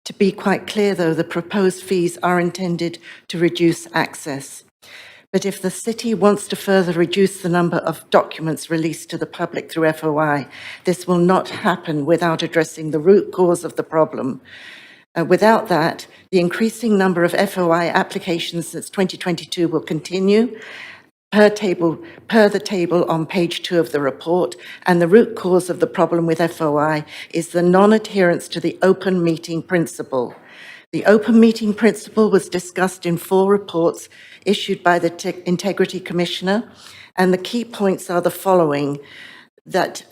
To be quite clear, though, the proposed fees are intended to reduce access. But if the city wants to further reduce the number of documents released to the public through FOI, this will not happen without addressing the root cause of the problem. Without that, the increasing number of FOI applications since 2022 will continue, per the table on page 2 of the report, and the root cause of the problem with FOI is the non-adherence to the open meeting principle. The open meeting principle was discussed in 4 reports issued by the Integrity Commissioner, and the key points are the following: that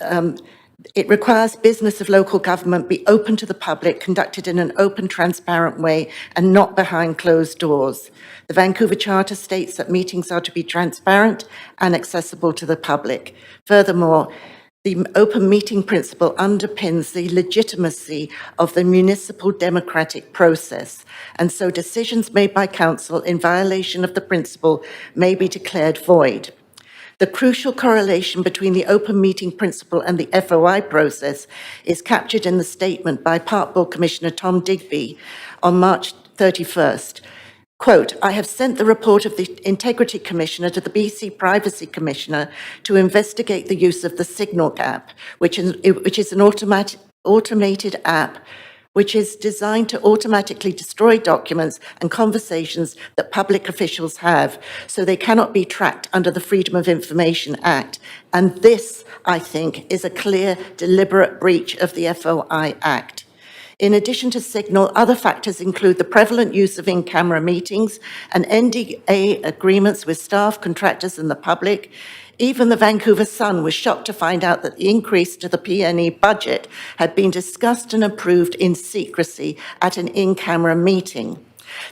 it requires business of local government be open to the public, conducted in an open, transparent way, and not behind closed doors. The Vancouver Charter states that meetings are to be transparent and accessible to the public. Furthermore, the open meeting principle underpins the legitimacy of the municipal democratic process, and so decisions made by council in violation of the principle may be declared void. The crucial correlation between the open meeting principle and the FOI process is captured in the statement by Park Board Commissioner Tom Digby on March 31st. Quote, "I have sent the report of the Integrity Commissioner to the BC Privacy Commissioner to investigate the use of the Signal app, which is an automated app which is designed to automatically destroy documents and conversations that public officials have, so they cannot be tracked under the Freedom of Information Act. And this, I think, is a clear, deliberate breach of the FOI Act. In addition to Signal, other factors include the prevalent use of in-camera meetings and NDA agreements with staff, contractors, and the public. Even the Vancouver Sun was shocked to find out that the increase to the PNE budget had been discussed and approved in secrecy at an in-camera meeting.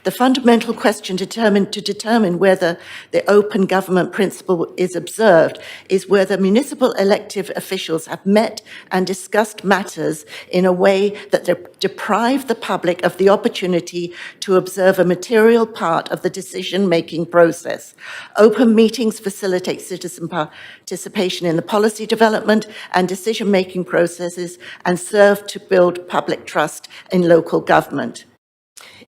The fundamental question to determine whether the open government principle is observed is whether municipal elected officials have met and discussed matters in a way that deprive the public of the opportunity to observe a material part of the decision-making process. Open meetings facilitate citizen participation in the policy development and decision-making processes and serve to build public trust in local government.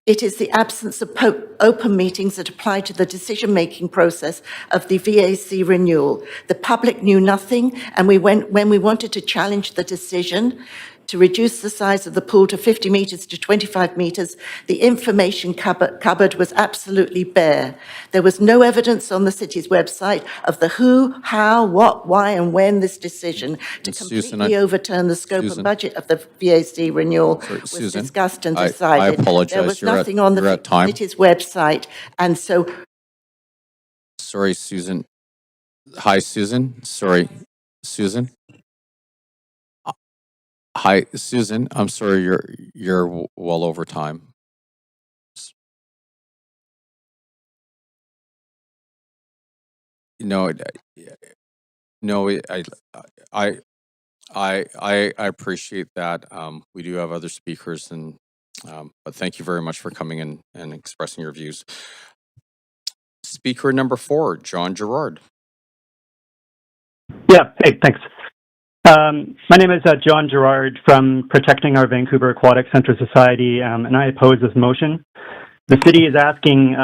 It is the absence of open meetings that apply to the decision-making process of the VAC renewal. The public knew nothing, and when we wanted to challenge the decision to reduce the size of the pool to 50 metres to 25 metres, the information cupboard was absolutely bare. There was no evidence on the city's website of the who, how, what, why and when this decision to completely overturn the scope and budget of the VAC renewal was discussed and decided. I apologize. There was nothing on the city's website, and so... Sorry, Susan. Hi, Susan. Sorry, Susan. Hi, Susan. I'm sorry, you're well over time. No, I appreciate that. We do have other speakers, and but thank you very much for coming in and expressing your views. Speaker number 4, John Gerard. Yeah. Hey, thanks. My name is John Gerard from Protecting Our Vancouver Aquatic Centre Society, and I oppose this motion. The city is asking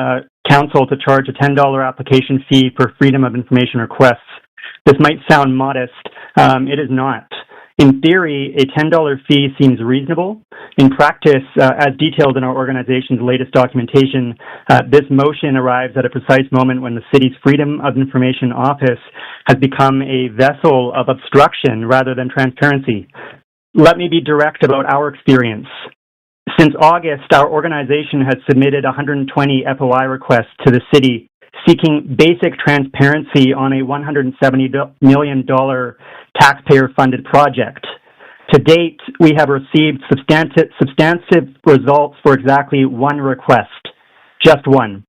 council to charge a $10 application fee for Freedom of Information requests. This might sound modest. It is not. In theory, a $10 fee seems reasonable. In practice, as detailed in our organization's latest documentation, this motion arrives at a precise moment when the city's Freedom of Information Office has become a vessel of obstruction rather than transparency. Let me be direct about our experience. Since August, our organization has submitted 120 FOI requests to the city seeking basic transparency on a $170 million taxpayer-funded project. To date, we have received substantive results for exactly one request, just one.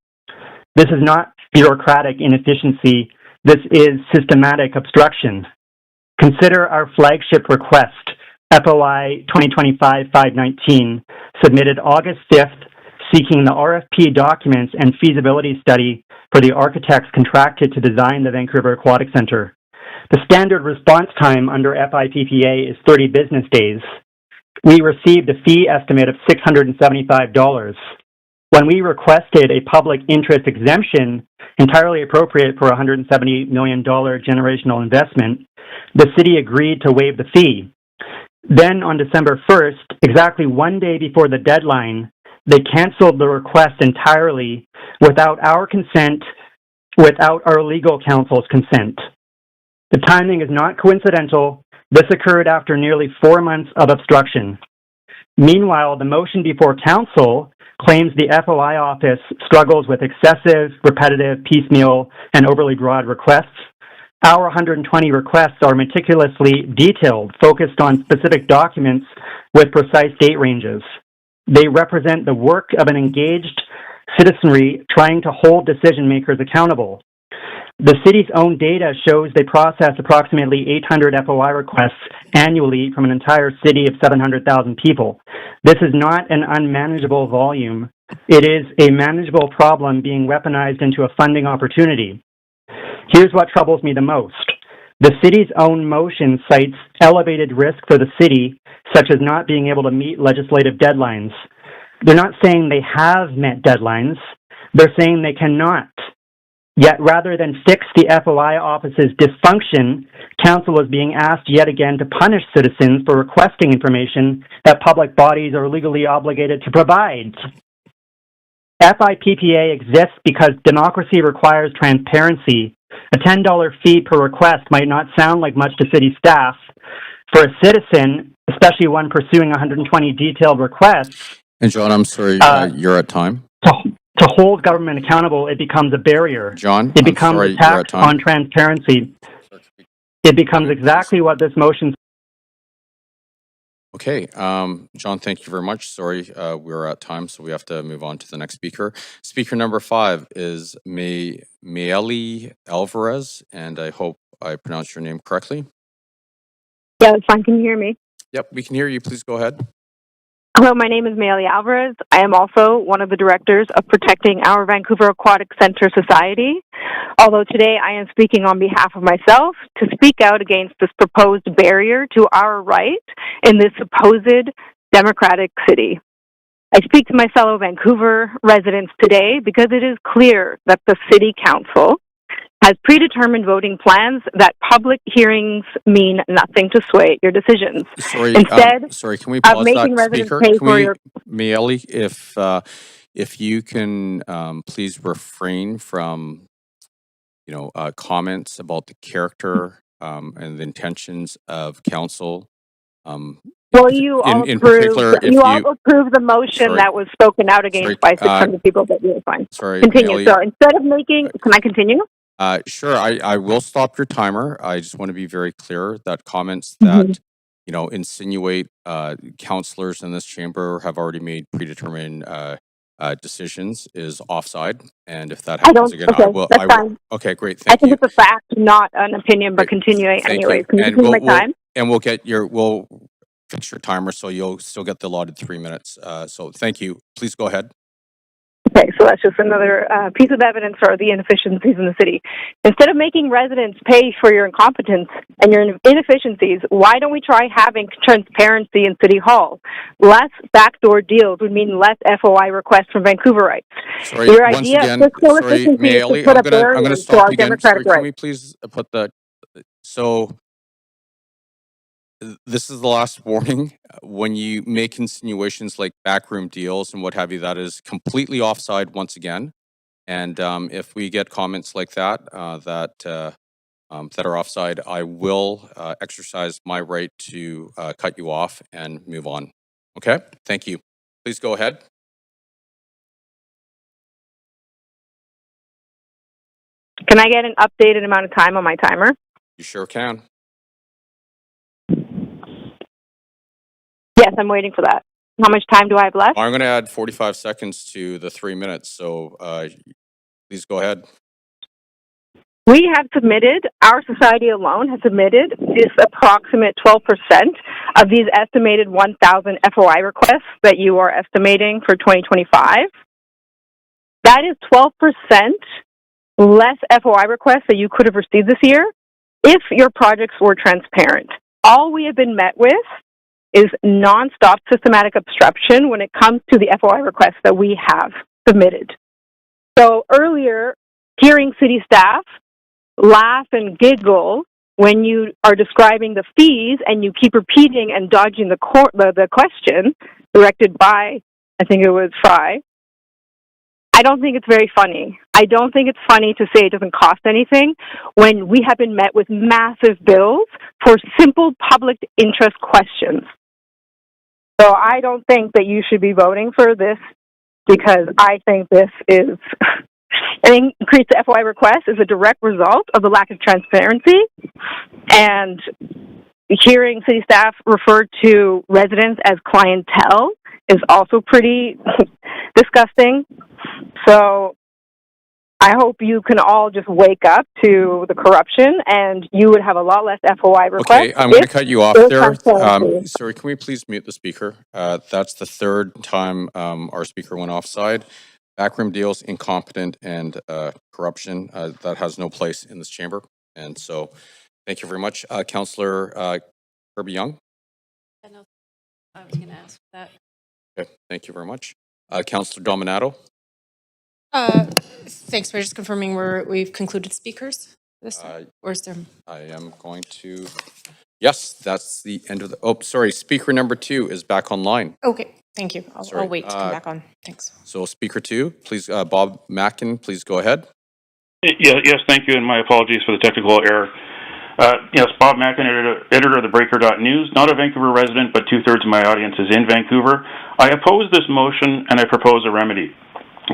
This is not bureaucratic inefficiency. This is systematic obstruction. Consider our flagship request, FOI 2025-519, submitted August 5th, seeking the RFP documents and feasibility study for the architects contracted to design the Vancouver Aquatic Centre. The standard response time under FIPPA is 30 business days. We received a fee estimate of $675. When we requested a public interest exemption, entirely appropriate for a $170 million generational investment, the city agreed to waive the fee. Then on December 1st, exactly one day before the deadline, they canceled the request entirely without our consent, without our legal counsel's consent. The timing is not coincidental. This occurred after nearly 4 months of obstruction. Meanwhile, the motion before council claims the FOI office struggles with excessive, repetitive, piecemeal, and overly broad requests. Our 120 requests are meticulously detailed, focused on specific documents with precise date ranges. They represent the work of an engaged citizenry trying to hold decision makers accountable. The city's own data shows they process approximately 800 FOI requests annually from an entire city of 700,000 people. This is not an unmanageable volume. It is a manageable problem being weaponized into a funding opportunity. Here's what troubles me the most. The city's own motion cites elevated risk for the city, such as not being able to meet legislative deadlines. They're not saying they have met deadlines. They're saying they cannot. Yet rather than fix the FOI office's dysfunction, council is being asked yet again to punish citizens for requesting information that public bodies are legally obligated to provide. FIPPA exists because democracy requires transparency. A $10 fee per request might not sound like much to city staff. For a citizen, especially one pursuing 120 detailed requests, And John, I'm sorry, you're at time. to hold government accountable, it becomes a barrier. John, It I'm becomes sorry, a you're at tax time. on transparency. It becomes exactly what this motion. Okay, John, thank you very much. Sorry, we're at time, so we have to move on to the next speaker. Speaker number 5 is Mayeli Alvarez, and I hope I pronounced your name correctly. Yeah, it's fine. Can you hear me? Yep, we can hear you. Please go ahead. Hello, my name is Mayeli Alvarez. I am also one of the directors of Protecting Our Vancouver Aquatic Center Society. Although today I am speaking on behalf of myself to speak out against this proposed barrier to our right in this supposed democratic city. I speak to my fellow Vancouver residents today because it is clear that the City Council has predetermined voting plans that public hearings mean nothing to sway your decisions. Sorry, Instead sorry, can we of pause making that, residents speaker? pay Can for we, your... Mayeli, if you can please refrain from, comments about the character and the intentions of council. Well, you all in approved. particular, if You all you, approved the motion sorry, that was spoken out against sorry, by 600 people. But you're fine. sorry, Continue. Mayeli. So instead of making, can I continue? Sure, I will stop your timer. I just want to be very clear that comments that, insinuate councillors in this chamber have already made predetermined decisions is offside. And if that I happens don't. again, Okay, that's I will. fine. Okay, great. I Thank think you. it's a fact, not an opinion, but continuing Thank anyways. you. Can you And continue my time? we'll fix your timer so you'll still get the allotted 3 minutes. So thank you. Please go ahead. Okay, so that's just another piece of evidence for the inefficiencies in the city. Instead of making residents pay for your incompetence and your inefficiencies, why don't we try having transparency in City Hall? Less backdoor deals would mean less FOI requests from Vancouverites. Sorry, Your once idea again, of fiscal sorry, efficiency is to Mayeli, put I'm a barrier gonna to stop our you again. democratic Sorry, can rights. we please put the, so this is the last warning. When you make insinuations like backroom deals and what have you, that is completely offside once again. And if we get comments like that, that are offside, I will exercise my right to cut you off and move on. Okay, thank you. Please go ahead. Can I get an updated amount of time on my timer? You sure can. Yes, I'm waiting for that. How much time do I have left? I'm going to add 45 seconds to the 3 minutes, so please go ahead. We have submitted, our society alone has submitted this approximate 12% of these estimated 1,000 FOI requests that you are estimating for 2025. That is 12% less FOI requests that you could have received this year if your projects were transparent. All we have been met with is nonstop systematic obstruction when it comes to the FOI requests that we have submitted. So earlier, hearing city staff laugh and giggle when you are describing the fees and you keep repeating and dodging the question directed by, I think it was Fry. I don't think it's very funny. I don't think it's funny to say it doesn't cost anything when we have been met with massive bills for simple public interest questions. So I don't think that you should be voting for this because I think this is an increase to FOI requests is a direct result of the lack of transparency, and hearing city staff refer to residents as clientele is also pretty disgusting. So I hope you can all just wake up to the corruption and you would have a lot less FOI requests. Okay, I'm going to cut you off there. Transparency. Sorry, can we please mute the speaker? That's the third time our speaker went offside. Backroom deals, incompetent, and corruption, that has no place in this chamber. And so, thank you very much. Councillor Kirby Young. I know. I was going to ask that. Okay, thank you very much. Councillor Dominato. Thanks, we're just confirming we've concluded speakers this time, or is there? I am going to, yes, that's the end of the, oh, sorry, speaker number 2 is back online. Okay, thank you. I'll Sorry, wait to come back on. Thanks. So speaker 2, please, Bob Mackin, please go ahead. Yes, thank you, and my apologies for the technical error. Yes, Bob Mackin, editor of the Breaker.News, not a Vancouver resident, but 2/3 of my audience is in Vancouver. I oppose this motion, and I propose a remedy.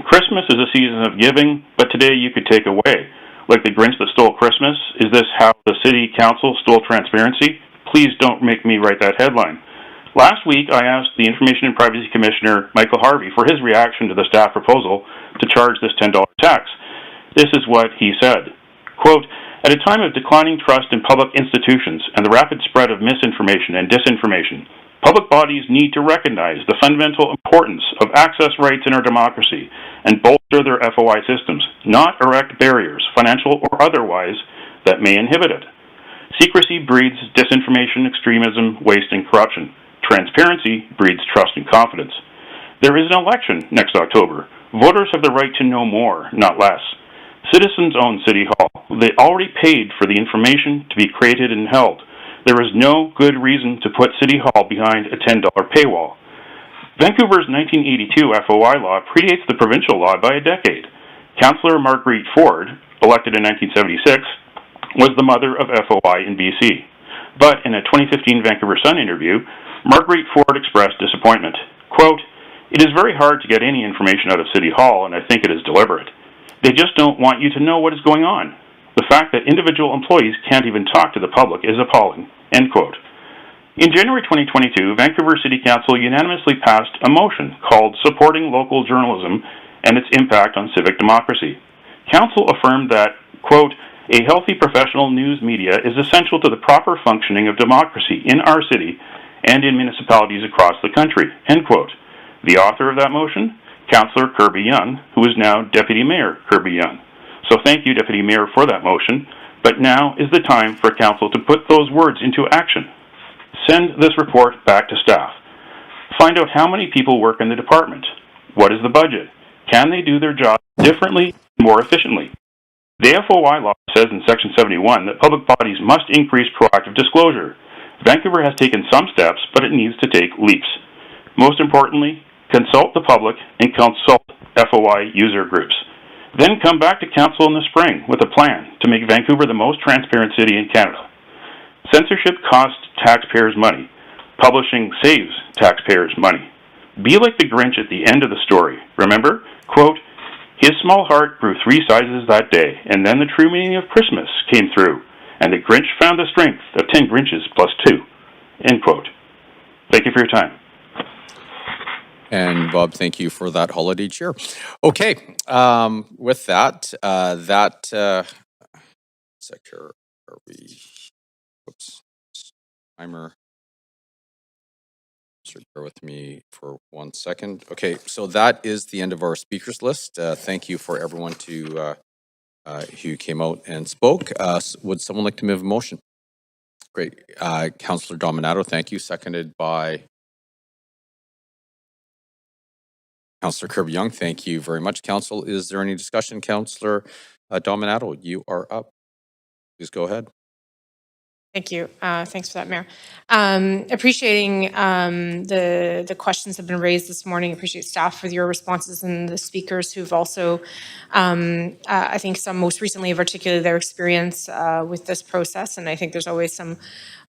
Christmas is a season of giving, but today you could take away. Like the Grinch that stole Christmas, is this how the City Council stole transparency? Please don't make me write that headline. Last week, I asked the Information and Privacy Commissioner, Michael Harvey, for his reaction to the staff proposal to charge this $10 tax. This is what he said, quote, "At a time of declining trust in public institutions and the rapid spread of misinformation and disinformation, public bodies need to recognize the fundamental importance of access rights in our democracy and bolster their FOI systems, not erect barriers, financial or otherwise, that may inhibit it. Secrecy breeds disinformation, extremism, waste, and corruption. Transparency breeds trust and confidence. There is an election next October. Voters have the right to know more, not less. Citizens own City Hall. They already paid for the information to be created and held. There is no good reason to put City Hall behind a $10 paywall. Vancouver's 1982 FOI law predates the provincial law by a decade. Councillor Marguerite Ford, elected in 1976, was the mother of FOI in BC. But in a 2015 Vancouver Sun interview, Marguerite Ford expressed disappointment. Quote, "It is very hard to get any information out of City Hall, and I think it is deliberate. They just don't want you to know what is going on. The fact that individual employees can't even talk to the public is appalling." End quote. In January 2022, Vancouver City Council unanimously passed a motion called Supporting Local Journalism and Its Impact on Civic Democracy. Council affirmed that, quote, "A healthy professional news media is essential to the proper functioning of democracy in our city and in municipalities across the country," end quote. The author of that motion, Councillor Kirby Young, who is now Deputy Mayor Kirby Young. So thank you, Deputy Mayor, for that motion, but now is the time for Council to put those words into action. Send this report back to staff. Find out how many people work in the department. What is the budget? Can they do their job differently, more efficiently? The FOI law says in Section 71 that public bodies must increase proactive disclosure. Vancouver has taken some steps, but it needs to take leaps. Most importantly, consult the public and consult FOI user groups. Then come back to Council in the spring with a plan to make Vancouver the most transparent city in Canada. Censorship costs taxpayers money. Publishing saves taxpayers money. Be like the Grinch at the end of the story. Remember? Quote, "His small heart grew 3 sizes that day, and then the true meaning of Christmas came through, and the Grinch found the strength of 10 Grinches plus 2. End quote. Thank you for your time. And Bob, thank you for that holiday cheer. Okay, with that, sector, are we, oops, timer. So bear with me for 1 second. Okay, so that is the end of our speakers list. Thank you for everyone who came out and spoke. Would someone like to move a motion? Great. Councillor Dominato, thank you. Seconded by Councillor Kirby Young. Thank you very much, Council. Is there any discussion? Councillor Dominato, you are up. Please go ahead. Thank you. Thanks for that, Mayor. Appreciating the questions that have been raised this morning. Appreciate staff for your responses and the speakers who've also, I think some most recently have articulated their experience with this process. And I think there's always some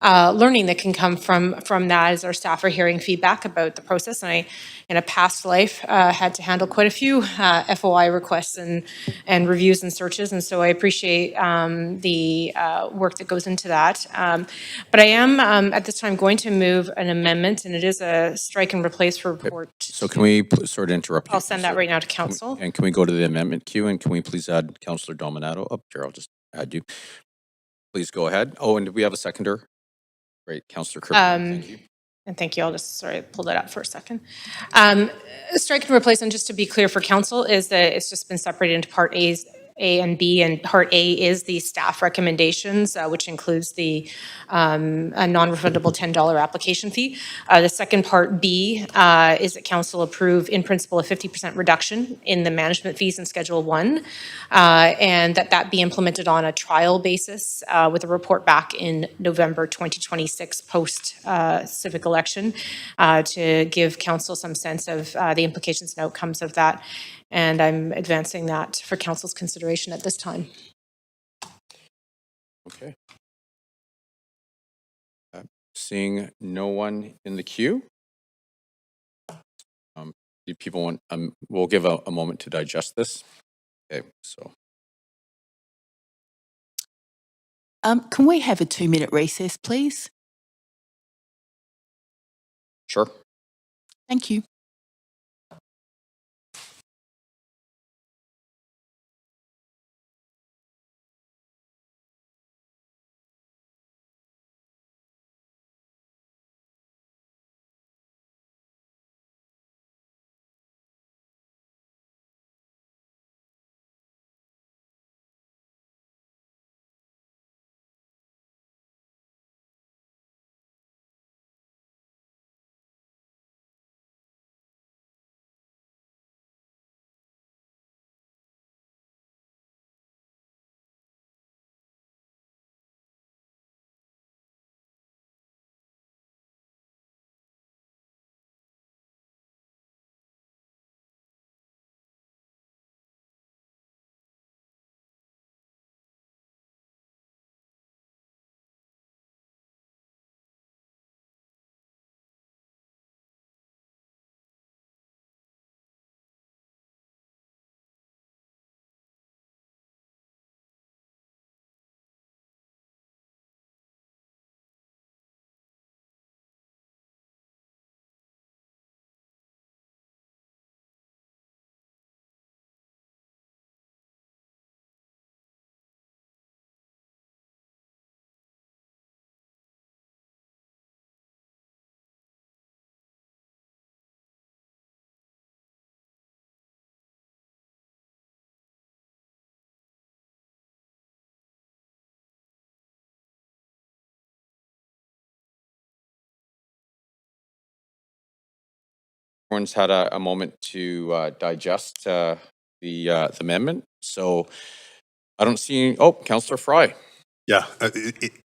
learning that can come from that as our staff are hearing feedback about the process. And I, in a past life, had to handle quite a few FOI requests and reviews and searches. And so I appreciate the work that goes into that. But I am at this time going to move an amendment, and it is a strike and replace report. So can we sort of interrupt you? I'll send that right now to Council. And can we go to the amendment queue, and can we please add Councillor Dominato up here? I'll just add you. Please go ahead. Oh, and do we have a seconder? Great, Councillor Kirby. Thank you. And thank you. I'll just, pull that up for a second. Strike and replace, and just to be clear for Council, is that it's just been separated into Part A A and B, and Part A is the staff recommendations, which includes the a non-refundable $10 application fee. The second Part B is that council approve in principle a 50% reduction in the management fees in Schedule 1, and that be implemented on a trial basis with a report back in November 2026 post civic election to give council some sense of the implications and outcomes of that. And I'm advancing that for council's consideration at this time. Okay. Seeing no one in the queue, do people want, we'll give a moment to digest this. Okay, so. Can we have a 2-minute recess, please? Sure. Thank you. Everyone's had a moment to digest the amendment. So I don't see, oh, Councillor Fry. Yeah,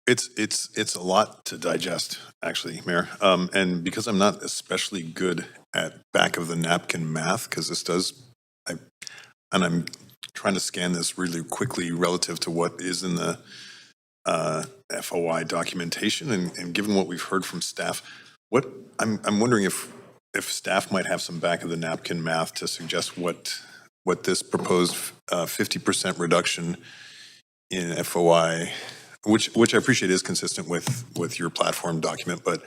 it's a lot to digest, actually, Mayor. And because I'm not especially good at back of the napkin math, because this does, and I'm trying to scan this really quickly relative to what is in the FOI documentation, and given what we've heard from staff, what I'm wondering if staff might have some back of the napkin math to suggest what this proposed 50% reduction in FOI, which I appreciate is consistent with your platform document, but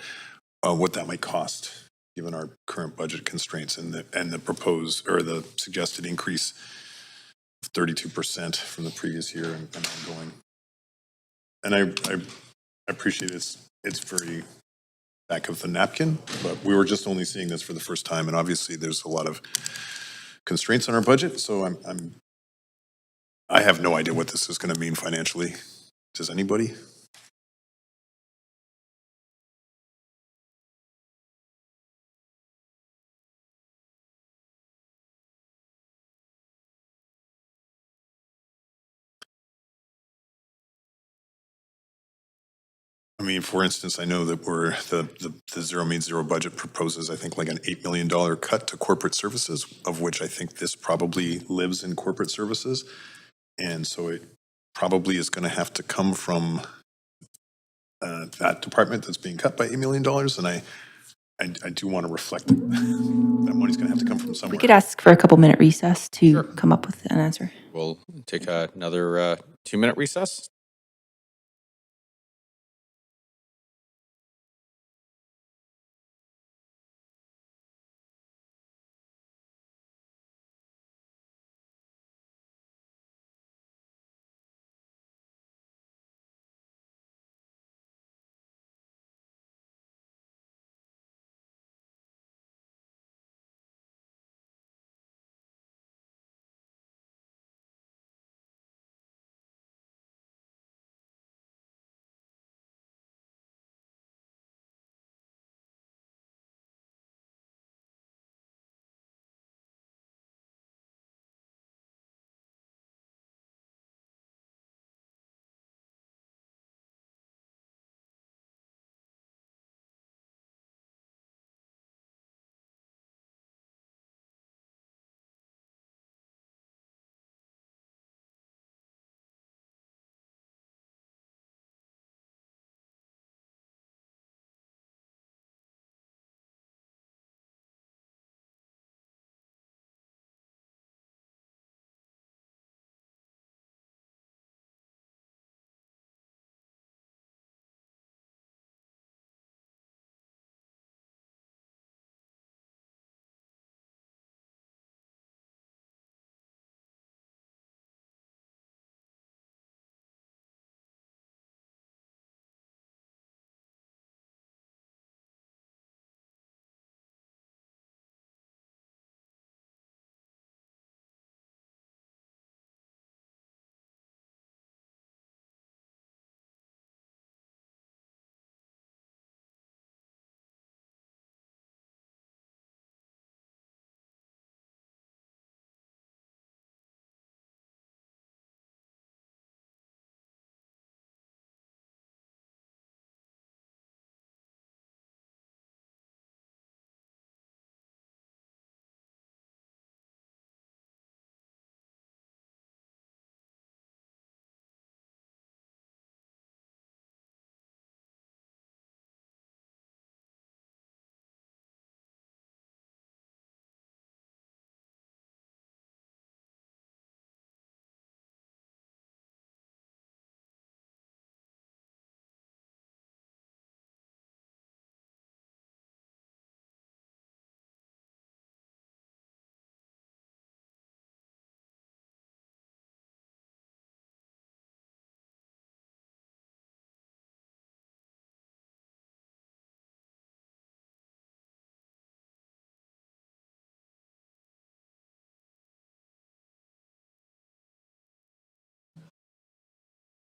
what that might cost given our current budget constraints and the proposed or the suggested increase of 32% from the previous year and ongoing. And I appreciate it's very back of the napkin, but we were just only seeing this for the first time, and obviously there's a lot of constraints on our budget, so I have no idea what this is going to mean financially. Does anybody? I mean, for instance, I know that we're the Zero Means Zero budget proposes, I think, like an $8 million cut to corporate services, of which I think this probably lives in corporate services. And so it probably is going to have to come from that department that's being cut by $8 million. And I do want to reflect that money's going to have to come from somewhere. We could ask for a couple-minute recess to come up with an answer. We'll take another 2-minute recess.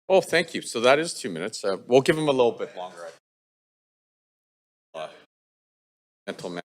Oh, thank you. So that is 2 minutes. We'll give him a little bit longer. Mental ma-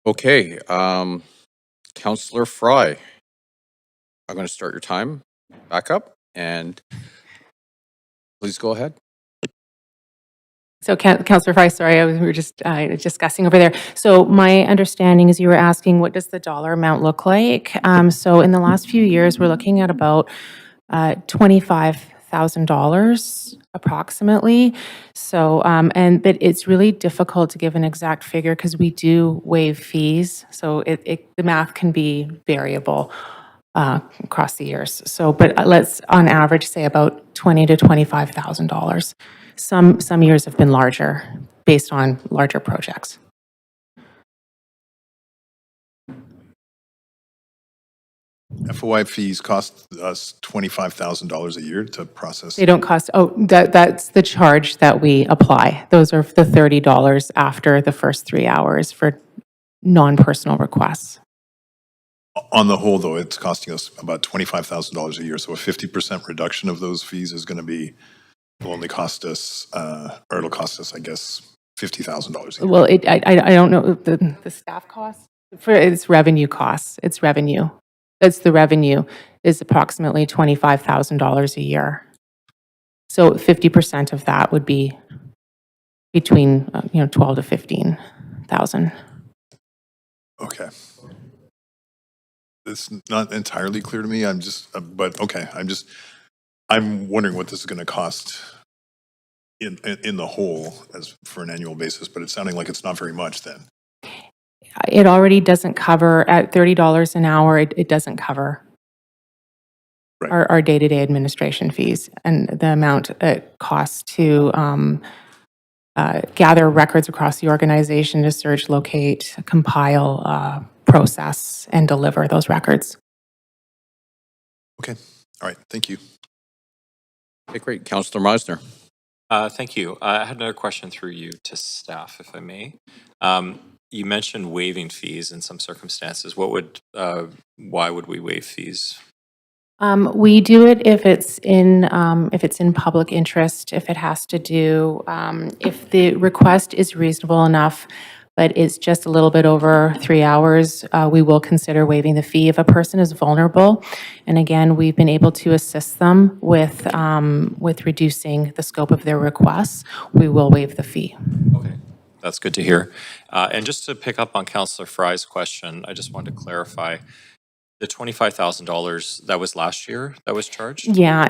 Okay, Councillor Fry, I'm going to start your time back up, and please go ahead. So Councillor Fry, sorry, we were just discussing over there. So my understanding is you were asking, what does the dollar amount look like? So in the last few years, we're looking at about $25,000 approximately. So, but it's really difficult to give an exact figure because we do waive fees. So the math can be variable across the years. So, but let's on average say about $20,000 to $25,000. Some years have been larger based on larger projects. FOI fees cost us $25,000 a year to process. They don't cost, that's the charge that we apply. Those are the $30 after the first 3 hours for non-personal requests. On the whole, though, it's costing us about $25,000 a year. So a 50% reduction of those fees is going to be, will only cost us, or it'll cost us, I guess, $50,000 a year. Well, I don't know the staff costs for it's revenue costs. It's revenue. That's the revenue is approximately $25,000 a year. So 50% of that would be between 12 to 15,000. Okay. It's not entirely clear to me. I'm just, but okay. I'm wondering what this is going to cost in the whole as for an annual basis, but it's sounding like it's not very much then. It already doesn't cover at $30 an hour. It doesn't cover our day-to-day administration fees and the amount it costs to gather records across the organization to search, locate, compile, process, and deliver those records. Okay. All right. Thank you. Okay, great. Councillor Meisner. Thank you. I had another question through you to staff, if I may. You mentioned waiving fees in some circumstances. Why would we waive fees? We do it if it's in public interest, if it has to do, if the request is reasonable enough, but it's just a little bit over 3 hours, we will consider waiving the fee if a person is vulnerable. And again, we've been able to assist them with reducing the scope of their requests. We will waive the fee. Okay, that's good to hear. And just to pick up on Councillor Fry's question, I just wanted to clarify. The $25,000, that was last year that was charged? Yeah,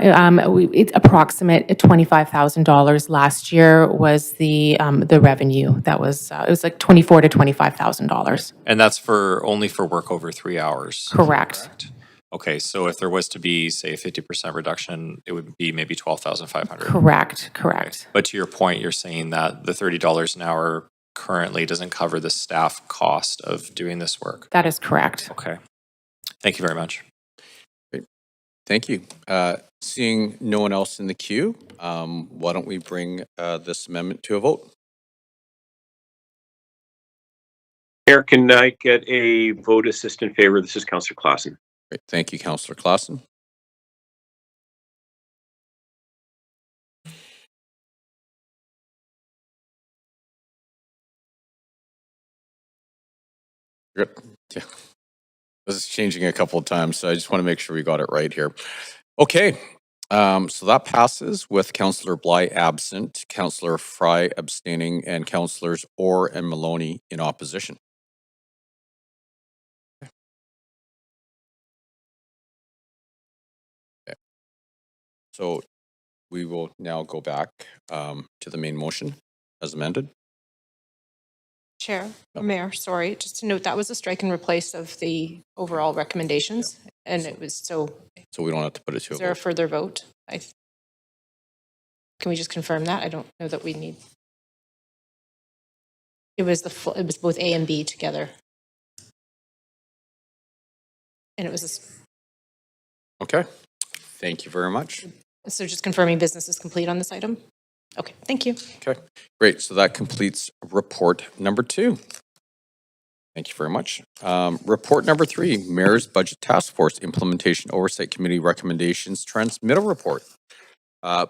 it's approximate $25,000 last year was the revenue that was, it was like $24,000 to $25,000. And that's only for work over 3 hours? Correct. Okay, so if there was to be, say, a 50% reduction, it would be maybe 12,500. Correct, correct. But to your point, you're saying that the $30 an hour currently doesn't cover the staff cost of doing this work. That is correct. Okay. Thank you very much. Great. Thank you. Seeing no one else in the queue, why don't we bring this amendment to a vote? Mayor, can I get a vote assist in favor? This is Councillor Claassen. Great. Thank you, Councillor Claassen. Good. Yeah. This is changing a couple of times, so I just want to make sure we got it right here. Okay, so that passes with Councillor Bly absent, Councillor Fry abstaining, and Councillors Orr and Maloney in opposition. Okay. So we will now go back to the main motion as amended. Chair, Mayor, sorry, just to note that was a strike and replace of the overall recommendations, and it was so. So we don't have to put it to a Is there a vote. further vote? Can we just confirm that? I don't know that we need. It was the full, it was both A and B together. And it was Okay, thank you very much. so just confirming business is complete on this item? Okay, thank you. Okay, great. So that completes report number 2. Thank you very much. Report number 3, Mayor's Budget Task Force Implementation Oversight Committee Recommendations Transmittal Report.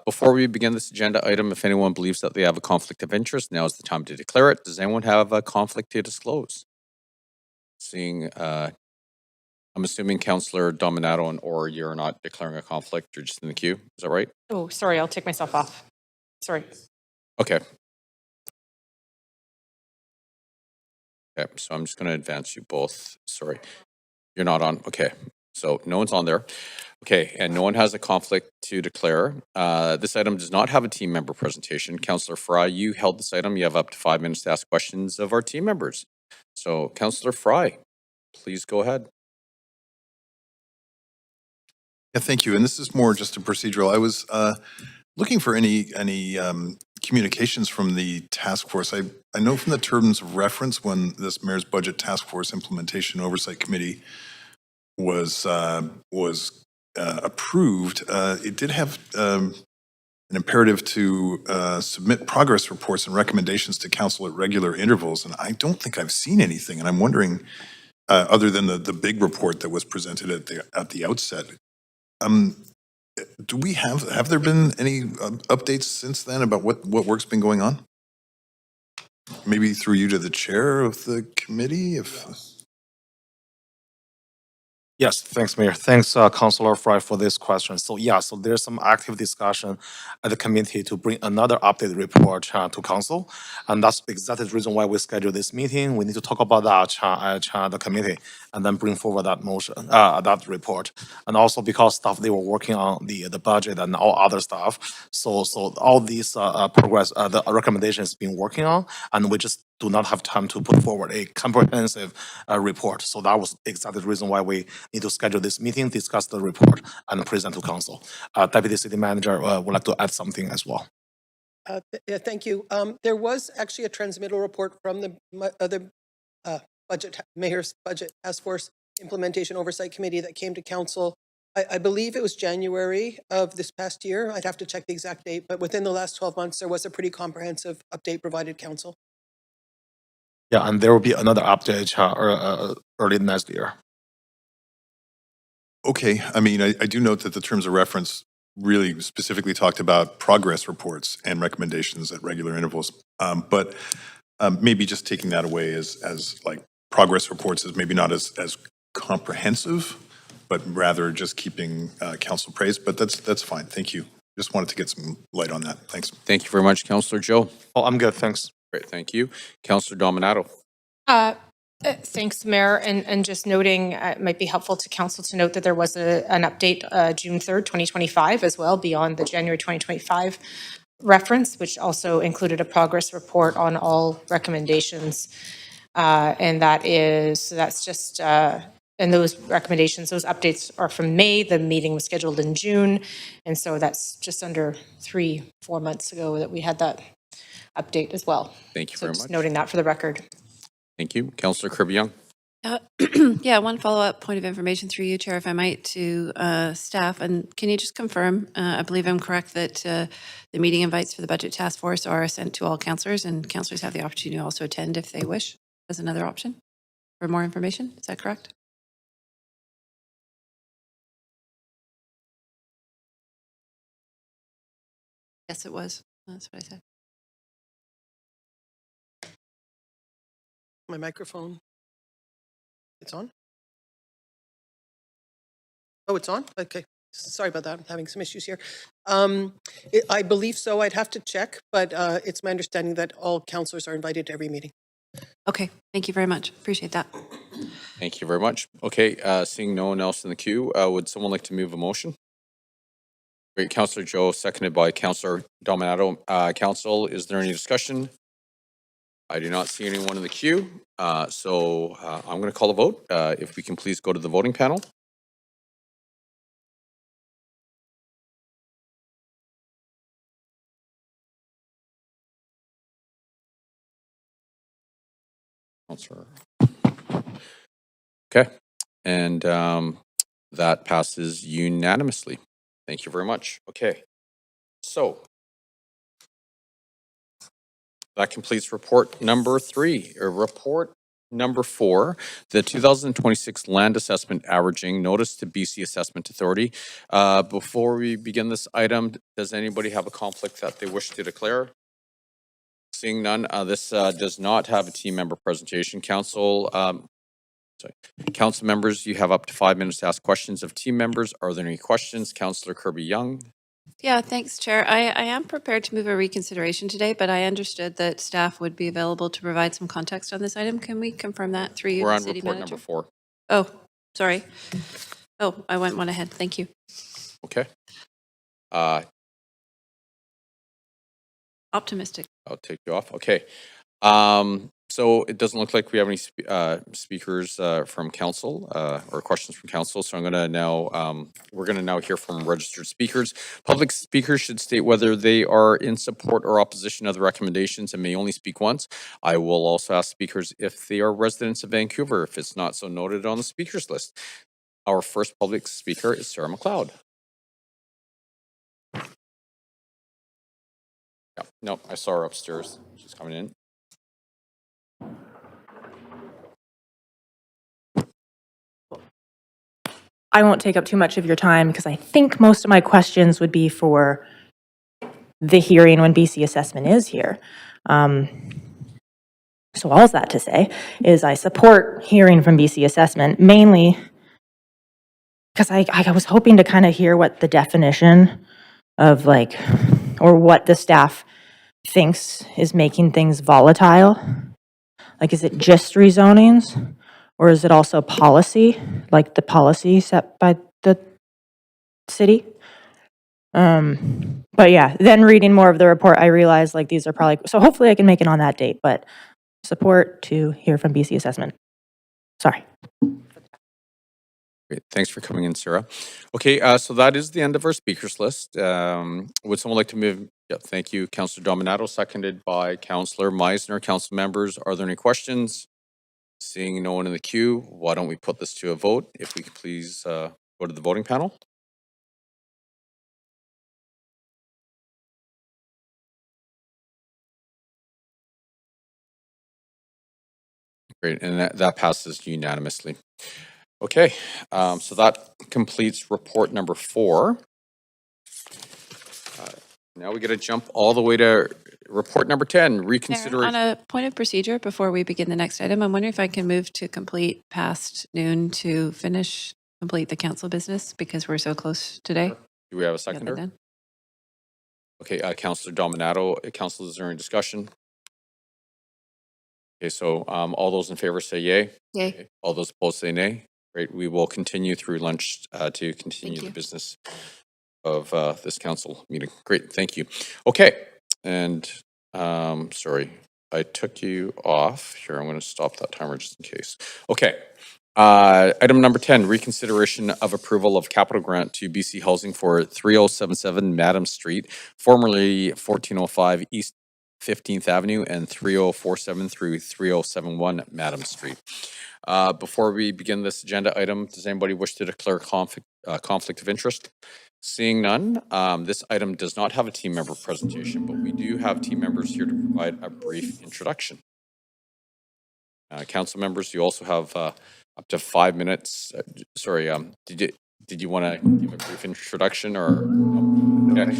Before we begin this agenda item, if anyone believes that they have a conflict of interest, now is the time to declare it. Does anyone have a conflict to disclose? Seeing, I'm assuming Councillor Dominato and Orr, you're not declaring a conflict, you're just in the queue. Is that right? Oh, sorry, I'll take myself off. Sorry. Okay. Okay, so I'm just going to advance you both. Sorry, you're not on. Okay, so no one's on there. Okay, and no one has a conflict to declare. This item does not have a team member presentation. Councillor Fry, you held this item. You have up to 5 minutes to ask questions of our team members. So, Councillor Fry, please go ahead. Yeah, thank you. And this is more just a procedural. I was looking for any communications from the task force. I know from the terms of reference when this Mayor's Budget Task Force Implementation Oversight Committee was approved, it did have an imperative to submit progress reports and recommendations to council at regular intervals, and I don't think I've seen anything. And I'm wondering, other than the big report that was presented at the outset, do we have there been any updates since then about what work's been going on? Maybe through you to the chair of the committee, if. Yes, thanks, Mayor. Thanks, Councillor Fry, for this question. So yeah, so there's some active discussion at the committee to bring another updated report to council, and that's exactly the reason why we scheduled this meeting. We need to talk about that at the committee, and then bring forward that motion, that report, and also because stuff they were working on the budget and all other stuff. So all these progress, the recommendations been working on, and we just do not have time to put forward a comprehensive report. So that was exactly the reason why we need to schedule this meeting, discuss the report, and present to council. Deputy City Manager would like to add something as well. Yeah, thank you. There was actually a transmittal report from the Mayor's Budget Task Force Implementation Oversight Committee that came to council. I believe it was January of this past year. I'd have to check the exact date, but within the last 12 months, there was a pretty comprehensive update provided council. Yeah, and there will be another update early next year. Okay, I mean, I do note that the terms of reference really specifically talked about progress reports and recommendations at regular intervals. But maybe just taking that away as like progress reports is maybe not as comprehensive, but rather just keeping council praised. But that's fine. Thank you. Just wanted to get some light on that. Thanks. Thank you very much, Councillor Joe. Oh, I'm good. Thanks. Great, thank you. Councillor Dominato. Thanks, Mayor. And just noting, it might be helpful to council to note that there was an update June 3rd, 2025 as well, beyond the January 2025 reference, which also included a progress report on all recommendations. And that's just and those recommendations, those updates are from May. The meeting was scheduled in June. And so that's just under 3-4 months ago that we had that update as well. Thank you So very just much. noting that for the record. Thank you. Councillor Kirby-Young. Yeah, one follow-up point of information through you, Chair, if I might, to staff. And can you just confirm, I believe I'm correct, that the meeting invites for the Budget Task Force are sent to all councillors, and councillors have the opportunity to also attend if they wish as another option for more information? Is that correct? Yes, it was. That's what I said. My microphone. It's on? Oh, it's on? Okay. Sorry about that. I'm having some issues here. I believe so. I'd have to check, but it's my understanding that all councillors are invited to every meeting. Okay. Thank you very much. Appreciate that. Thank you very much. Okay, seeing no one else in the queue, would someone like to move a motion? Great, Councillor Joe, seconded by Councillor Dominato. Council, is there any discussion? I do not see anyone in the queue, so I'm going to call a vote. If we can please go to the voting panel. Councillor. Okay, and that passes unanimously. Thank you very much. Okay, so that completes report number 3. Report number 4, the 2026 land assessment averaging notice to BC Assessment Authority. Before we begin this item, does anybody have a conflict that they wish to declare? Seeing none, this does not have a team member presentation. Council members, you have up to 5 minutes to ask questions of team members. Are there any questions? Councillor Kirby-Young. Yeah, thanks, Chair. I am prepared to move a reconsideration today, but I understood that staff would be available to provide some context on this item. Can we confirm that through you, We're the on City report Manager? number 4. Oh, sorry. Oh, I went one ahead. Thank you. Okay. Optimistic. I'll take you off. Okay. So it doesn't look like we have any speakers from council or questions from council. So I'm going to now, we're going to now hear from registered speakers. Public speakers should state whether they are in support or opposition of the recommendations and may only speak once. I will also ask speakers if they are residents of Vancouver, if it's not so noted on the speakers list. Our first public speaker is Sarah McLeod. Yeah, no, I saw her upstairs. She's coming in. I won't take up too much of your time because I think most of my questions would be for the hearing when BC Assessment is here. So all that to say is I support hearing from BC Assessment mainly because I was hoping to kind of hear what the definition of or what the staff thinks is making things volatile. Like, is it just rezonings? Or is it also policy, like the policy set by the city? But yeah, then reading more of the report, I realized like these are probably, so hopefully I can make it on that date, but support to hear from BC Assessment. Sorry. Great. Thanks for coming in, Sarah. Okay, so that is the end of our speakers list. Would someone like to move? Yeah, thank you, Councillor Dominato, seconded by Councillor Meisner. Council members, are there any questions? Seeing no one in the queue, why don't we put this to a vote? If we could please go to the voting panel. Great, and that passes unanimously. Okay, so that completes report number 4. Now we got to jump all the way to report number 10, reconsideration. On a point of procedure, before we begin the next item, I'm wondering if I can move to complete past noon to complete the council business because we're so close today. Do we have a seconder? Okay, Councillor Dominato. Council, is there any discussion? Okay, so all those in favor say yay. Yay. Okay. All those opposed say nay. Great, we will continue through lunch to continue the business of this council meeting. Great, thank you. Okay, and sorry, I took you off. Here, I'm going to stop that timer just in case. Okay, Item number 10, reconsideration of approval of capital grant to BC Housing for 3077 Madam Street, formerly 1405 East 15th Avenue, and 3047 through 3071 Madam Street. Before we begin this agenda item, does anybody wish to declare conflict of interest? Seeing none, this item does not have a team member presentation, but we do have team members here to provide a brief introduction. Council members, you also have up to 5 minutes. Sorry, did you want to give a brief introduction or? No? Okay.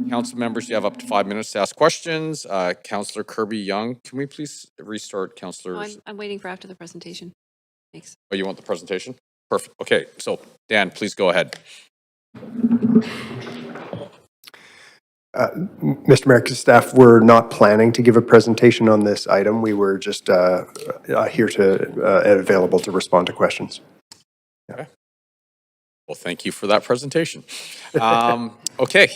Council members, you have up to 5 minutes to ask questions. Councillor Kirby Young, can we please restart, councillors? I'm waiting for after the presentation. Thanks. Oh, you want the presentation? Perfect. Okay, so Dan, please go ahead. Mr. Mayor, staff, we're not planning to give a presentation on this item. We were just here to available to respond to questions. Okay. Well, thank you for that presentation. Okay,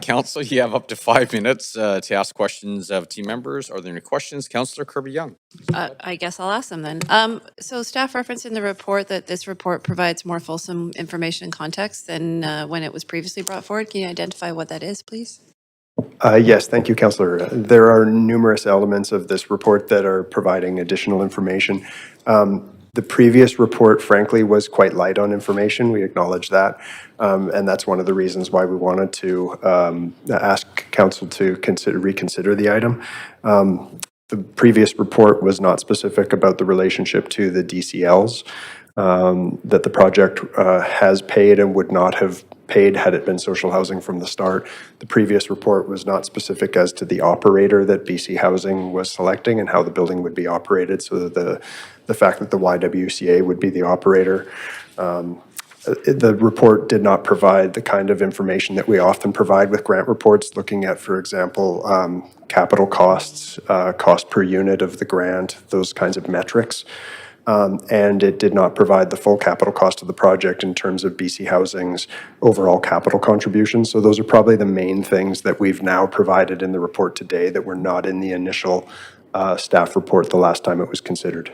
Council, you have up to 5 minutes to ask questions of team members. Are there any questions? Councillor Kirby Young. I guess I'll ask them then. So staff referenced in the report that this report provides more fulsome information and context than when it was previously brought forward. Can you identify what that is, please? Yes, thank you, Councillor. There are numerous elements of this report that are providing additional information. The previous report, frankly, was quite light on information. We acknowledge that. And that's one of the reasons why we wanted to ask Council to reconsider the item. The previous report was not specific about the relationship to the DCLs that the project has paid and would not have paid had it been social housing from the start. The previous report was not specific as to the operator that BC Housing was selecting and how the building would be operated, so that the fact that the YWCA would be the operator. The report did not provide the kind of information that we often provide with grant reports, looking at, for example, capital costs, cost per unit of the grant, those kinds of metrics. And it did not provide the full capital cost of the project in terms of BC Housing's overall capital contribution. So those are probably the main things that we've now provided in the report today that were not in the initial staff report the last time it was considered.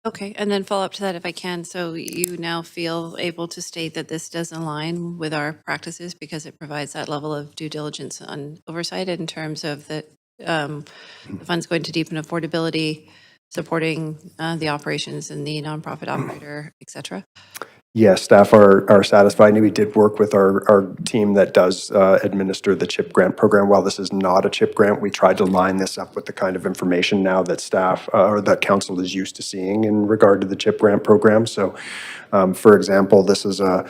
Okay, and then follow up to that if I can. So you now feel able to state that this does align with our practices because it provides that level of due diligence on oversight in terms of the funds going to deepen affordability, supporting the operations and the nonprofit operator, et cetera? Yes, staff are satisfied. We did work with our team that does administer the CHIP grant program. While this is not a CHIP grant, we tried to line this up with the kind of information now that staff or that council is used to seeing in regard to the CHIP grant program. So, for example, this is a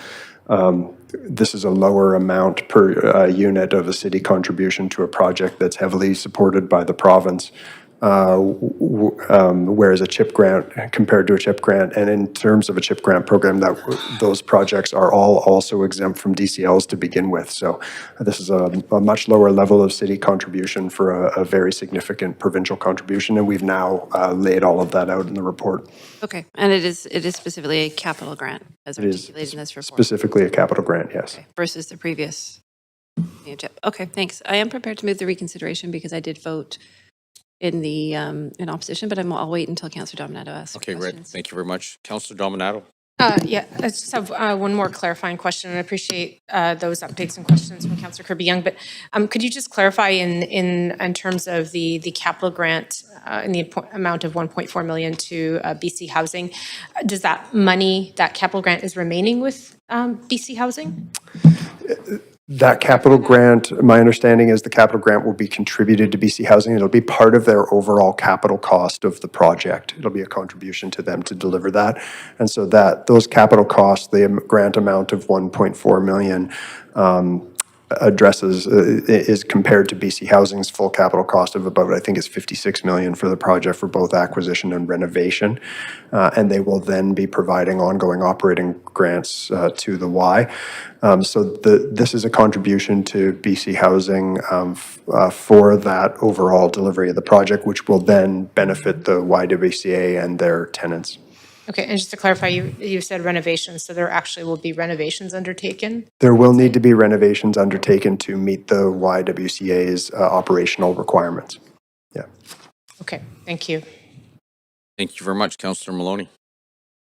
lower amount per unit of a city contribution to a project that's heavily supported by the province. Whereas a CHIP grant compared to a CHIP grant, and in terms of a CHIP grant program, that those projects are all also exempt from DCLs to begin with. So this is a much lower level of city contribution for a very significant provincial contribution, and we've now laid all of that out in the report. Okay, and it is specifically a capital grant as articulated in this report? Specifically a capital grant, yes. Okay. Versus the previous CHIP. Okay, thanks. I am prepared to move the reconsideration because I did vote in the in opposition, but I'll wait until Councillor Dominato asks. Okay, great. Thank you very much. Councillor Dominato. Yeah, I just have one more clarifying question, and I appreciate those updates and questions from Councillor Kirby Young. But could you just clarify in terms of the capital grant in the amount of 1.4 million to BC Housing? Does that money, that capital grant, is remaining with BC Housing? That capital grant, my understanding is the capital grant will be contributed to BC Housing. It'll be part of their overall capital cost of the project. It'll be a contribution to them to deliver that. And so that those capital costs, the grant amount of 1.4 million addresses is compared to BC Housing's full capital cost of about, I think it's 56 million for the project for both acquisition and renovation. And they will then be providing ongoing operating grants to the Y. So this is a contribution to BC Housing for that overall delivery of the project, which will then benefit the YWCA and their tenants. Okay, and just to clarify, you said renovations, so there actually will be renovations undertaken? There will need to be renovations undertaken to meet the YWCA's operational requirements. Yeah. Okay, thank you. Thank you very much, Councillor Maloney.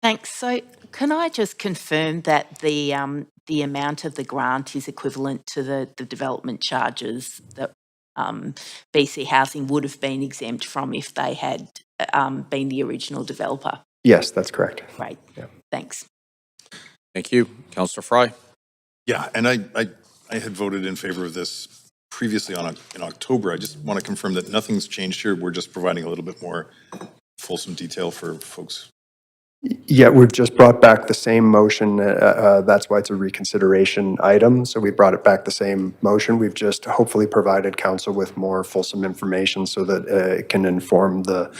Thanks. So can I just confirm that the amount of the grant is equivalent to the development charges that BC Housing would have been exempt from if they had been the original developer? Yes, that's correct. Great. Yeah. Thanks. Thank you. Councillor Fry. Yeah, and I had voted in favor of this previously in October. I just want to confirm that nothing's changed here. We're just providing a little bit more fulsome detail for folks. Yeah, we've just brought back the same motion. That's why it's a reconsideration item. So we brought it back the same motion. We've just hopefully provided council with more fulsome information so that it can inform the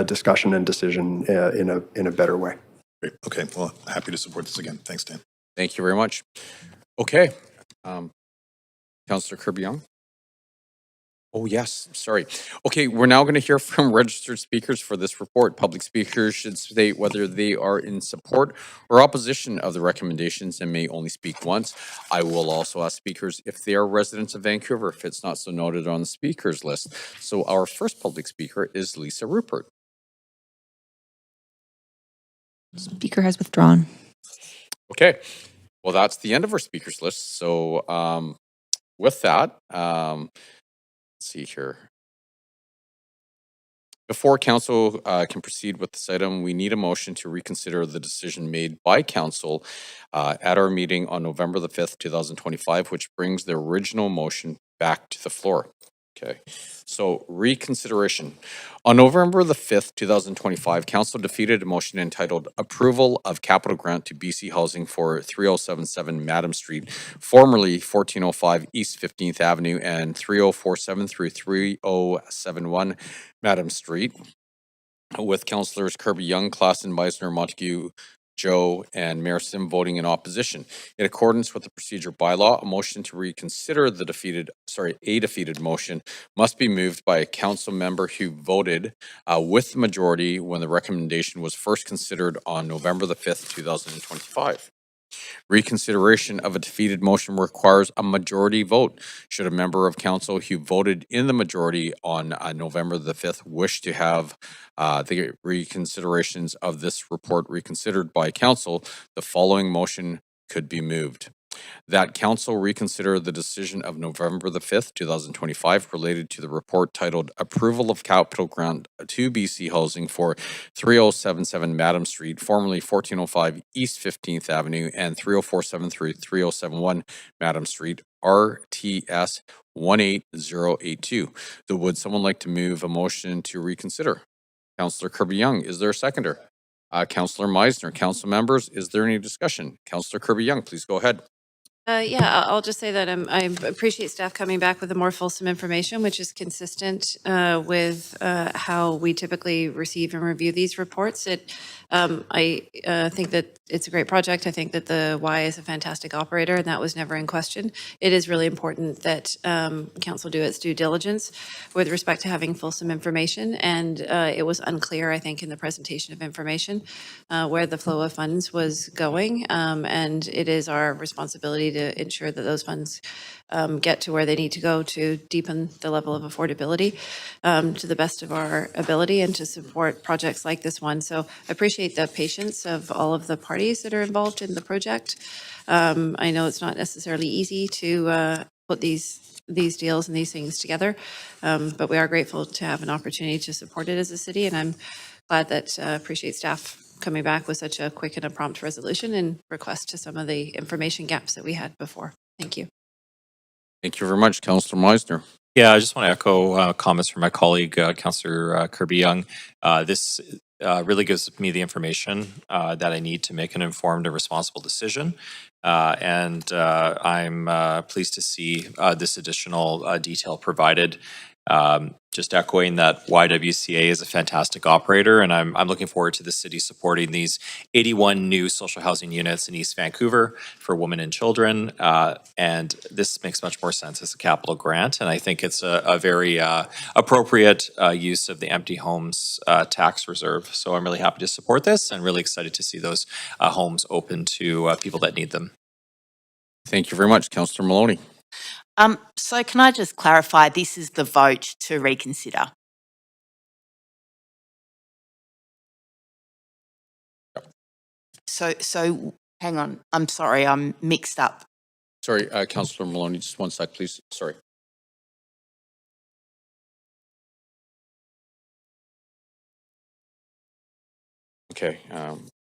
discussion and decision in a better way. Great. Okay. Well, happy to support this again. Thanks, Dan. Thank you very much. Okay. Councillor Kirby-Young. Oh, yes, sorry. Okay, we're now going to hear from registered speakers for this report. Public speakers should state whether they are in support or opposition of the recommendations and may only speak once. I will also ask speakers if they are residents of Vancouver, if it's not so noted on the speakers list. So our first public speaker is Lisa Rupert. Speaker has withdrawn. Okay, well, that's the end of our speakers list. So with that, let's see here. Before council can proceed with this item, we need a motion to reconsider the decision made by council at our meeting on November the 5th, 2025, which brings the original motion back to the floor. Okay, so reconsideration. On November the 5th, 2025, council defeated a motion entitled Approval of Capital Grant to BC Housing for 3077 Madam Street, formerly 1405 East 15th Avenue and 3047 through 3071 Madam Street, with councillors Kirby-Young, Klassen, Meisner, Montague, Joe, and Mayor Sim voting in opposition. In accordance with the procedure bylaw, a motion to reconsider a defeated motion must be moved by a council member who voted with the majority when the recommendation was first considered on November the 5th, 2025. Reconsideration of a defeated motion requires a majority vote. Should a member of council who voted in the majority on November the 5th wish to have the reconsiderations of this report reconsidered by council, the following motion could be moved. That council reconsider the decision of November the 5th, 2025 related to the report titled Approval of Capital Grant to BC Housing for 3077 Madam Street, formerly 1405 East 15th Avenue and 3047 through 3071 Madam Street, RTS 18082. Would someone like to move a motion to reconsider? Councillor Kirby-Young, is there a seconder? Councillor Meisner, council members, is there any discussion? Councillor Kirby-Young, please go ahead. Yeah, I'll just say that I appreciate staff coming back with a more fulsome information, which is consistent with how we typically receive and review these reports. I think that it's a great project. I think that the Y is a fantastic operator, and that was never in question. It is really important that council do its due diligence with respect to having fulsome information, and it was unclear, I think, in the presentation of information where the flow of funds was going, and it is our responsibility to ensure that those funds get to where they need to go to deepen the level of affordability to the best of our ability and to support projects like this one. So I appreciate the patience of all of the parties that are involved in the project. I know it's not necessarily easy to put these deals and these things together, but we are grateful to have an opportunity to support it as a city, and I'm glad that appreciate staff coming back with such a quick and a prompt resolution in request to some of the information gaps that we had before. Thank you. Thank you very much, Councillor Meisner. Yeah, I just want to echo comments from my colleague, Councillor Kirby-Young. This really gives me the information that I need to make an informed and responsible decision. And I'm pleased to see this additional detail provided. Just echoing that YWCA is a fantastic operator, and I'm looking forward to the city supporting these 81 new social housing units in East Vancouver for women and children. And this makes much more sense as a capital grant, and I think it's a very appropriate use of the empty homes tax reserve. So I'm really happy to support this and really excited to see those homes open to people that need them. Thank you very much, Councillor Maloney. So can I just clarify, this is the vote to reconsider? So hang on. I'm sorry. I'm mixed up. Sorry, Councillor Maloney, just one sec, please. Sorry. Okay,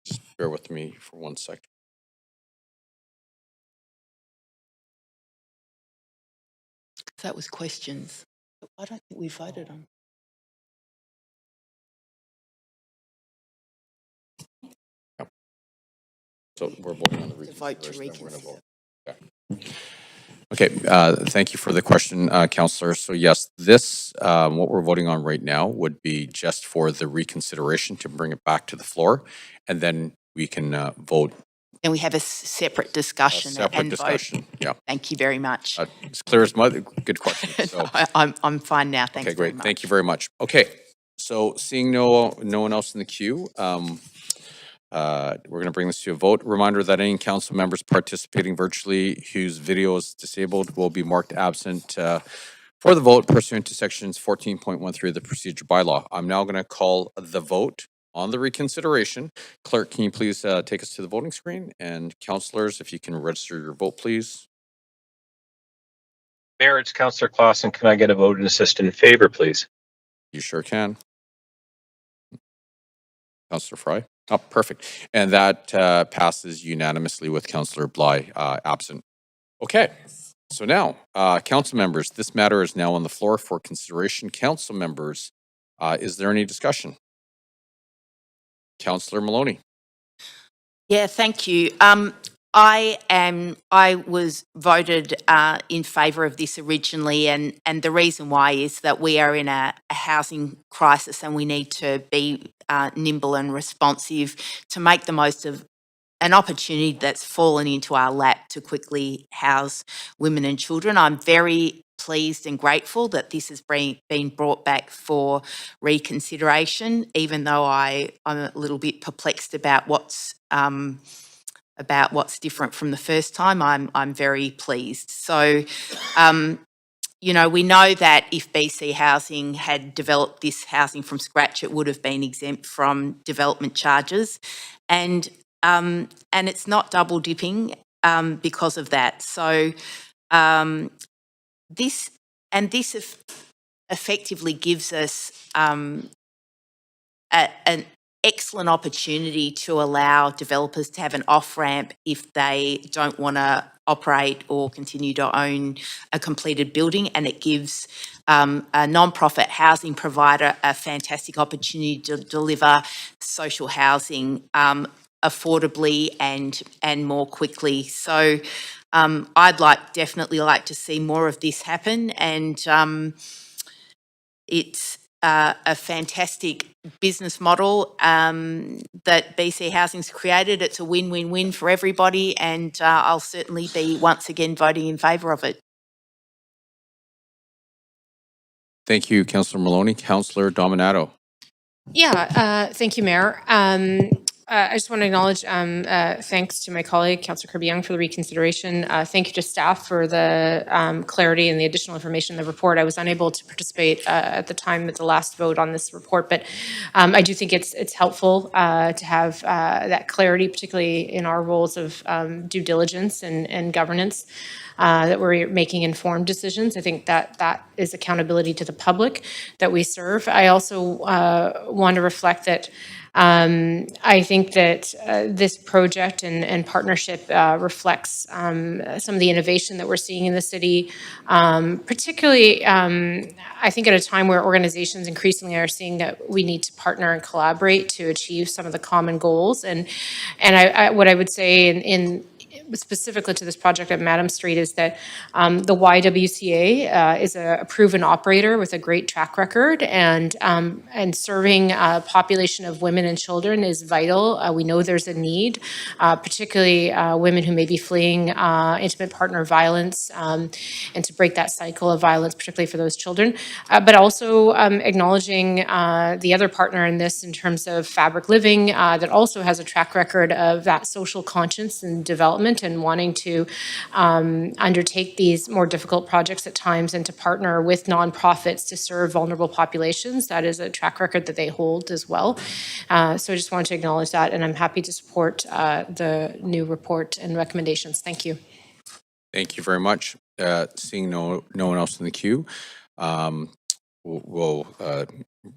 just bear with me for 1 sec. That was questions. I don't think we voted on. So we're voting on the To vote to reconsideration. Okay, thank you for the question, Councillor. So yes, this, what we're voting on right now would be just for the reconsideration to bring it back to the floor, and then we can vote. And we have a separate discussion and discussion, vote. yeah. Thank you very much. It's clear as mud, good question. So, I'm fine now. Thanks okay, very great, much. thank you very much. Okay, so seeing no one else in the queue, we're going to bring this to a vote. Reminder that any council members participating virtually whose video is disabled will be marked absent for the vote pursuant to sections 14.13 of the procedure bylaw. I'm now going to call the vote on the reconsideration. Clerk, can you please take us to the voting screen? And councillors, if you can register your vote, please. Mayor, it's Councillor Clausen. Can I get a vote and assist in favor, please? You sure can. Councillor Fry. Oh, perfect. And that passes unanimously with Councillor Bly absent. Okay. So now, council members, this matter is now on the floor for consideration. Council members, is there any discussion? Councillor Maloney. Yeah, thank you. I was voted in favour of this originally, and the reason why is that we are in a housing crisis and we need to be nimble and responsive to make the most of an opportunity that's fallen into our lap to quickly house women and children. I'm very pleased and grateful that this has been brought back for reconsideration, even though I'm a little bit perplexed about what's different from the first time. I'm very pleased. So, you know, we know that if BC Housing had developed this housing from scratch, it would have been exempt from development charges, and it's not double dipping because of that. So this effectively gives us an excellent opportunity to allow developers to have an off-ramp if they don't want to operate or continue to own a completed building, and it gives a non-profit housing provider a fantastic opportunity to deliver social housing affordably and more quickly. So I'd definitely like to see more of this happen, and it's a fantastic business model that BC Housing's created. It's a win-win-win for everybody, and I'll certainly be once again voting in favour of it. Thank you, Councillor Maloney. Councillor Dominato. Yeah, thank you, Mayor. I just want to acknowledge thanks to my colleague, Councillor Kirby-Young, for the reconsideration. Thank you to staff for the clarity and the additional information in the report. I was unable to participate at the time at the last vote on this report, but I do think it's helpful to have that clarity, particularly in our roles of due diligence and governance. That we're making informed decisions. I think that is accountability to the public that we serve. I also want to reflect that I think that this project and partnership reflects some of the innovation that we're seeing in the city, particularly I think at a time where organizations increasingly are seeing that we need to partner and collaborate to achieve some of the common goals. And what I would say in specifically to this project at Madam Street is that the YWCA is a proven operator with a great track record, and serving a population of women and children is vital. We know there's a need, particularly women who may be fleeing intimate partner violence, and to break that cycle of violence, particularly for those children, but also acknowledging the other partner in this in terms of Fabric Living that also has a track record of that social conscience and development. patient and wanting to undertake these more difficult projects at times and to partner with nonprofits to serve vulnerable populations. That is a track record that they hold as well. So I just wanted to acknowledge that, and I'm happy to support the new report and recommendations. Thank you. Thank you very much. Seeing no one else in the queue, we'll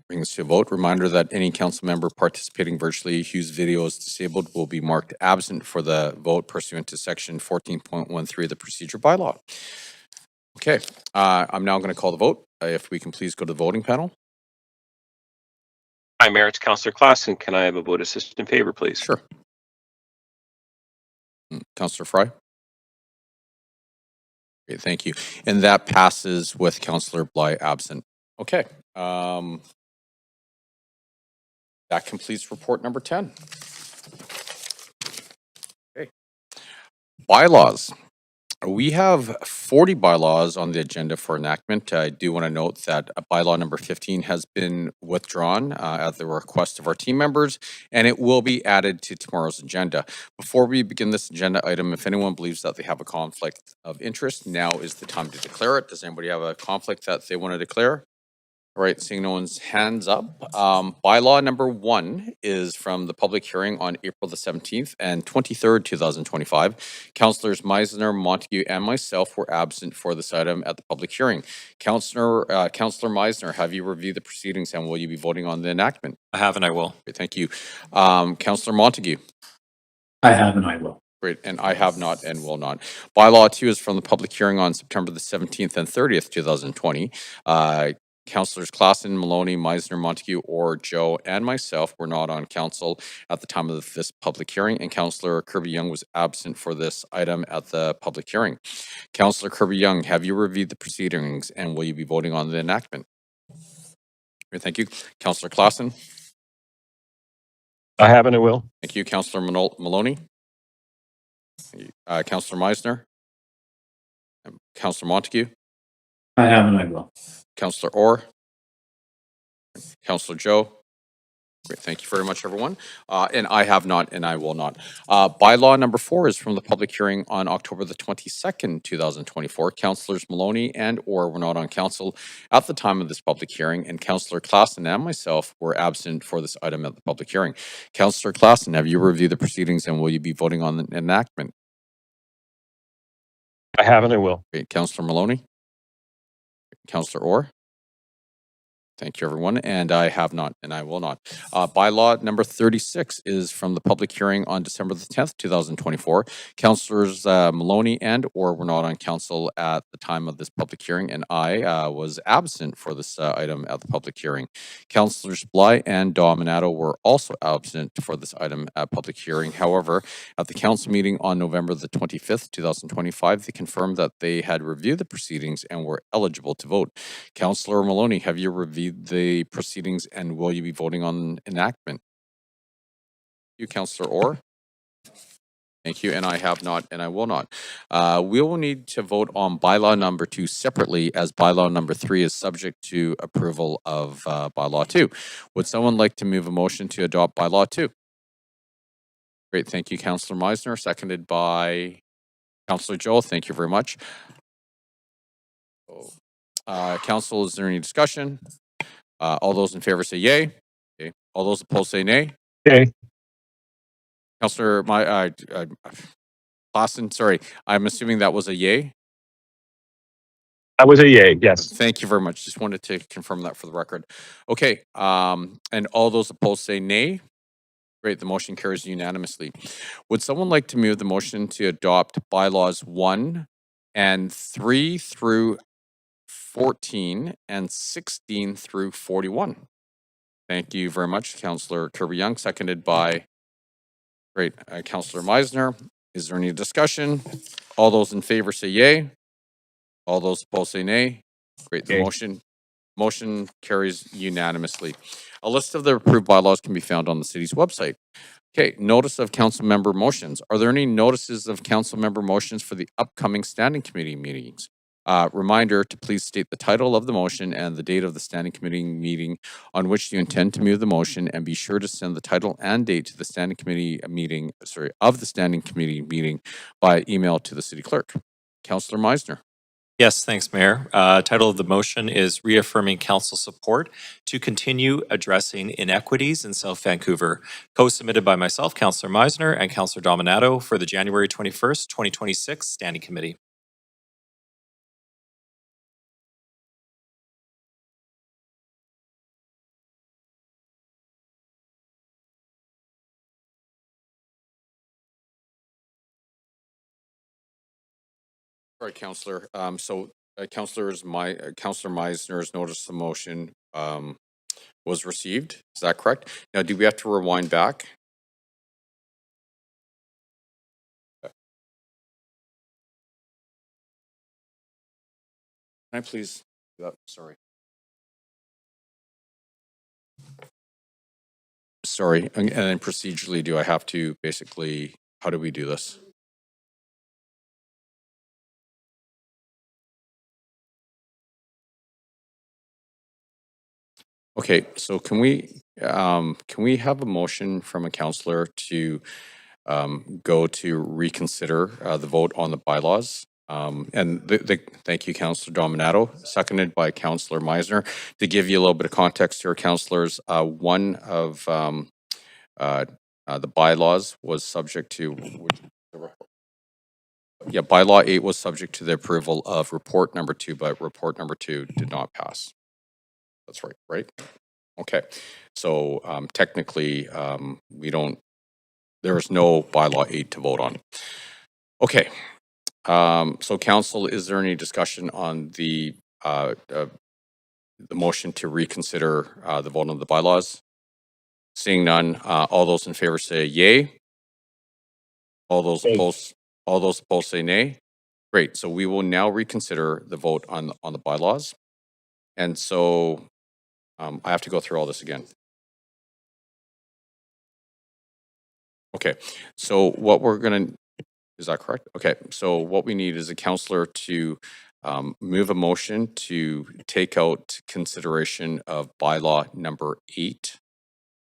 bring this to a vote. Reminder that any council member participating virtually whose video is disabled will be marked absent for the vote pursuant to section 14.13 of the procedure bylaw. Okay, I'm now going to call the vote. If we can please go to the voting panel. Hi, Mayor. It's Councillor Klassen. Can I have a vote assist in favor, please? Sure. Councillor Fry? Great, thank you. And that passes with Councillor Bly absent. Okay. That completes report number 10. Okay. Bylaws. We have 40 bylaws on the agenda for enactment. I do want to note that bylaw number 15 has been withdrawn at the request of our team members, and it will be added to tomorrow's agenda. Before we begin this agenda item, if anyone believes that they have a conflict of interest, now is the time to declare it. Does anybody have a conflict that they want to declare? All right, seeing no one's hands up. Bylaw number 1 is from the public hearing on April the 17th and 23rd, 2025. Councillors Meisner, Montague, and myself were absent for this item at the public hearing. Councillor Meisner, have you reviewed the proceedings and will you be voting on the enactment? I have and I will. Okay, thank you. Councillor Montague? I have and I will. Great, and I have not and will not. Bylaw 2 is from the public hearing on September the 17th and 30th, 2020. Councillors Klassen, Maloney, Meisner, Montague, or Joe, and myself were not on council at the time of this public hearing, and Councillor Kirby-Yung was absent for this item at the public hearing. Councillor Kirby-Yung, have you reviewed the proceedings and will you be voting on the enactment? Great, thank you. Councillor Klassen? I have and I will. Thank you. Councillor Maloney? Councillor Meisner? Councillor Montague? I have and I will. Councillor Orr? Councillor Joe? Great, thank you very much, everyone. And I have not and I will not. Bylaw number 4 is from the public hearing on October the 22nd, 2024. Councillors Maloney and Orr were not on council at the time of this public hearing, and Councillor Klassen and myself were absent for this item at the public hearing. Councillor Klassen, have you reviewed the proceedings and will you be voting on the enactment? I have and I will. Great, Councillor Maloney? Councillor Orr? Thank you, everyone. And I have not, and I will not. Bylaw number 36 is from the public hearing on December the 10th, 2024. Councillors Maloney and Orr were not on council at the time of this public hearing, and I was absent for this item at the public hearing. Councillors Bly and Dominato were also absent for this item at public hearing. However, at the council meeting on November the 25th, 2025, they confirmed that they had reviewed the proceedings and were eligible to vote. Councillor Maloney, have you reviewed the proceedings and will you be voting on enactment? You, Councillor Orr? Thank you, and I have not and I will not. We will need to vote on bylaw number 2 separately, as bylaw number 3 is subject to approval of bylaw 2. Would someone like to move a motion to adopt bylaw 2? Great, thank you, Councillor Meisner, seconded by Councillor Joel. Thank you very much. Council, is there any discussion? All those in favor say yay. Okay. All those opposed say nay. Okay. Councillor Klassen, sorry, I'm assuming that was a yay? That was a yay, yes. Thank you very much. Just wanted to confirm that for the record. Okay, and all those opposed say nay. Great, the motion carries unanimously. Would someone like to move the motion to adopt bylaws 1 and 3 through 14 and 16 through 41? Thank you very much, Councillor Kirby-Yung, seconded by Councillor Meisner. Is there any discussion? All those in favor say yay. All those opposed say nay. Great, the motion carries unanimously. A list of the approved bylaws can be found on the city's website. Okay, notice of council member motions. Are there any notices of council member motions for the upcoming standing committee meetings? Reminder to please state the title of the motion and the date of the standing committee meeting on which you intend to move the motion, and be sure to send the title and date to the standing committee meeting, of the standing committee meeting by email to the city clerk. Councillor Meisner. Yes, thanks, Mayor. Title of the motion is reaffirming council support to continue addressing inequities in South Vancouver. Co-submitted by myself, Councillor Meisner, and Councillor Dominato for the January 21st, 2026 Standing Committee. All right, Councillor. Councillor Meisner's notice of motion was received. Is that correct? Now, do we have to rewind back? Can I please? Sorry. Sorry. And then procedurally, do I have to basically? How do we do this? Okay, so can we have a motion from a councillor to go to reconsider the vote on the bylaws? Thank you, Councillor Dominato, seconded by Councillor Meisner. To give you a little bit of context here, councillors, one of the bylaws was subject to. Yeah, bylaw 8 was subject to the approval of report number 2, but report number 2 did not pass. That's right, right? Okay, so technically, there is no bylaw 8 to vote on. Okay, so council, is there any discussion on the motion to reconsider the vote on the bylaws? Seeing none, all those in favor say yay. All those opposed say nay. Great, so we will now reconsider the vote on the bylaws. And so I have to go through all this again. Okay, so what we're gonna, is that correct? Okay, so what we need is a councillor to move a motion to take out consideration of bylaw number 8.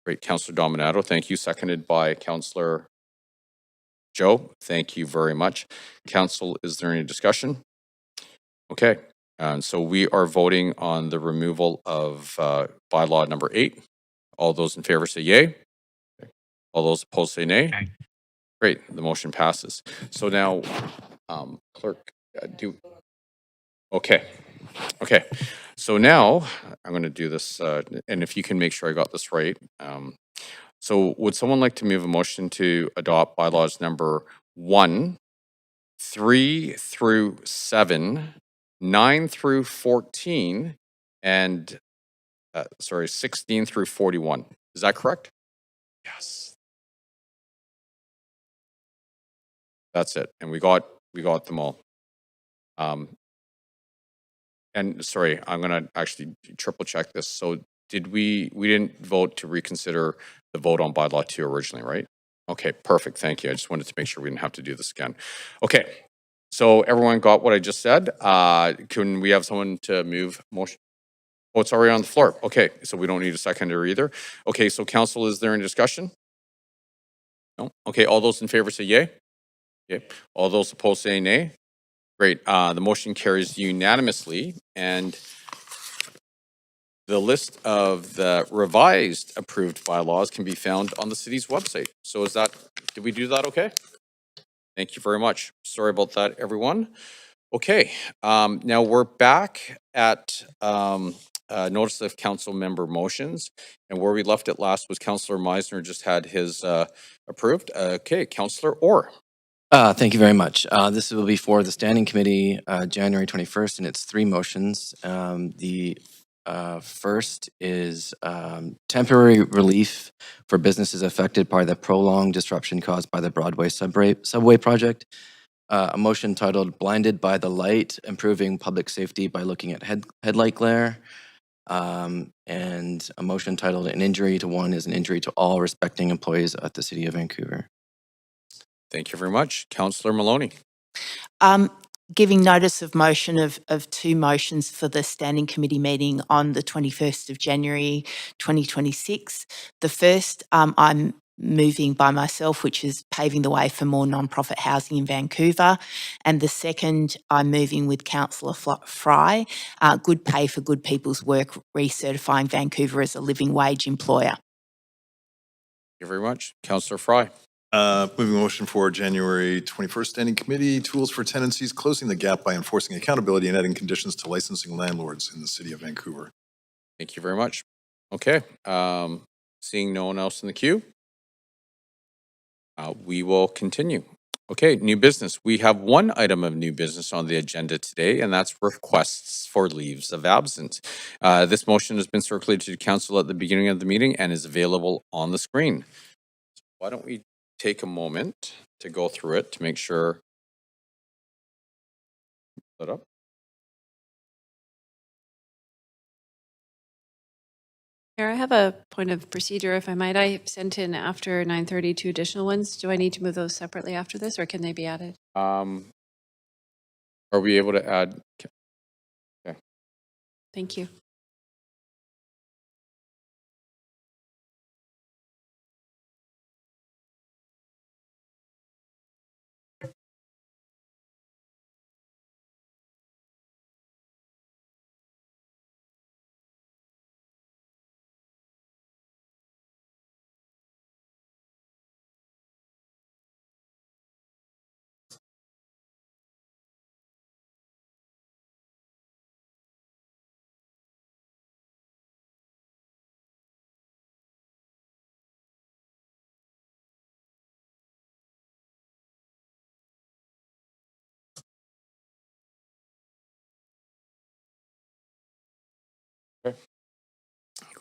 Great, Councillor Dominato, thank you. Seconded by Councillor Joe, thank you very much. Council, is there any discussion? Okay, and so we are voting on the removal of bylaw number 8. All those in favor say yay. All those opposed say nay. Okay. Great, the motion passes. So now, clerk, okay. So now I'm going to do this, and if you can make sure I got this right. So would someone like to move a motion to adopt bylaws number 1, 3 through 7, 9 through 14, and 16 through 41? Is that correct? Yes. That's it. And we got them all. And sorry, I'm going to actually triple check this. So we didn't vote to reconsider the vote on bylaw 2 originally, right? Okay, perfect. Thank you. I just wanted to make sure we didn't have to do this again. Okay. So everyone got what I just said. Can we have someone to move motion? Oh, it's already on the floor. Okay, so we don't need a seconder either. Okay, so council, is there any discussion? No? Okay, all those in favor say yay. Okay. All those opposed say nay. Great. The motion carries unanimously, and the list of the revised approved bylaws can be found on the city's website. So did we do that okay? Thank you very much. Sorry about that, everyone. Okay, now we're back at notice of council member motions, and where we left it last was Councillor Meisner just had his approved. Okay, Councillor Orr. Thank you very much. This will be for the Standing Committee, January 21st, and it's 3 motions. The first is temporary relief for businesses affected by the prolonged disruption caused by the Broadway subway project. A motion titled Blinded by the Light, Improving Public Safety by Looking at Headlight Glare. And a motion titled An Injury to One is an Injury to All Respecting Employees at the City of Vancouver. Thank you very much. Councillor Maloney. giving notice of motion of two motions for the Standing Committee meeting on the 21st of January 2026. The first I'm moving by myself, which is paving the way for more non-profit housing in Vancouver. And the second I'm moving with Councillor Fry, good pay for good people's work, recertifying Vancouver as a living wage employer. Thank you very much. Councillor Fry. Moving motion for January 21st Standing Committee, Tools for Tenancies, closing the gap by enforcing accountability and adding conditions to licensing landlords in the city of Vancouver. Thank you very much. Okay. Seeing no one else in the queue, we will continue. Okay, new business. We have one item of new business on the agenda today, and that's requests for leaves of absence. This motion has been circulated to council at the beginning of the meeting and is available on the screen. So why don't we take a moment to go through it to make sure that up. Mayor, I have a point of procedure, if I might. I sent in after 9:30 two additional ones. Do I need to move those separately after this, or can they be added? Are we able to add? Okay. Thank you.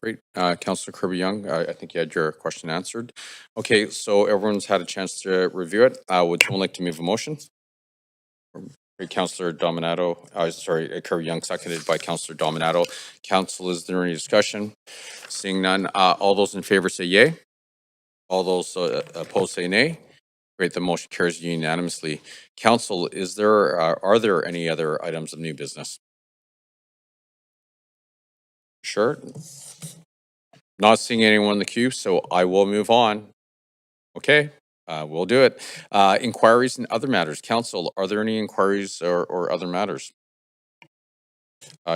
Great. Councillor Kirby-Young, I think you had your question answered. Okay, so everyone's had a chance to review it. Would someone like to move a motion? Councillor Dominato, sorry, Kirby-Young, seconded by Councillor Dominato. Council, is there any discussion? Seeing none, all those in favor say yay. All those opposed say nay. Great, the motion carries unanimously. Council, are there any other items of new business? Sure. Not seeing anyone in the queue, so I will move on. Okay, we'll do it. Inquiries and other matters. Council, are there any inquiries or other matters?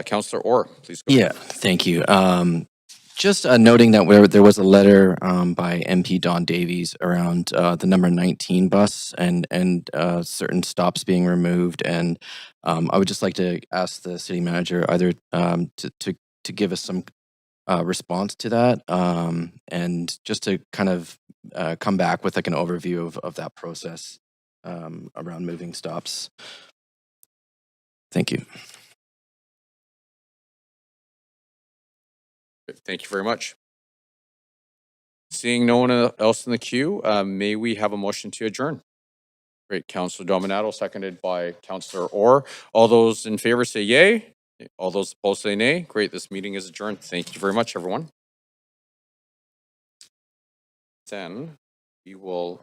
Councillor Orr, please go. Yeah, thank you. Just noting that there was a letter by MP Don Davies around the number 19 bus and certain stops being removed, and I would just like to ask the city manager either to give us some response to that, and just to kind of come back with like an overview of that process around moving stops. Thank you. Thank you very much. Seeing no one else in the queue, may we have a motion to adjourn? Great, Councillor Dominato, seconded by Councillor Orr. All those in favor say yay. All those opposed say nay. Great, this meeting is adjourned. Thank you very much, everyone. Then we will